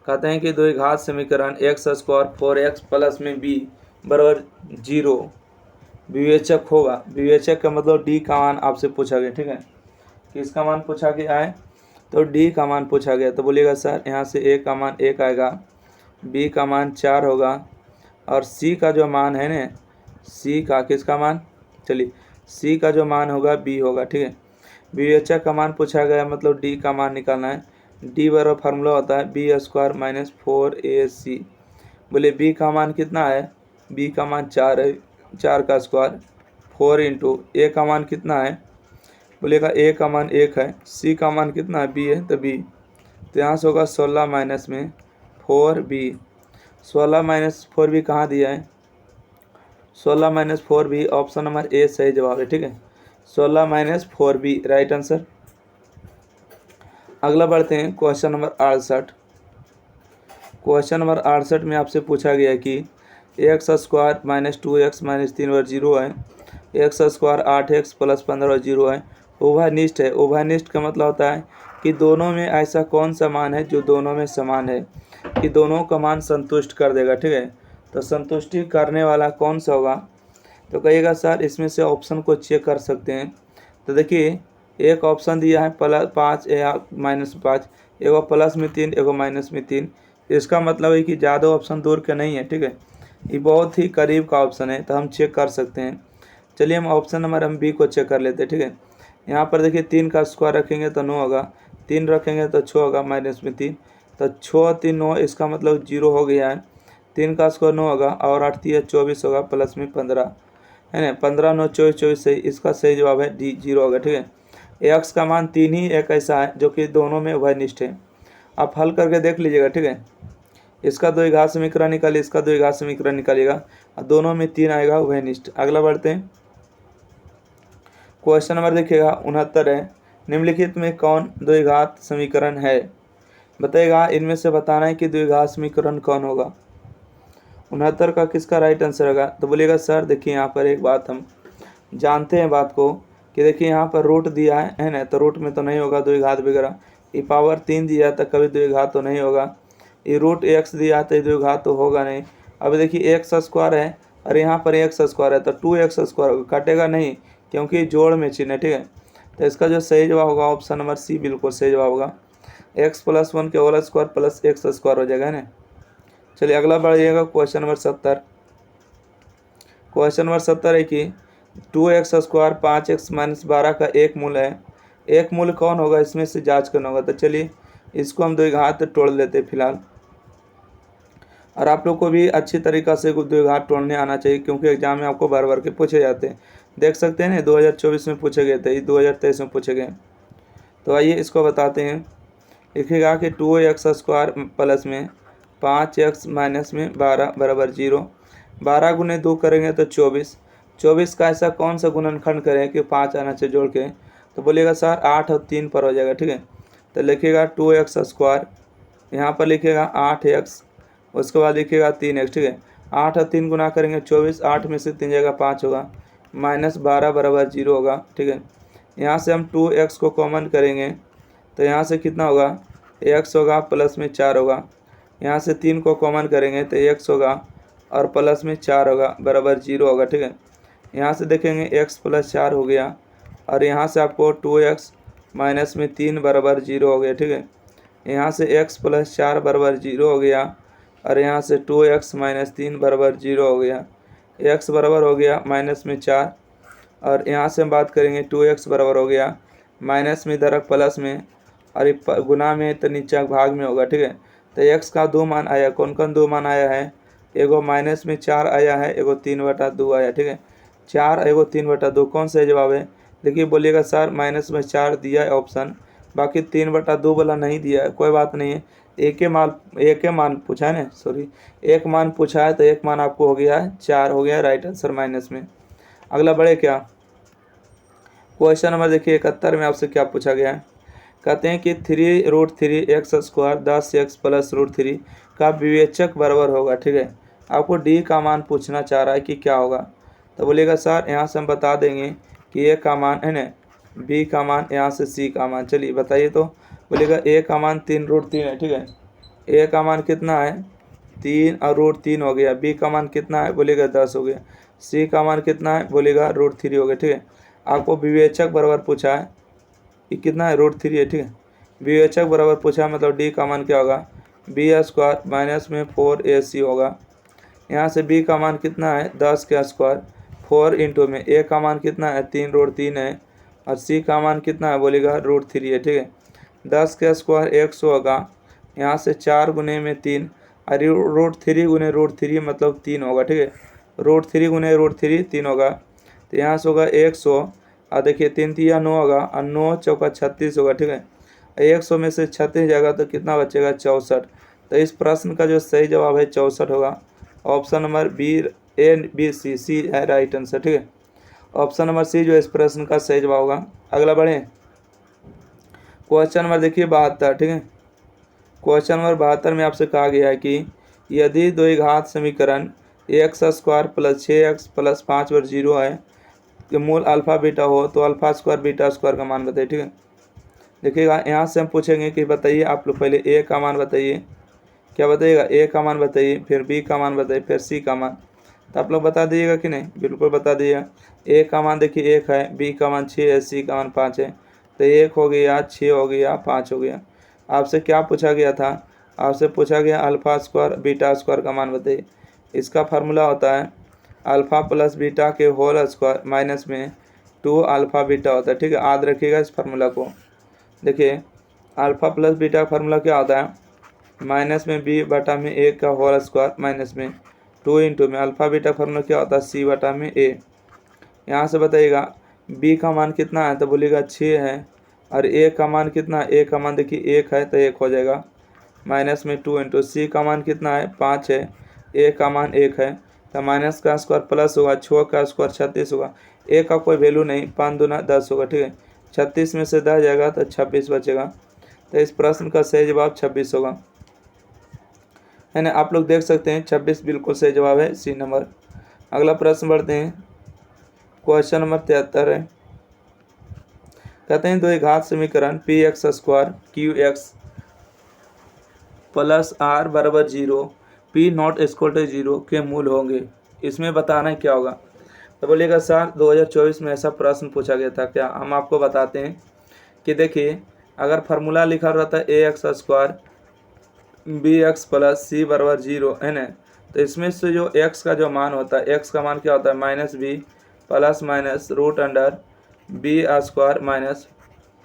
कहते हैं कि द्विघात समीकरण एक्स स्क्वायर 4x प्लस में b बराबर 0 विवेचक होगा। विवेचक का मतलब डी का मान आपसे पूछा गया, ठीक है। किसका मान पूछा गया है, तो डी का मान पूछा गया। तो बोलिएगा सर यहाँ से ए का मान 1 आएगा, बी का मान 4 होगा और सी का जो मान है ना, सी का किसका मान, चलिए सी का जो मान होगा बी होगा, ठीक है। विवेचक का मान पूछा गया मतलब डी का मान निकालना है। डी बराबर फार्मूला होता है बी स्क्वायर माइनस 4ac। बोले बी का मान कितना है, बी का मान 4 है, 4 का स्क्वायर 4 इंटू ए का मान कितना है, बोलेगा ए का मान 1 है, सी का मान कितना है बी है, तो बी, तो यहाँ से होगा 16 माइनस में 4b। 16 माइनस 4b कहाँ दिया है, 16 माइनस 4b ऑप्शन नंबर ए सही जवाब है, ठीक है। 16 माइनस 4b राइट आंसर। अगला बढ़ते हैं क्वेश्चन नंबर 68। क्वेश्चन नंबर 68 में आपसे पूछा गया कि x square minus 2x minus 3 और 0 है, एक्स स्क्वायर 8x प्लस 15 और 0 है, उभयनिष्ठ है। उभयनिष्ठ का मतलब होता है कि दोनों में ऐसा कौन सा मान है जो दोनों में समान है, कि दोनों का मान संतुष्ट कर देगा, ठीक है। तो संतुष्टि करने वाला कौन सा होगा, तो कहिएगा सर इसमें से ऑप्शन को चेक कर सकते हैं। तो देखिए एक ऑप्शन दिया है +5 या -5, एगो प्लस में 3 एगो माइनस में 3। इसका मतलब है कि ज़्यादा ऑप्शन दूर के नहीं है, ठीक है। ये बहुत ही करीब का ऑप्शन है, तो हम चेक कर सकते हैं। चलिए हम ऑप्शन नंबर हम बी को चेक कर लेते हैं, ठीक है। यहाँ पर देखिए 3 का स्क्वायर रखेंगे तो 9 होगा, 3 रखेंगे तो 6 होगा माइनस में 3, तो 6 3 9, इसका मतलब 0 हो गया है। 3 का स्क्वायर 9 होगा और 8 3 24 होगा प्लस में 15, है ना। 15 9 24 24 सही, इसका सही जवाब है डी 0 होगा, ठीक है। एक्स का मान 3 ही एक ऐसा है जो कि दोनों में उभयनिष्ठ है। आप हल करके देख लीजिएगा, ठीक है। इसका द्विघात समीकरण निकालिए, इसका द्विघात समीकरण निकालिएगा और दोनों में 3 आएगा उभयनिष्ठ। अगला बढ़ते हैं, क्वेश्चन नंबर देखिएगा 69 है। निम्नलिखित में कौन द्विघात समीकरण है, बताइएगा। इनमें से बताना है कि द्विघात समीकरण कौन होगा। 69 का किसका राइट आंसर होगा? तो बोलिएगा सर देखिए यहाँ पर एक बात हम जानते हैं बात को कि देखिए यहाँ पर रूट दिया है ना, तो रूट में तो नहीं होगा द्विघात वगैरह। ये पावर 3 दिया तो कभी द्विघात तो नहीं होगा। ये रूट x दिया तो द्विघात तो होगा नहीं। अब देखिए एक्स स्क्वायर है और यहाँ पर एक्स स्क्वायर है तो 2x स्क्वायर कटेगा नहीं, क्योंकि जोड़ में चिन्ह है, ठीक है। तो इसका जो सही जवाब होगा ऑप्शन नंबर सी बिल्कुल सही जवाब होगा। x+1 के whole square plus x square हो जाएगा ना। चलिए अगला बढ़िएगा क्वेश्चन नंबर 70। क्वेश्चन नंबर 70 है कि 2x स्क्वायर 5x - 12 का एक मूल है। एक मूल कौन होगा इसमें से जांच करना होगा। तो चलिए इसको हम द्विघात तोड़ लेते हैं फिलहाल। और आप लोग को भी अच्छी तरीक़ा से द्विघात तोड़ने आना चाहिए, क्योंकि एग्जाम में आपको बार बार के पूछे जाते हैं। देख सकते हैं ना 2024 में पूछे गए थे, 2023 में पूछे गए। तो आइए इसको बताते हैं। लिखिएगा कि 2x स्क्वायर प्लस में 5x माइनस में 12 बराबर 0। 12 गुने 2 करेंगे तो 24। 24 का ऐसा कौन सा गुणनखंड करें कि 5 आना चाहिए जोड़ के। तो बोलिएगा सर 8 और 3 पर हो जाएगा, ठीक है। तो लिखिएगा 2x स्क्वायर, यहाँ पर लिखिएगा 8x, उसके बाद लिखिएगा 3x, ठीक है। 8 और 3 गुना करेंगे 24, 8 में से 3 जाएगा 5 होगा, माइनस 12 बराबर 0 होगा, ठीक है। यहाँ से हम 2x को कॉमन करेंगे तो यहाँ से कितना होगा, x होगा प्लस में 4 होगा। यहाँ से 3 को कॉमन करेंगे तो x होगा और प्लस में 4 होगा बराबर 0 होगा, ठीक है। यहाँ से देखेंगे x + 4 हो गया और यहाँ से आपको 2x माइनस में 3 बराबर 0 हो गया, ठीक है। यहाँ से x + 4 बराबर 0 हो गया और यहाँ से 2x - 3 बराबर 0 हो गया। x बराबर हो गया माइनस में 4 और यहाँ से हम बात करेंगे 2x बराबर हो गया माइनस में इधर प्लस में और गुना में तो नीचे भाग में होगा, ठीक है। तो x का 2 मान आया, कौन कौन 2 मान आया है, एगो माइनस में 4 आया है, एगो 3/2 आया, ठीक है। 4 एगो 3/2 कौन सा जवाब है। देखिए बोलिएगा सर माइनस में 4 दिया है ऑप्शन, बाकी 3/2 वाला नहीं दिया है। कोई बात नहीं है, एक ही मान पूछा है ना, सॉरी एक मान पूछा है तो एक मान आपको हो गया है 4 हो गया राइट आंसर माइनस में। अगला बढ़े क्या, क्वेश्चन नंबर देखिए 71 में आपसे क्या पूछा गया है। कहते हैं कि 3√3x² 10x + √3 का विवेचक बराबर होगा, ठीक है। आपको डी का मान पूछना चाह रहा है कि क्या होगा। तो बोलिएगा सर यहाँ से हम बता देंगे कि ए का मान है ना, बी का मान, यहाँ से सी का मान। चलिए बताइए तो बोलिएगा ए का मान 3√3 है, ठीक है। ए का मान कितना है 3 और √3 हो गया। बी का मान कितना है बोलिएगा 10 हो गया। सी का मान कितना है बोलिएगा √3 हो गया, ठीक है। आपको विवेचक बराबर पूछा है कि कितना है √3 है, ठीक है। विवेचक बराबर पूछा मतलब डी का मान क्या होगा, b² माइनस में 4ac होगा। यहाँ से b का मान कितना है 10 का स्क्वायर 4 इंटू में a का मान कितना है 3√3 है और c का मान कितना है बोलेगा √3 है, ठीक है। 10 का स्क्वायर 100 होगा। यहाँ से 4 गुने में 3 और √3 गुने √3 मतलब 3 होगा, ठीक है। √3 गुने √3 3 होगा। तो यहाँ से होगा 100 और देखिए 3 3 9 होगा और 9 चौका 36 होगा, ठीक है। 100 में से 36 जाएगा तो कितना बचेगा 64। तो इस प्रश्न का जो सही जवाब है 64 होगा। ऑप्शन नंबर सी है राइट आंसर, ठीक है। ऑप्शन नंबर सी जो इस प्रश्न का सही जवाब होगा। अगला बढ़े क्वेश्चन नंबर देखिए 72, ठीक है। क्वेश्चन नंबर 72 में आपसे कहा गया है कि यदि द्विघात समीकरण x² + 6x + 5/0 है कि मूल अल्फा बीटा हो तो α² β² का मान बताइए, ठीक है। देखिएगा यहाँ से हम पूछेंगे कि बताइए आप लोग पहले ए का मान बताइए, क्या बताइएगा ए का मान बताइए, फिर बी का मान बताइए, फिर सी का मान। तो आप लोग बता दीजिएगा कि नहीं, बिल्कुल बता दीजिएगा। ए का मान देखिए 1 है, बी का मान 6 है, सी का मान 5 है। तो 1 हो गया, 6 हो गया, 5 हो गया। आपसे क्या पूछा गया था, आपसे पूछा गया α² β² का मान बताइए। इसका फार्मूला होता है अल्फ़ा प्लस बीटा के होल स्क्वायर माइनस में 2 अल्फ़ा बीटा होता है, ठीक है। याद रखिएगा इस फार्मूला को। देखिए अल्फ़ा प्लस बीटा का फार्मूला क्या होता है, माइनस में b/a का होल स्क्वायर माइनस में 2 इंटू में अल्फ़ा बीटा फार्मूला क्या होता है c/a। यहाँ से बताइएगा b का मान कितना है तो बोलिएगा 6 है और a का मान कितना है, a का मान देखिए 1 है तो 1 हो जाएगा माइनस में 2 इंटू c का मान कितना है 5 है, a का मान 1 है तो माइनस का स्क्वायर प्लस होगा, 6 का स्क्वायर 36 होगा। a का कोई वैल्यू नहीं, 5 दूना 10 होगा, ठीक है। 36 में से 10 जाएगा तो 26 बचेगा। तो इस प्रश्न का सही जवाब 26 होगा। है ना। आप लोग देख सकते हैं 26 बिल्कुल सही जवाब है, सी नंबर। अगला प्रश्न बढ़ते हैं, क्वेश्चन नंबर 73 है। कहते हैं द्विघात समीकरण P x square Q x plus R बराबर 0 पी नॉट इक्वल टू 0 के मूल होंगे। इसमें बताना है क्या होगा। तो बोलिएगा सर 2024 में ऐसा प्रश्न पूछा गया था क्या। हम आपको बताते हैं कि देखिए, अगर फार्मूला लिखा रहता है a x square b x plus c बराबर 0 है ना, तो इसमें से जो एक्स का जो मान होता है, एक्स का मान क्या होता है minus B plus minus root under B square minus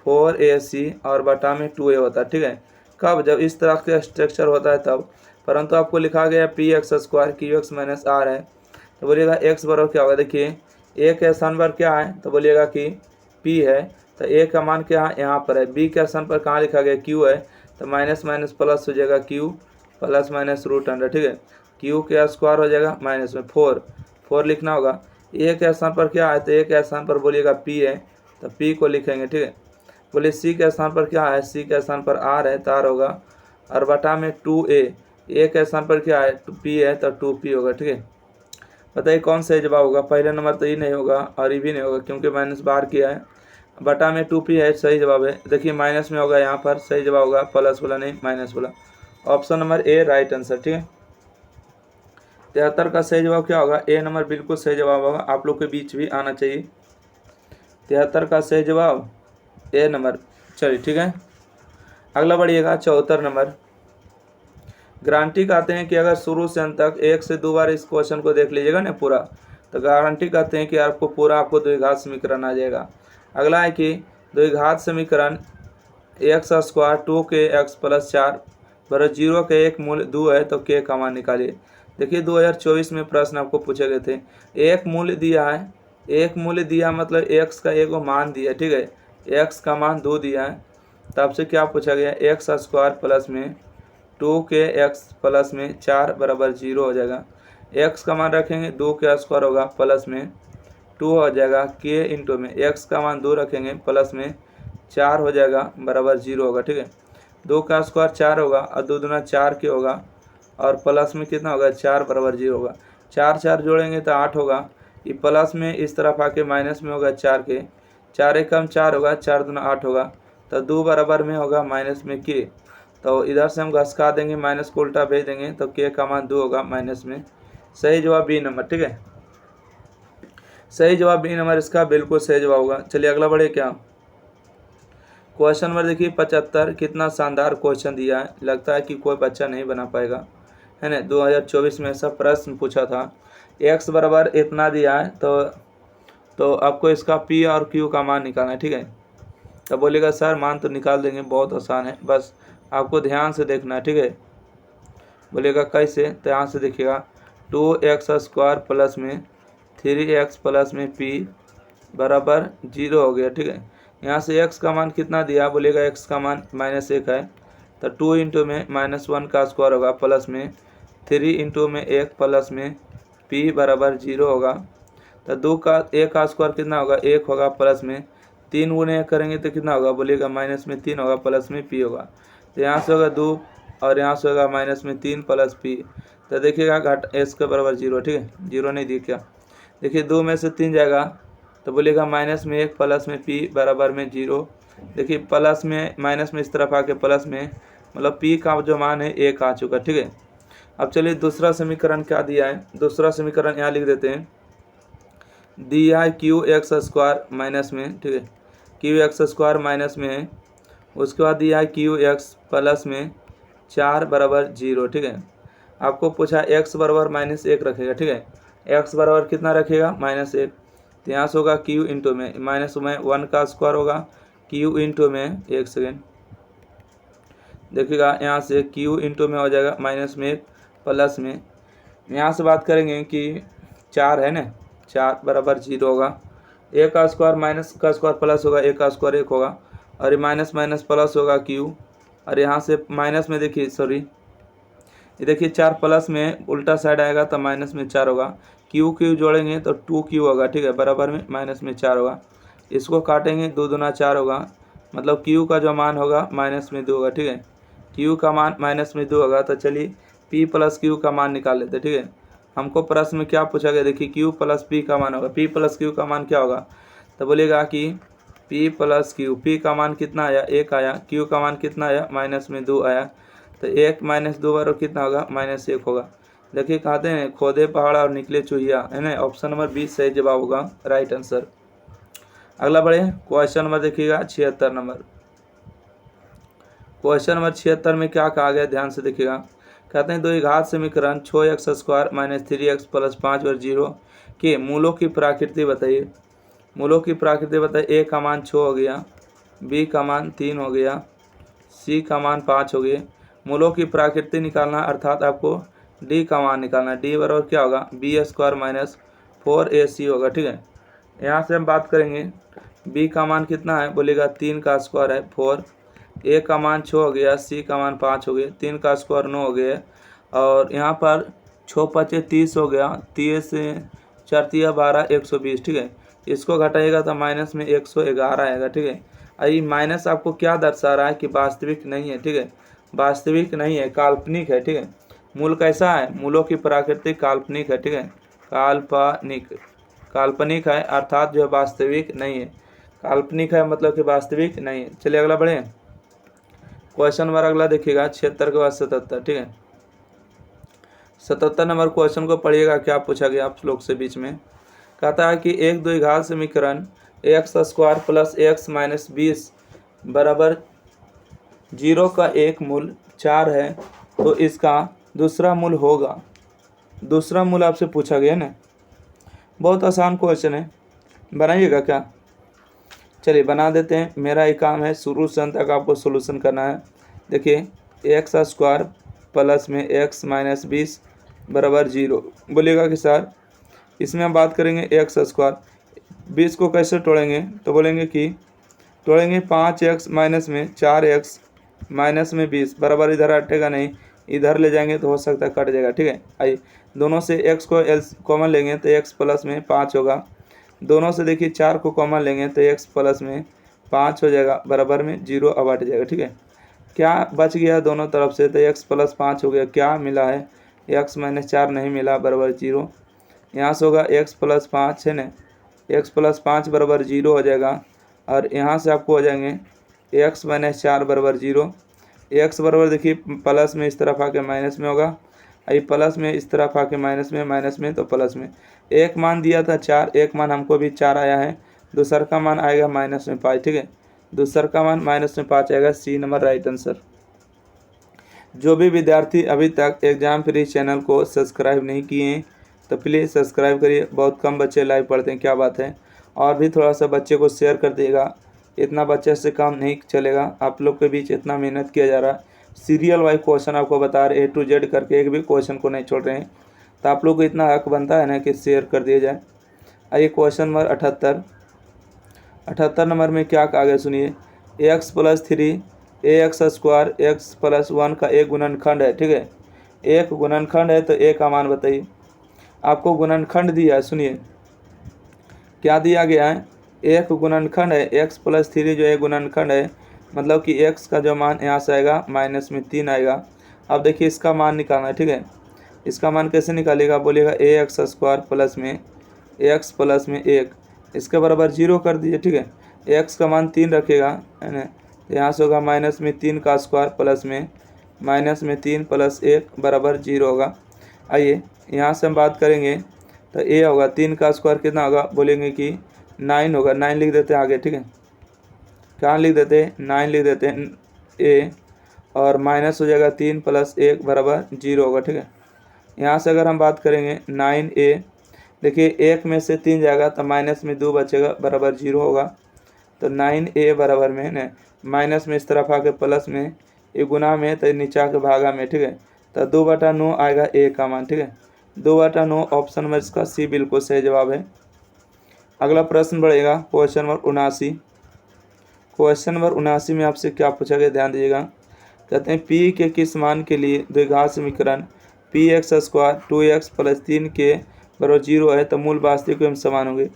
4ac और बटा में 2a होता है। ठीक है, कब, जब इस तरह का स्ट्रक्चर होता है तब। परंतु आपको लिखा गया P x square Q x minus R है, तो बोलिएगा एक्स बराबर क्या होगा। देखिए ए के स्थान पर क्या है, तो बोलिएगा कि पी है, तो ए का मान क्या है यहाँ पर है। बी के स्थान पर कहाँ लिखा गया क्यू है, तो माइनस माइनस प्लस हो जाएगा Q plus minus root under. ठीक है, क्यू के स्क्वायर हो जाएगा माइनस में 4 लिखना होगा। ए के स्थान पर क्या है, तो ए के स्थान पर बोलिएगा पी है, तो पी को लिखेंगे। ठीक है, बोलिए सी के स्थान पर क्या है, सी के स्थान पर आर है, तो आर होगा और बटा में 2a। ए के स्थान पर क्या है, पी है, तो 2p होगा। ठीक है, बताइए कौन सही जवाब होगा। पहला नंबर तो ये नहीं होगा और ये भी नहीं होगा क्योंकि माइनस बाहर किया है। बटा में 2p है, सही जवाब है। देखिए माइनस में होगा यहाँ पर, सही जवाब होगा प्लस वाला नहीं माइनस वाला। ऑप्शन नंबर ए राइट आंसर। ठीक है, 73 का सही जवाब क्या होगा, ए नंबर बिल्कुल सही जवाब होगा। आप लोग के बीच भी आना चाहिए। 73 का सही जवाब ए नंबर। चलिए ठीक है, अगला बढ़िएगा 74 नंबर। गारंटी कहते हैं कि अगर शुरू से अंत तक 1 से 2 बार इस क्वेश्चन को देख लीजिएगा ना पूरा, तो गारंटी कहते हैं कि आपको पूरा आपको द्विघात समीकरण आ जाएगा। अगला है कि द्विघात समीकरण x square 2k x plus 4 बराबर 0 के एक मूल्य 2 है, तो k का मान निकालिए। देखिए 2024 में प्रश्न आपको पूछे गए थे। एक मूल्य दिया है, एक मूल्य दिया मतलब x का एक मान दिया। ठीक है, x का मान 2 दिया है, तो आपसे क्या पूछा गया, एक्स स्क्वायर प्लस में 2k x प्लस में 4 बराबर 0 हो जाएगा। x का मान रखेंगे 2 के स्क्वायर होगा प्लस में 2 हो जाएगा, k इंटू में x का मान 2 रखेंगे प्लस में 4 हो जाएगा बराबर 0 होगा। ठीक है, 2 का स्क्वायर 4 होगा और 2 दूना 4 के होगा और प्लस में कितना होगा 4 बराबर 0 होगा। 4 4 जोड़ेंगे तो 8 होगा। ये प्लस में इस तरफ आके माइनस में होगा 4 के, 4 एकम 4 होगा, 4 दूना 8 होगा, तो 2 बराबर में होगा माइनस में k। तो इधर से हम घसका देंगे, माइनस को उल्टा भेज देंगे, तो k का मान 2 होगा माइनस में। सही जवाब बी नंबर। ठीक है, सही जवाब बी नंबर इसका बिल्कुल सही जवाब होगा। चलिए अगला बढ़े क्या, क्वेश्चन नंबर देखिए 75। कितना शानदार क्वेश्चन दिया है, लगता है कि कोई बच्चा नहीं बना पाएगा, है ना। 2024 में ऐसा प्रश्न पूछा था। x बराबर इतना दिया है, तो आपको इसका p और q का मान निकालना है। ठीक है, तो बोलेगा सर मान तो निकाल देंगे, बहुत आसान है, बस आपको ध्यान से देखना है। ठीक है, बोलेगा कैसे, तो यहाँ से देखिएगा 2x स्क्वायर प्लस में 3x प्लस में p बराबर 0 हो गया। ठीक है, यहाँ से x का मान कितना दिया, बोलेगा x का मान -1 है, तो 2 इंटू में -1 का स्क्वायर होगा प्लस में 3 इंटू में 1 प्लस में p बराबर 0 होगा। तो 2 का 1 का स्क्वायर कितना होगा, 1 होगा प्लस में 3 गुने 1 करेंगे तो कितना होगा, बोलिएगा माइनस में 3 होगा प्लस में p होगा। तो यहाँ से होगा 2 और यहाँ से होगा माइनस में 3 प्लस p, तो देखिएगा घट s के बराबर 0। ठीक है, 0 नहीं दिए क्या, देखिए 2 में से 3 जाएगा, तो बोलिएगा माइनस में 1 प्लस में p बराबर में 0। देखिए प्लस में माइनस में इस तरफ आके प्लस में, मतलब p का जो मान है 1 आ चुका। ठीक है, अब चलिए दूसरा समीकरण क्या दिया है, दूसरा समीकरण यहाँ लिख देते हैं। दिया है क्यू एक्स स्क्वायर माइनस में, ठीक है, क्यू एक्स स्क्वायर माइनस में है। उसके बाद दिया है क्यू एक्स प्लस में 4 बराबर 0। ठीक है, आपको पूछा x बराबर -1 रखेगा। ठीक है, x बराबर कितना रखेगा, -1, तो यहाँ से होगा q इंटू में माइनस में 1 का स्क्वायर होगा q इंटू में, एक सेकेंड देखिएगा, यहाँ से q इंटू में हो जाएगा माइनस में 1 प्लस में, यहाँ से बात करेंगे कि 4 है ना, 4 बराबर 0 होगा। 1 का स्क्वायर माइनस का स्क्वायर प्लस होगा, 1 का स्क्वायर 1 होगा, और ये माइनस माइनस प्लस होगा q, और यहाँ से माइनस में देखिए सॉरी ये देखिए 4 प्लस में उल्टा साइड आएगा तो माइनस में 4 होगा, क्यू क्यू जोड़ेंगे तो 2q होगा। ठीक है, बराबर में माइनस में 4 होगा, इसको काटेंगे 2 दूना 4 होगा, मतलब q का जो मान होगा -2 होगा। ठीक है, q का मान -2 होगा। तो चलिए पी प्लस क्यू का मान निकाल लेते हैं। ठीक है, हमको प्रश्न में क्या पूछा गया, देखिए क्यू प्लस पी का मान होगा। पी प्लस क्यू का मान क्या होगा, तो बोलेगा कि पी प्लस क्यू, पी का मान कितना आया 1 आया, क्यू का मान कितना आया -2 आया, तो 1 - 2 बराबर कितना होगा -1 होगा। देखिए कहते हैं खोदे पहाड़ और निकले चूहिया, है ना। ऑप्शन नंबर 20 सही जवाब होगा, राइट आंसर। अगला बढ़े, क्वेश्चन नंबर देखिएगा 76 नंबर। क्वेश्चन नंबर 76 में क्या कहा गया, ध्यान से देखिएगा। कहते हैं द्विघात समीकरण 6x² - 3x + 5 और 0 के मूलों की प्रकृति बताइए। मूलों की प्रकृति बताइए। ए का मान 6 हो गया, बी का मान 3 हो गया, सी का मान 5 हो गए। मूलों की प्रकृति निकालना अर्थात आपको डी का मान निकालना। डी बराबर क्या होगा, b² - 4ac होगा। ठीक है, यहाँ से हम बात करेंगे बी का मान कितना है, बोलेगा 3 का स्क्वायर है 4, ए का मान 6 हो गया, सी का मान 5 हो गए, 3 का स्क्वायर 9 हो गया, और यहाँ पर 6 × 5 = 30 हो गया, 30 से 4 × 3 = 12, 120। ठीक है, इसको घटाइएगा तो माइनस में 111 आएगा। ठीक है, आई माइनस आपको क्या दर्शा रहा है कि वास्तविक नहीं है। ठीक है, वास्तविक नहीं है, काल्पनिक है। ठीक है, मूल कैसा है, मूलों की प्रकृति काल्पनिक है। ठीक है, काल्पनिक है अर्थात जो है वास्तविक नहीं है। काल्पनिक है मतलब कि वास्तविक नहीं है। चलिए अगला बढ़े, क्वेश्चन नंबर अगला देखिएगा 76 के बाद 77। ठीक है, 77 नंबर क्वेश्चन को पढ़िएगा, क्या पूछा गया आप लोग से बीच में। कहता है कि एक द्विघात समीकरण x² + x - 20 बराबर 0 का एक मूल 4 है, तो इसका दूसरा मूल होगा। दूसरा मूल आपसे पूछा गया ना, बहुत आसान क्वेश्चन है, बनाइएगा क्या। चलिए बना देते हैं, मेरा ही काम है, शुरू से अंत तक आपको सोल्यूशन करना है। देखिए x² प्लस में x - 20 बराबर 0, बोलिएगा कि सर इसमें हम बात करेंगे x², 20 को कैसे तोड़ेंगे, तो बोलेंगे कि तोड़ेंगे 5x माइनस में 4x माइनस में 20 बराबर, इधर हटेगा नहीं, इधर ले जाएंगे तो हो सकता है कट जाएगा। ठीक है, आइए दोनों से x को कॉमन लेंगे तो x प्लस में 5 होगा, दोनों से देखिए 4 को कॉमन लेंगे तो x प्लस में 5 हो जाएगा, बराबर में 0 अब हट जाएगा। ठीक है, क्या बच गया दोनों तरफ से, तो x प्लस 5 हो गया, क्या मिला है x - 4 नहीं मिला, बराबर 0। यहाँ से होगा x प्लस 5 है ना, x प्लस 5 बराबर 0 हो जाएगा, और यहाँ से आपको हो जाएंगे x - 4 बराबर 0। x बराबर देखिए प्लस में इस तरफ आके माइनस में होगा, आई प्लस में इस तरफ आके माइनस में तो प्लस में। एक मान दिया था 4, एक मान हमको भी 4 आया है, दूसर का मान आएगा -5। ठीक है, दूसर का मान -5 आएगा, सी नंबर राइट आंसर। जो भी विद्यार्थी अभी तक एग्जाम फ्री चैनल को सब्सक्राइब नहीं किए हैं तो प्लीज़ सब्सक्राइब करिए, बहुत कम बच्चे लाइव पढ़ते हैं, क्या बात है। और भी थोड़ा सा बच्चे को शेयर कर दिएगा, इतना बच्चे से काम नहीं चलेगा, आप लोग के बीच इतना मेहनत किया जा रहा है, सीरियल वाइज क्वेश्चन आपको बता रहे A to Z करके, एक भी क्वेश्चन को नहीं छोड़ रहे हैं, तो आप लोग को इतना हक बनता है ना कि शेयर कर दिया जाए। आइए क्वेश्चन नंबर 78 नंबर में क्या कहा गया सुनिए। x + 3 ax² x + 1 का एक गुणनखंड है। ठीक है, एक गुणनखंड है तो a का मान बताइए। आपको गुणनखंड दिया है, सुनिए क्या दिया गया है, एक गुणनखंड है x + 3 जो एक गुणनखंड है, मतलब कि x का जो मान यहाँ से आएगा -3 आएगा। अब देखिए इसका मान निकालना है। ठीक है, इसका मान कैसे निकालेगा, बोलिएगा ax² प्लस में x प्लस में 1 इसके बराबर 0 कर दीजिए। ठीक है, x का मान 3 रखेगा, है ना, तो यहाँ से होगा -3 का स्क्वायर प्लस में -3 + 1 बराबर 0 होगा। आइए यहाँ से हम बात करेंगे तो a होगा, 3 का स्क्वायर कितना होगा, बोलेंगे कि 9 होगा, 9 लिख देते हैं आगे। ठीक है, क्या लिख देते हैं, 9 लिख देते हैं a, और माइनस हो जाएगा 3 + 1 बराबर 0 होगा। ठीक है, यहाँ से अगर हम बात करेंगे 9a, देखिए 1 में से 3 जाएगा तो -2 बचेगा, बराबर 0 होगा, तो 9a बराबर में है ना, माइनस में इस तरफ आके प्लस में, ये गुना में तो नीचा के भागा में। ठीक है, तो 2/9 आएगा a का मान। ठीक है, 2/9 ऑप्शन में इसका सी बिल्कुल सही जवाब है। अगला प्रश्न बढ़ेगा क्वेश्चन नंबर 79। क्वेश्चन नंबर 79 में आपसे क्या पूछा गया, ध्यान दीजिएगा। कहते हैं p के किस मान के लिए द्विघात समीकरण px² 2x + 3 के बराबर 0 है तो मूल वास्तविक एवं समान होंगे।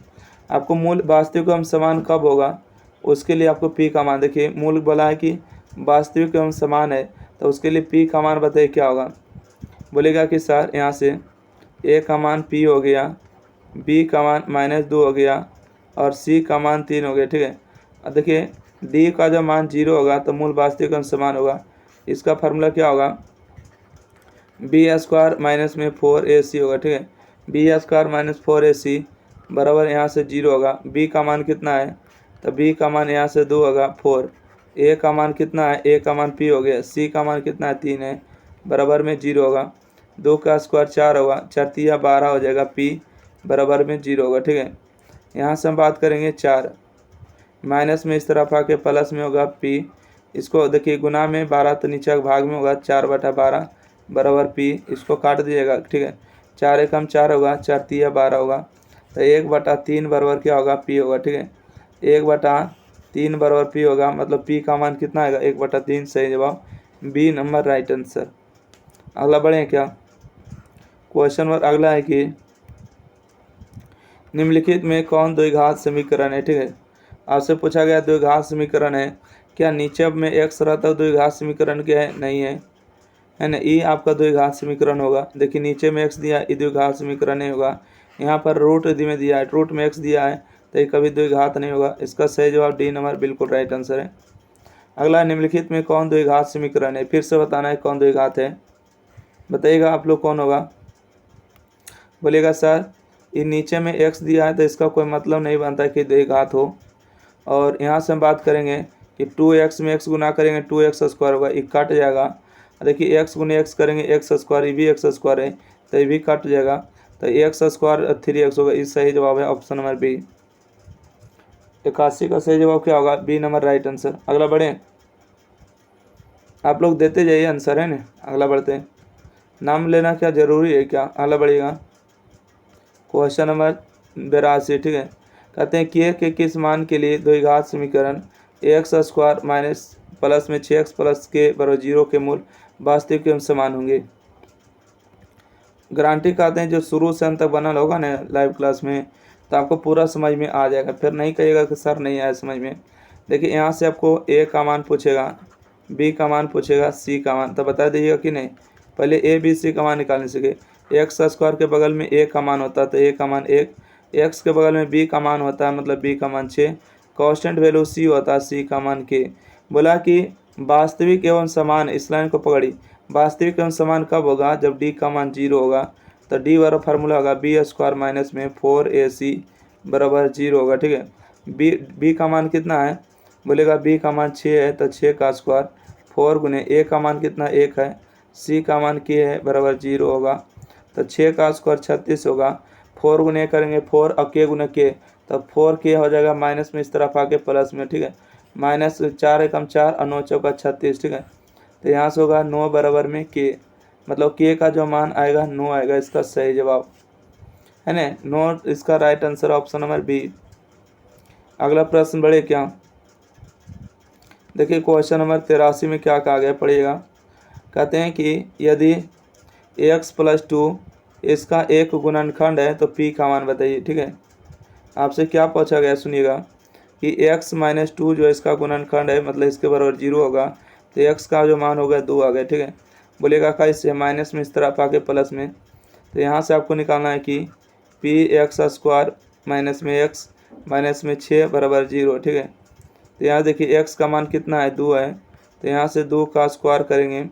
आपको मूल वास्तविक एवं समान कब होगा, उसके लिए आपको p का मान, देखिए मूल बोला है कि वास्तविक एवं समान है, तो उसके लिए p का मान बताइए क्या होगा। बोलेगा कि सर यहाँ से ए का मान पी हो गया, बी का मान -2 हो गया और सी का मान 3 हो गया। ठीक है, अब देखिए डी का जो मान 0 होगा तो मूल वास्तविक अंश समान होगा। इसका फार्मूला क्या होगा, बी स्क्वायर माइनस में 4ac होगा। ठीक है, बी स्क्वायर माइनस 4ac बराबर यहाँ से 0 होगा। बी का मान कितना है, तो बी का मान यहाँ से 2 होगा 4। ए का मान कितना है, ए का मान पी हो गया। सी का मान कितना है 3 है, बराबर में 0 होगा। 2 का स्क्वायर 4 होगा, 4 तिया 12 हो जाएगा, पी बराबर में 0 होगा। ठीक है, यहाँ से हम बात करेंगे 4 माइनस में इस तरफ आके प्लस में होगा पी। इसको देखिए गुना में 12 तो नीचे के भाग में होगा 4/12 बराबर पी। इसको काट दीजिएगा। ठीक है, 4 एकम 4 होगा, 4 तिया 12 होगा, तो 1/3 बराबर क्या होगा, पी होगा। ठीक है, 1/3 बराबर पी होगा, मतलब पी का मान कितना आएगा 1/3। सही जवाब बी नंबर राइट आंसर। अगला बढ़े क्या, क्वेश्चन नंबर अगला है कि निम्नलिखित में कौन द्विघात समीकरण है। ठीक है, आपसे पूछा गया द्विघात समीकरण है क्या, नीचे में x रहता है द्विघात समीकरण क्या है, नहीं है ना। ई आपका द्विघात समीकरण होगा। देखिए नीचे में x दिया, ये द्विघात समीकरण नहीं होगा। यहाँ पर रूट में दिया है, रूट में x दिया है तो ये कभी द्विघात नहीं होगा। इसका सही जवाब डी नंबर बिल्कुल राइट आंसर है। अगला निम्नलिखित में कौन द्विघात समीकरण है, फिर से बताना है कौन द्विघात है, बताइएगा आप लोग कौन होगा। बोलिएगा सर ये नीचे में x दिया है तो इसका कोई मतलब नहीं बनता कि द्विघात हो। और यहाँ से हम बात करेंगे कि 2x में x गुना करेंगे 2x स्क्वायर होगा, ये कट जाएगा। देखिए x गुने x करेंगे x स्क्वायर, ये भी x स्क्वायर है तो ये भी कट जाएगा, तो x स्क्वायर 3x होगा। ये सही जवाब है ऑप्शन नंबर बी। 81 का सही जवाब क्या होगा, बी नंबर राइट आंसर। अगला बढ़ें, आप लोग देते जाइए आंसर है ना। अगला बढ़ते हैं, नाम लेना क्या ज़रूरी है क्या। अगला बढ़िएगा, क्वेश्चन नंबर 82। ठीक है, कहते हैं के किस मान के लिए द्विघात समीकरण x स्क्वायर माइनस प्लस में 6x प्लस के बराबर 0 के मूल वास्तविक एवं समान होंगे। गारंटी कहते हैं जो शुरू से अंत तक बना होगा ना लाइव क्लास में तो आपको पूरा समझ में आ जाएगा, फिर नहीं कहिएगा कि सर नहीं आया समझ में। देखिए यहाँ से आपको a का मान पूछेगा, b का मान पूछेगा, c का मान, तो बता दीजिएगा कि नहीं। पहले a b c का मान निकालने सीखे। x स्क्वायर के बगल में a का मान होता है तो a का मान 1, x के बगल में b का मान होता है मतलब b का मान 6, कांस्टेंट वैल्यू c होता है, c का मान k। बोला कि वास्तविक एवं समान, इस लाइन को पकड़ी, वास्तविक एवं समान कब होगा, जब d का मान 0 होगा। तो d वाला फार्मूला होगा बी स्क्वायर माइनस में 4ac बराबर 0 होगा। ठीक है, b का मान कितना है, बोलेगा b का मान 6 है तो 6 का स्क्वायर, 4 गुने a का मान कितना 1 है, c का मान k है बराबर 0 होगा, तो 6 का स्क्वायर 36 होगा। 4 गुने करेंगे 4 और k गुने k, तो 4k हो जाएगा माइनस में इस तरफ आके प्लस में। ठीक है, माइनस 4 एकम 4 और 9 चौका 36। ठीक है, तो यहाँ से होगा 9 बराबर में k, मतलब k का जो मान आएगा 9 आएगा। इसका सही जवाब है ना 9, इसका right answer option number B. अगला प्रश्न बढ़े क्या, देखिए क्वेश्चन नंबर 83 में क्या कहा गया पढ़िएगा। कहते हैं कि यदि x + 2 इसका एक गुणनखंड है तो p का मान बताइए। ठीक है, आपसे क्या पूछा गया सुनिएगा कि x - 2 जो इसका गुणनखंड है मतलब इसके बराबर 0 होगा, तो x का जो मान होगा 2 आ गया। ठीक है, बोलेगा कैसे, माइनस में इस तरफ आके प्लस में, तो यहाँ से आपको निकालना है कि px² माइनस में x माइनस में 6 बराबर 0। ठीक है, तो यहाँ देखिए x का मान कितना है 2 है, तो यहाँ से 2 का स्क्वायर करेंगे,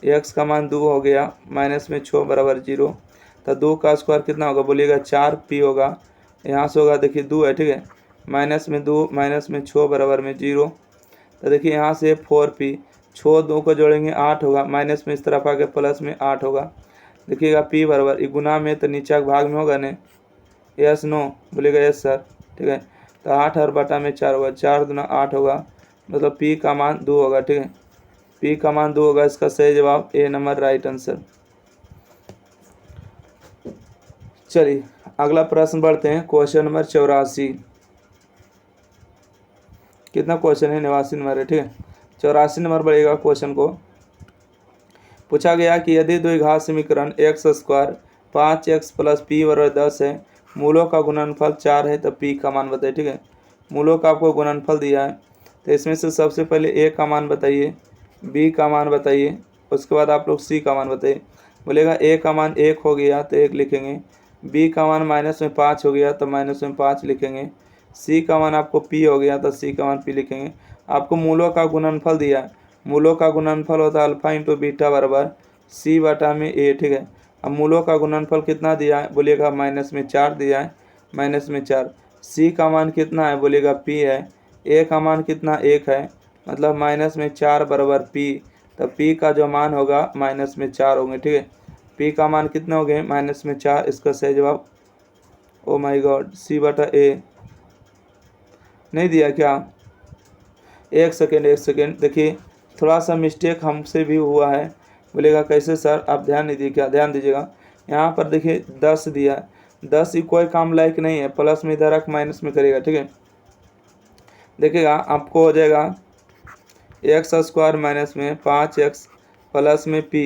x का मान 2 हो गया माइनस में 6 बराबर 0, तो 2 का स्क्वायर कितना होगा, बोलिएगा 4p होगा। यहाँ से होगा देखिए 2 है। ठीक है, माइनस में 2 माइनस में 6 बराबर में 0, तो देखिए यहाँ से 4p, 6 2 को जोड़ेंगे 8 होगा, माइनस में इस तरफ आके प्लस में 8 होगा। देखिएगा p बराबर ये गुना में तो नीचे के भाग में होगा ने, यस नो, बोलेगा यस सर। ठीक है, तो 8 और बटा में 4 होगा, 4 दूना 8 होगा, मतलब p का मान 2 होगा। ठीक है, p का मान 2 होगा। इसका सही जवाब ए नंबर राइट आंसर। चलिए अगला प्रश्न बढ़ते हैं, क्वेश्चन नंबर 84। कितना क्वेश्चन है, 89 नंबर है। ठीक है, 84 नंबर बढ़ेगा। क्वेश्चन को पूछा गया कि यदि द्विघात समीकरण x² 5x + p बराबर 10 है, मूलों का गुणनफल 4 है, तो p का मान बताइए। ठीक है, मूलों का आपको गुणनफल दिया है तो इसमें से सबसे पहले a का मान बताइए, b का मान बताइए, उसके बाद आप लोग c का मान बताइए। बोलेगा ए का मान 1 हो गया तो 1 लिखेंगे, बी का मान माइनस में 5 हो गया तो माइनस में 5 लिखेंगे, सी का मान आपको पी हो गया तो सी का मान पी लिखेंगे। आपको मूलों का गुणनफल दिया है, मूलों का गुणनफल होता है अल्फा इंटू बीटा बराबर सी बटा में ए, ठीक है। अब मूलों का गुणनफल कितना दिया है, बोलिएगा माइनस में 4 दिया है, माइनस में 4। सी का मान कितना है, बोलिएगा पी है। ए का मान कितना 1 है, मतलब माइनस में 4 बराबर पी, तो पी का जो मान होगा माइनस में 4 होंगे, ठीक है। पी का मान कितना हो गए, माइनस में 4। इसका सही जवाब, ओ माय गॉड, सी बटा ए नहीं दिया क्या? एक सेकेंड देखिए, थोड़ा सा मिस्टेक हमसे भी हुआ है। बोलेगा कैसे सर, आप ध्यान नहीं दिए क्या? ध्यान दीजिएगा, यहाँ पर देखिए 10 दिया है, 10 ही कोई काम लायक नहीं है, प्लस में इधर रख माइनस में करेगा, ठीक है। देखिएगा आपको हो जाएगा एक्स स्क्वायर माइनस में 5x प्लस में पी,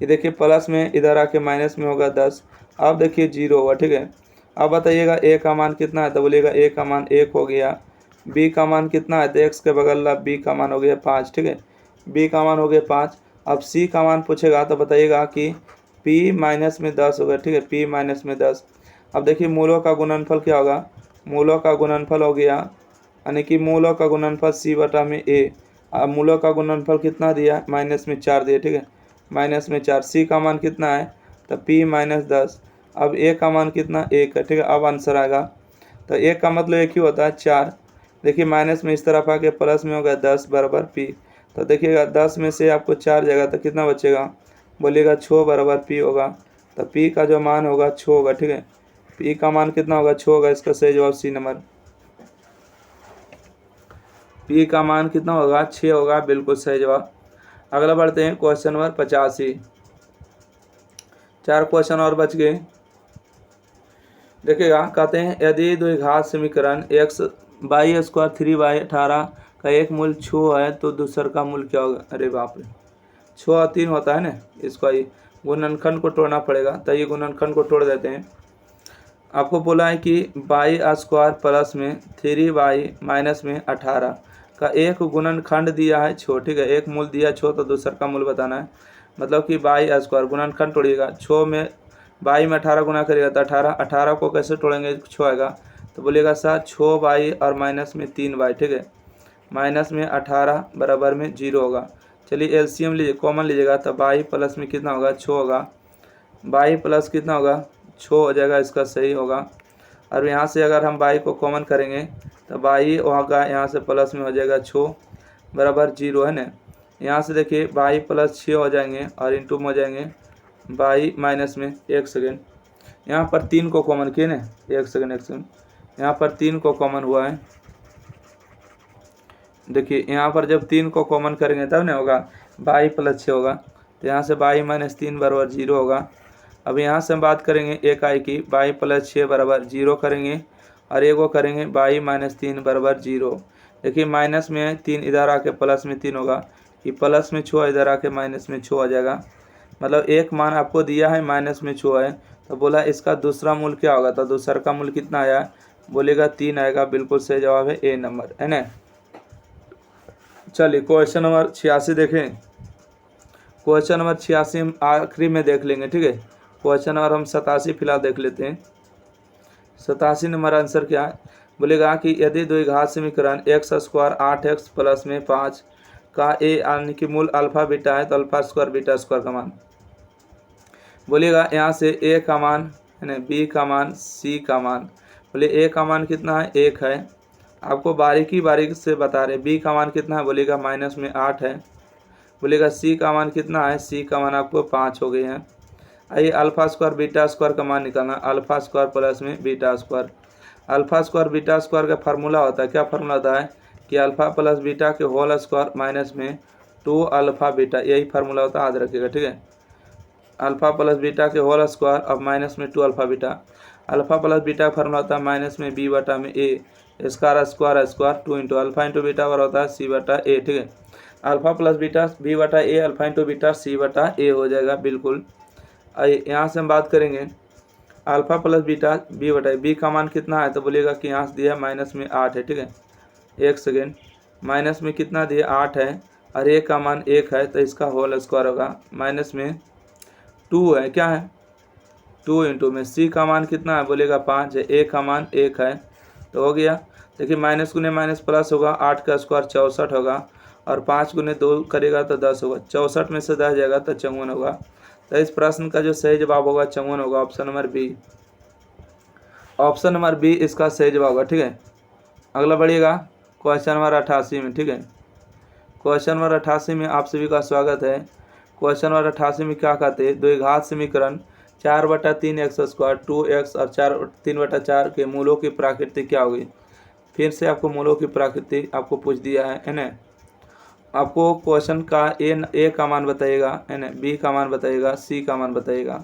ये देखिए प्लस में इधर आके माइनस में होगा 10, अब देखिए 0 होगा, ठीक है। अब बताइएगा ए का मान कितना है, तो बोलिएगा ए का मान 1 हो गया, बी का मान कितना है, तो एक्स के बगल ला बी का मान हो गया 5, ठीक है। बी का मान हो गया 5। अब सी का मान पूछेगा तो बताइएगा कि पी माइनस में 10 होगा, ठीक है, पी माइनस में 10। अब देखिए मूलों का गुणनफल क्या होगा, मूलों का गुणनफल हो गया, यानी कि मूलों का गुणनफल सी बटा में ए। अब मूलों का गुणनफल कितना दिया, माइनस में 4 दिया, ठीक है, माइनस में 4। सी का मान कितना है, तो पी माइनस 10। अब ए का मान कितना, 1 है, ठीक है। अब आंसर आएगा, तो एक का मतलब एक ही होता है 4। देखिए माइनस में इस तरफ आके प्लस में होगा 10 बराबर पी, तो देखिएगा 10 में से आपको 4 जगह तो कितना बचेगा, बोलिएगा 6 बराबर पी होगा, तो पी का जो मान होगा 6 होगा, ठीक है। पी का मान कितना होगा, 6 होगा, इसका सही जवाब सी नंबर। पी का मान कितना होगा, 6 होगा, बिल्कुल सही जवाब। अगला बढ़ते हैं क्वेश्चन नंबर 85। 4 क्वेश्चन और बच गए। देखिएगा कहते हैं यदि द्विघात समीकरण एक्स बाई स्क्वायर 3/18 का एक मूल 6 है तो दूसर का मूल क्या होगा? अरे बाप रे, 6 और 3 होता है ना, इसका ये गुणनखंड को तोड़ना पड़ेगा, तो ये गुणनखंड को तोड़ देते हैं। आपको बोला है कि बाई स्क्वायर प्लस में 3 माइनस में 18 का एक गुणनखंड दिया है 6, ठीक है, एक मूल दिया 6 तो दूसर का मूल बताना है। मतलब कि बाई स्क्वायर गुणनखंड तोड़िएगा, 6 में बाई में 18 गुना करिएगा तो 18 को कैसे तोड़ेंगे, 6 आएगा, तो बोलिएगा सर 6 बाई और माइनस में 3 बाई, ठीक है, माइनस में 18 बराबर में 0 होगा। चलिए एलसीएम लीजिए, कॉमन लीजिएगा, तो बाई प्लस में कितना होगा, 6 होगा, बाई प्लस कितना होगा, 6 हो जाएगा, इसका सही होगा। और यहाँ से अगर हम बाई को कॉमन करेंगे तो बाई होगा, यहाँ से प्लस में हो जाएगा 6 बराबर 0 है ना। यहाँ से देखिए बाई प्लस 6 हो जाएंगे और इंटू में हो जाएंगे बाई माइनस में, एक सेकेंड, यहाँ पर 3 को कॉमन किए ना, एक सेकेंड, यहाँ पर 3 को कॉमन हुआ है। देखिए यहाँ पर जब 3 को कॉमन करेंगे तब ना होगा बाई प्लस 6 होगा, तो यहाँ से बाई माइनस 3 बराबर 0 होगा। अब यहाँ से हम बात करेंगे एक आई की, बाई प्लस 6 बराबर 0 करेंगे और एक वो करेंगे बाई माइनस 3 बराबर 0। देखिए माइनस में 3 इधर आके प्लस में 3 होगा, ये प्लस में 6 इधर आके माइनस में 6 आ जाएगा। मतलब एक मान आपको दिया है माइनस में 6 है, तो बोला इसका दूसरा मूल क्या होगा, तो दूसरा का मूल कितना आया, बोलेगा 3 आएगा, बिल्कुल सही जवाब है ए नंबर, है ना। चलिए क्वेश्चन नंबर 86 देखें। क्वेश्चन नंबर 86 हम आखिरी में देख लेंगे, ठीक है। क्वेश्चन नंबर हम 87 फिलहाल देख लेते हैं। 87 नंबर आंसर क्या है, बोलेगा कि यदि द्विघात समीकरण एक्स स्क्वायर 8x प्लस में 5 का ए यानी कि मूल अल्फा बीटा है तो अल्फा स्क्वायर बीटा स्क्वायर का मान, बोलिएगा यहाँ से ए का मान है ना, बी का मान, सी का मान। बोले ए का मान कितना है, 1 है, आपको बारीकी से बता रहे। बी का मान कितना है, बोलिएगा माइनस में 8 है। बोलिएगा सी का मान कितना है, सी का मान आपको 5 हो गए हैं। आइए अल्फा स्क्वायर बीटा स्क्वायर का मान निकालना, अल्फा स्क्वायर प्लस में beta square. Alpha square beta square का फार्मूला होता है, क्या फार्मूला होता है कि अल्फा प्लस बीटा के होल स्क्वायर माइनस में 2 अल्फा बीटा, यही फार्मूला होता है, याद रखिएगा, ठीक है। अल्फा प्लस बीटा के होल स्क्वायर अब माइनस में 2 alpha beta. Alpha plus beta का फार्मूला होता है माइनस में बी बटा में ए, इसका square 2 into alpha into beta बराबर होता है सी बटा ए, ठीक है। अल्फा प्लस बीटा बी बटा ए, अल्फा इंटू बीटा सी बटा ए हो जाएगा, बिल्कुल। यहाँ से हम बात करेंगे अल्फा प्लस बीटा बी बटा बी का मान कितना है, तो बोलिएगा कि यहाँ से दिया माइनस में 8 है, ठीक है, एक सेकेंड, माइनस में कितना दिया 8 है और ए का मान 1 है, तो इसका होल स्क्वायर होगा माइनस में 2 है, क्या है 2 इंटू में सी का मान कितना है बोलेगा 5 है, ए का मान 1 है, तो हो गया। देखिए माइनस गुने माइनस प्लस होगा, 8 का स्क्वायर 64 होगा और 5 गुने 2 करेगा तो 10 होगा, 64 में से 10 जाएगा तो 54 होगा। तो इस प्रश्न का जो सही जवाब होगा 54 होगा, option number B. Option number B इसका सही जवाब होगा, ठीक है। अगला बढ़िएगा क्वेश्चन नंबर 88 में, ठीक है। क्वेश्चन नंबर 88 में आप सभी का स्वागत है। क्वेश्चन नंबर 88 में क्या कहते हैं, द्विघात समीकरण 4/3x² 2x और 3/4 के मूलों की प्रकृति क्या होगी। फिर से आपको मूलों की प्रकृति आपको पूछ दिया है ना। आपको क्वेश्चन का ए का मान बताइएगा है ना, बी का मान बताइएगा, सी का मान बताइएगा।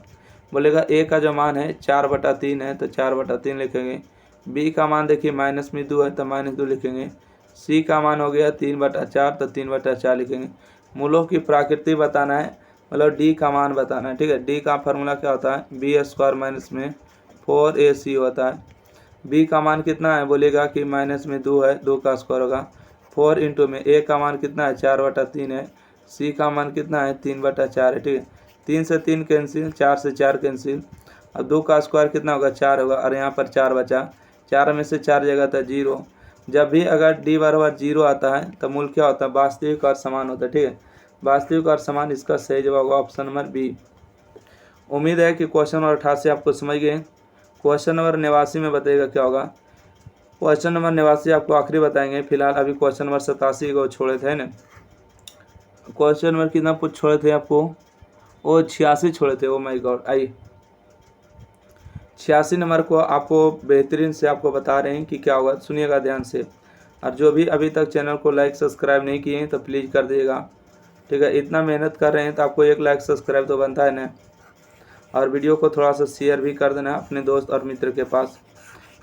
बोलेगा ए का जो मान है 4/3 है तो 4/3 लिखेंगे। बी का मान देखिए -2 है तो -2 लिखेंगे। सी का मान हो गया 3/4 तो 3/4 लिखेंगे। मूलों की प्रकृति बताना है, मतलब डी का मान बताना है, ठीक है। डी का फार्मूला क्या होता है, b² माइनस में 4ac होता है। बी का मान कितना है बोलेगा कि -2 है, 2 का स्क्वायर होगा 4 इंटू में ए का मान कितना है 4/3 है, सी का मान कितना है 3/4 है, ठीक है। 3 से 3 कैंसिल, 4 से 4 कैंसिल, अब 2 का स्क्वायर कितना होगा 4 होगा और यहाँ पर 4 बचा, 4 में से 4 जगह था 0। जब भी अगर डी बराबर 0 आता है तो मूल क्या होता है, वास्तविक और समान होता है, ठीक है। वास्तविक और समान इसका सही जवाब होगा ऑप्शन नंबर बी। उम्मीद है कि क्वेश्चन नंबर 88 आपको समझ गए। क्वेश्चन नंबर 89 में बताइएगा क्या होगा। क्वेश्चन नंबर 89 आपको आखिरी बताएंगे, फिलहाल अभी क्वेश्चन नंबर 87 को छोड़े थे ना। क्वेश्चन नंबर कितना छोड़े थे आपको, वो 86 छोड़े थे। ओ माय गॉड, आइए 86 नंबर को आपको बेहतरीन से आपको बता रहे हैं कि क्या होगा, सुनिएगा ध्यान से। और जो भी अभी तक चैनल को लाइक सब्सक्राइब नहीं किए हैं तो प्लीज़ कर दीजिएगा, ठीक है। इतना मेहनत कर रहे हैं तो आपको एक लाइक सब्सक्राइब तो बनता है ना। और वीडियो को थोड़ा सा शेयर भी कर देना अपने दोस्त और मित्र के पास,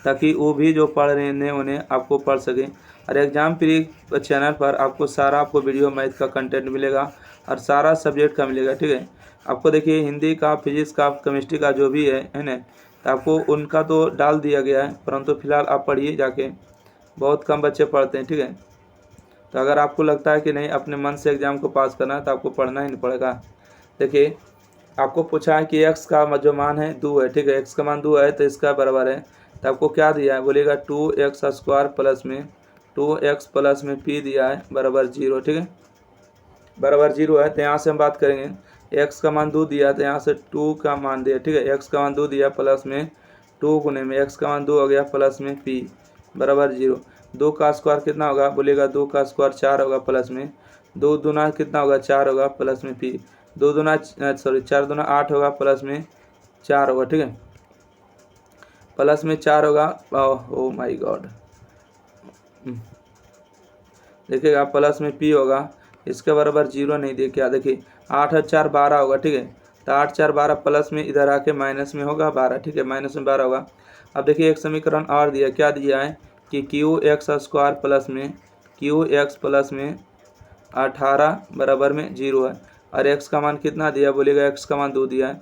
ताकि वो भी जो पढ़ रहे हैं उन्हें आपको पढ़ सकें। और एग्जाम प्री चैनल पर आपको सारा वीडियो मैथ का कंटेंट मिलेगा और सारा सब्जेक्ट का मिलेगा, ठीक है। आपको देखिए हिंदी का, फिजिक्स का, केमिस्ट्री का जो भी है ना, तो आपको उनका तो डाल दिया गया है, परंतु फिलहाल आप पढ़िए जाके, बहुत कम बच्चे पढ़ते हैं, ठीक है। तो अगर आपको लगता है कि नहीं अपने मन से एग्ज़ाम को पास करना है तो आपको पढ़ना ही नहीं पड़ेगा। देखिए आपको पूछा है कि x का जो मान है 2 है, ठीक है। x का मान 2 है तो इसका बराबर है, तो आपको क्या दिया है बोलेगा 2x² प्लस में 2x प्लस में p दिया है बराबर 0, ठीक है। बराबर 0 है तो यहाँ से हम बात करेंगे, x का मान 2 दिया तो यहाँ से 2 का मान दिया, ठीक है। x का मान 2 दिया प्लस में 2 गुने में x का मान 2 हो गया प्लस में p बराबर 0। 2 का स्क्वायर कितना होगा बोलेगा 2 का स्क्वायर 4 होगा प्लस में 2 दूना कितना होगा 4 होगा प्लस में p 4 दूना 8 होगा प्लस में 4 होगा, ठीक है। प्लस में 4 होगा, ओ माय गॉड, देखिएगा प्लस में p होगा, इसके बराबर 0 नहीं दे क्या, देखिए 8 और 4 12 होगा, ठीक है। तो 8 4 12 प्लस में इधर आके माइनस में होगा 12, ठीक है, माइनस में 12 होगा। अब देखिए एक समीकरण और दिया, क्या दिया है कि qx² प्लस में qx प्लस में 18 बराबर में 0 है और x का मान कितना दिया बोलेगा x का मान 2 दिया है,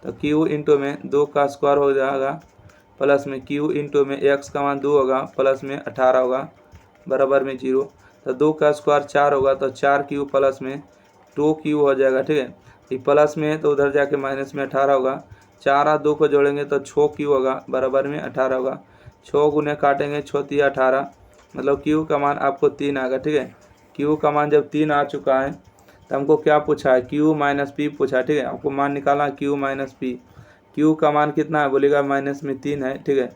तो q इंटू में 2 का स्क्वायर हो जाएगा प्लस में q इंटू में x का मान 2 होगा प्लस में 18 होगा बराबर में 0। तो 2 का स्क्वायर 4 होगा तो 4q प्लस में 2q हो जाएगा, ठीक है। ये प्लस में है तो उधर जाके माइनस में 18 होगा, 4 और 2 को जोड़ेंगे तो 6q होगा बराबर में 18 होगा। 6 गुने काटेंगे 6 3 18, मतलब q का मान आपको 3 आएगा, ठीक है। q का मान जब 3 आ चुका है तो हमको क्या पूछा है, q माइनस p पूछा, ठीक है। आपको मान निकालना q माइनस p। q का मान कितना है बोलेगा माइनस में 3 है, ठीक है।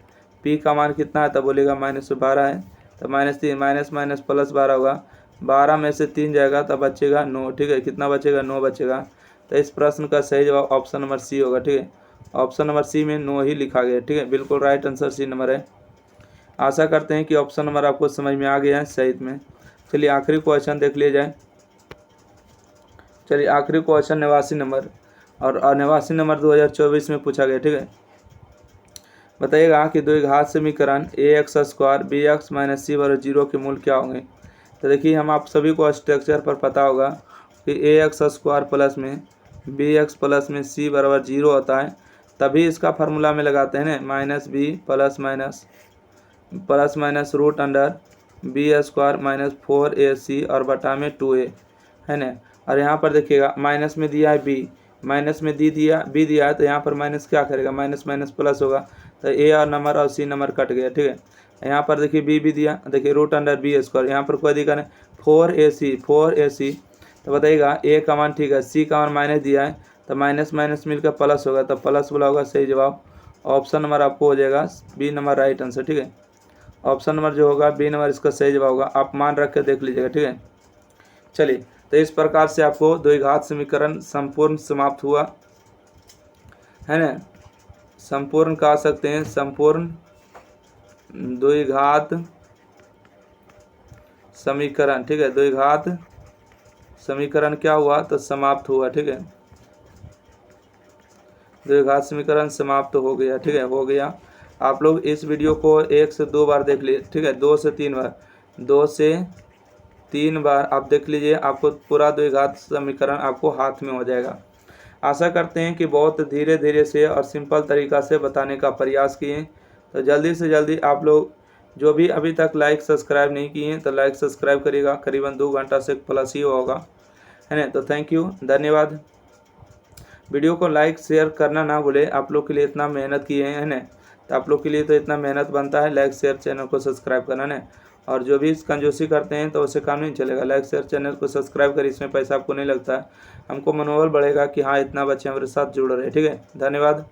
p का मान कितना है तो बोलेगा -12 है, तो -3 माइनस माइनस प्लस 12 होगा, 12 में से 3 जाएगा तो बचेगा 9, ठीक है। कितना बचेगा 9 बचेगा। तो इस प्रश्न का सही जवाब ऑप्शन नंबर सी होगा, ठीक है। ऑप्शन नंबर सी में 9 ही लिखा गया है, ठीक है। बिल्कुल राइट आंसर सी नंबर है। आशा करते हैं कि ऑप्शन नंबर आपको समझ में आ गया है सही में। चलिए आखिरी क्वेश्चन देख लिया जाए। चलिए आखिरी क्वेश्चन 89 नंबर, और 89 नंबर 2024 में पूछा गया, ठीक है। बताइएगा कि द्विघात समीकरण ax² bx माइनस c बराबर 0 के मूल क्या होंगे। तो देखिए हम आप सभी को स्ट्रक्चर पर पता होगा कि ax² प्लस में bx प्लस में c बराबर 0 होता है, तभी इसका फार्मूला में लगाते हैं ना, -b plus minus root under b² minus 4ac और बटा में 2a, है ना। और यहाँ पर देखिएगा माइनस में दिया है b, माइनस में बी दिया है, तो यहाँ पर माइनस क्या करेगा, माइनस माइनस प्लस होगा, तो ए और नंबर और सी नंबर कट गया, ठीक है। यहाँ पर देखिए बी भी दिया, देखिए रूट अंडर बी स्क्वायर, यहाँ पर कोई दिक्कत नहीं, 4ac, तो बताइएगा ए का मान ठीक है, सी का मान माइनस दिया है, तो माइनस माइनस मिलकर प्लस होगा, तो प्लस वाला होगा सही जवाब। ऑप्शन नंबर आपको हो जाएगा बी नंबर राइट आंसर, ठीक है। ऑप्शन नंबर जो होगा बी नंबर इसका सही जवाब होगा, आप मान रख के देख लीजिएगा, ठीक है। चलिए, तो इस प्रकार से आपको द्विघात समीकरण संपूर्ण समाप्त हुआ है ना। संपूर्ण कह सकते हैं, संपूर्ण द्विघात समीकरण, ठीक है। द्विघात समीकरण क्या हुआ, तो समाप्त हुआ, ठीक है। द्विघात समीकरण समाप्त हो गया, ठीक है, हो गया। आप लोग इस वीडियो को 1 से 2 बार देख लीजिए, ठीक है, 2 से 3 बार, 2 से 3 बार आप देख लीजिए, आपको पूरा द्विघात समीकरण आपको हाथ में हो जाएगा। आशा करते हैं कि बहुत धीरे धीरे से और सिंपल तरीक़ा से बताने का प्रयास किए, तो जल्दी से जल्दी आप लोग जो भी अभी तक लाइक सब्सक्राइब नहीं किए हैं, तो लाइक सब्सक्राइब करिएगा, करीबन 2 घंटा से प्लस ही होगा, है ना। तो थैंक यू, धन्यवाद। वीडियो को लाइक शेयर करना ना भूले, आप लोग के लिए इतना मेहनत किए हैं, है ना, तो आप लोग के लिए तो इतना मेहनत बनता है, लाइक शेयर चैनल को सब्सक्राइब करना है। और जो भी कंजूसी करते हैं तो उसे काम नहीं चलेगा, लाइक शेयर चैनल को सब्सक्राइब करिए, इसमें पैसा आपको नहीं लगता है, हमको मनोबल बढ़ेगा कि हाँ इतना बच्चे हमारे साथ जुड़ रहे हैं, ठीक है। धन्यवाद।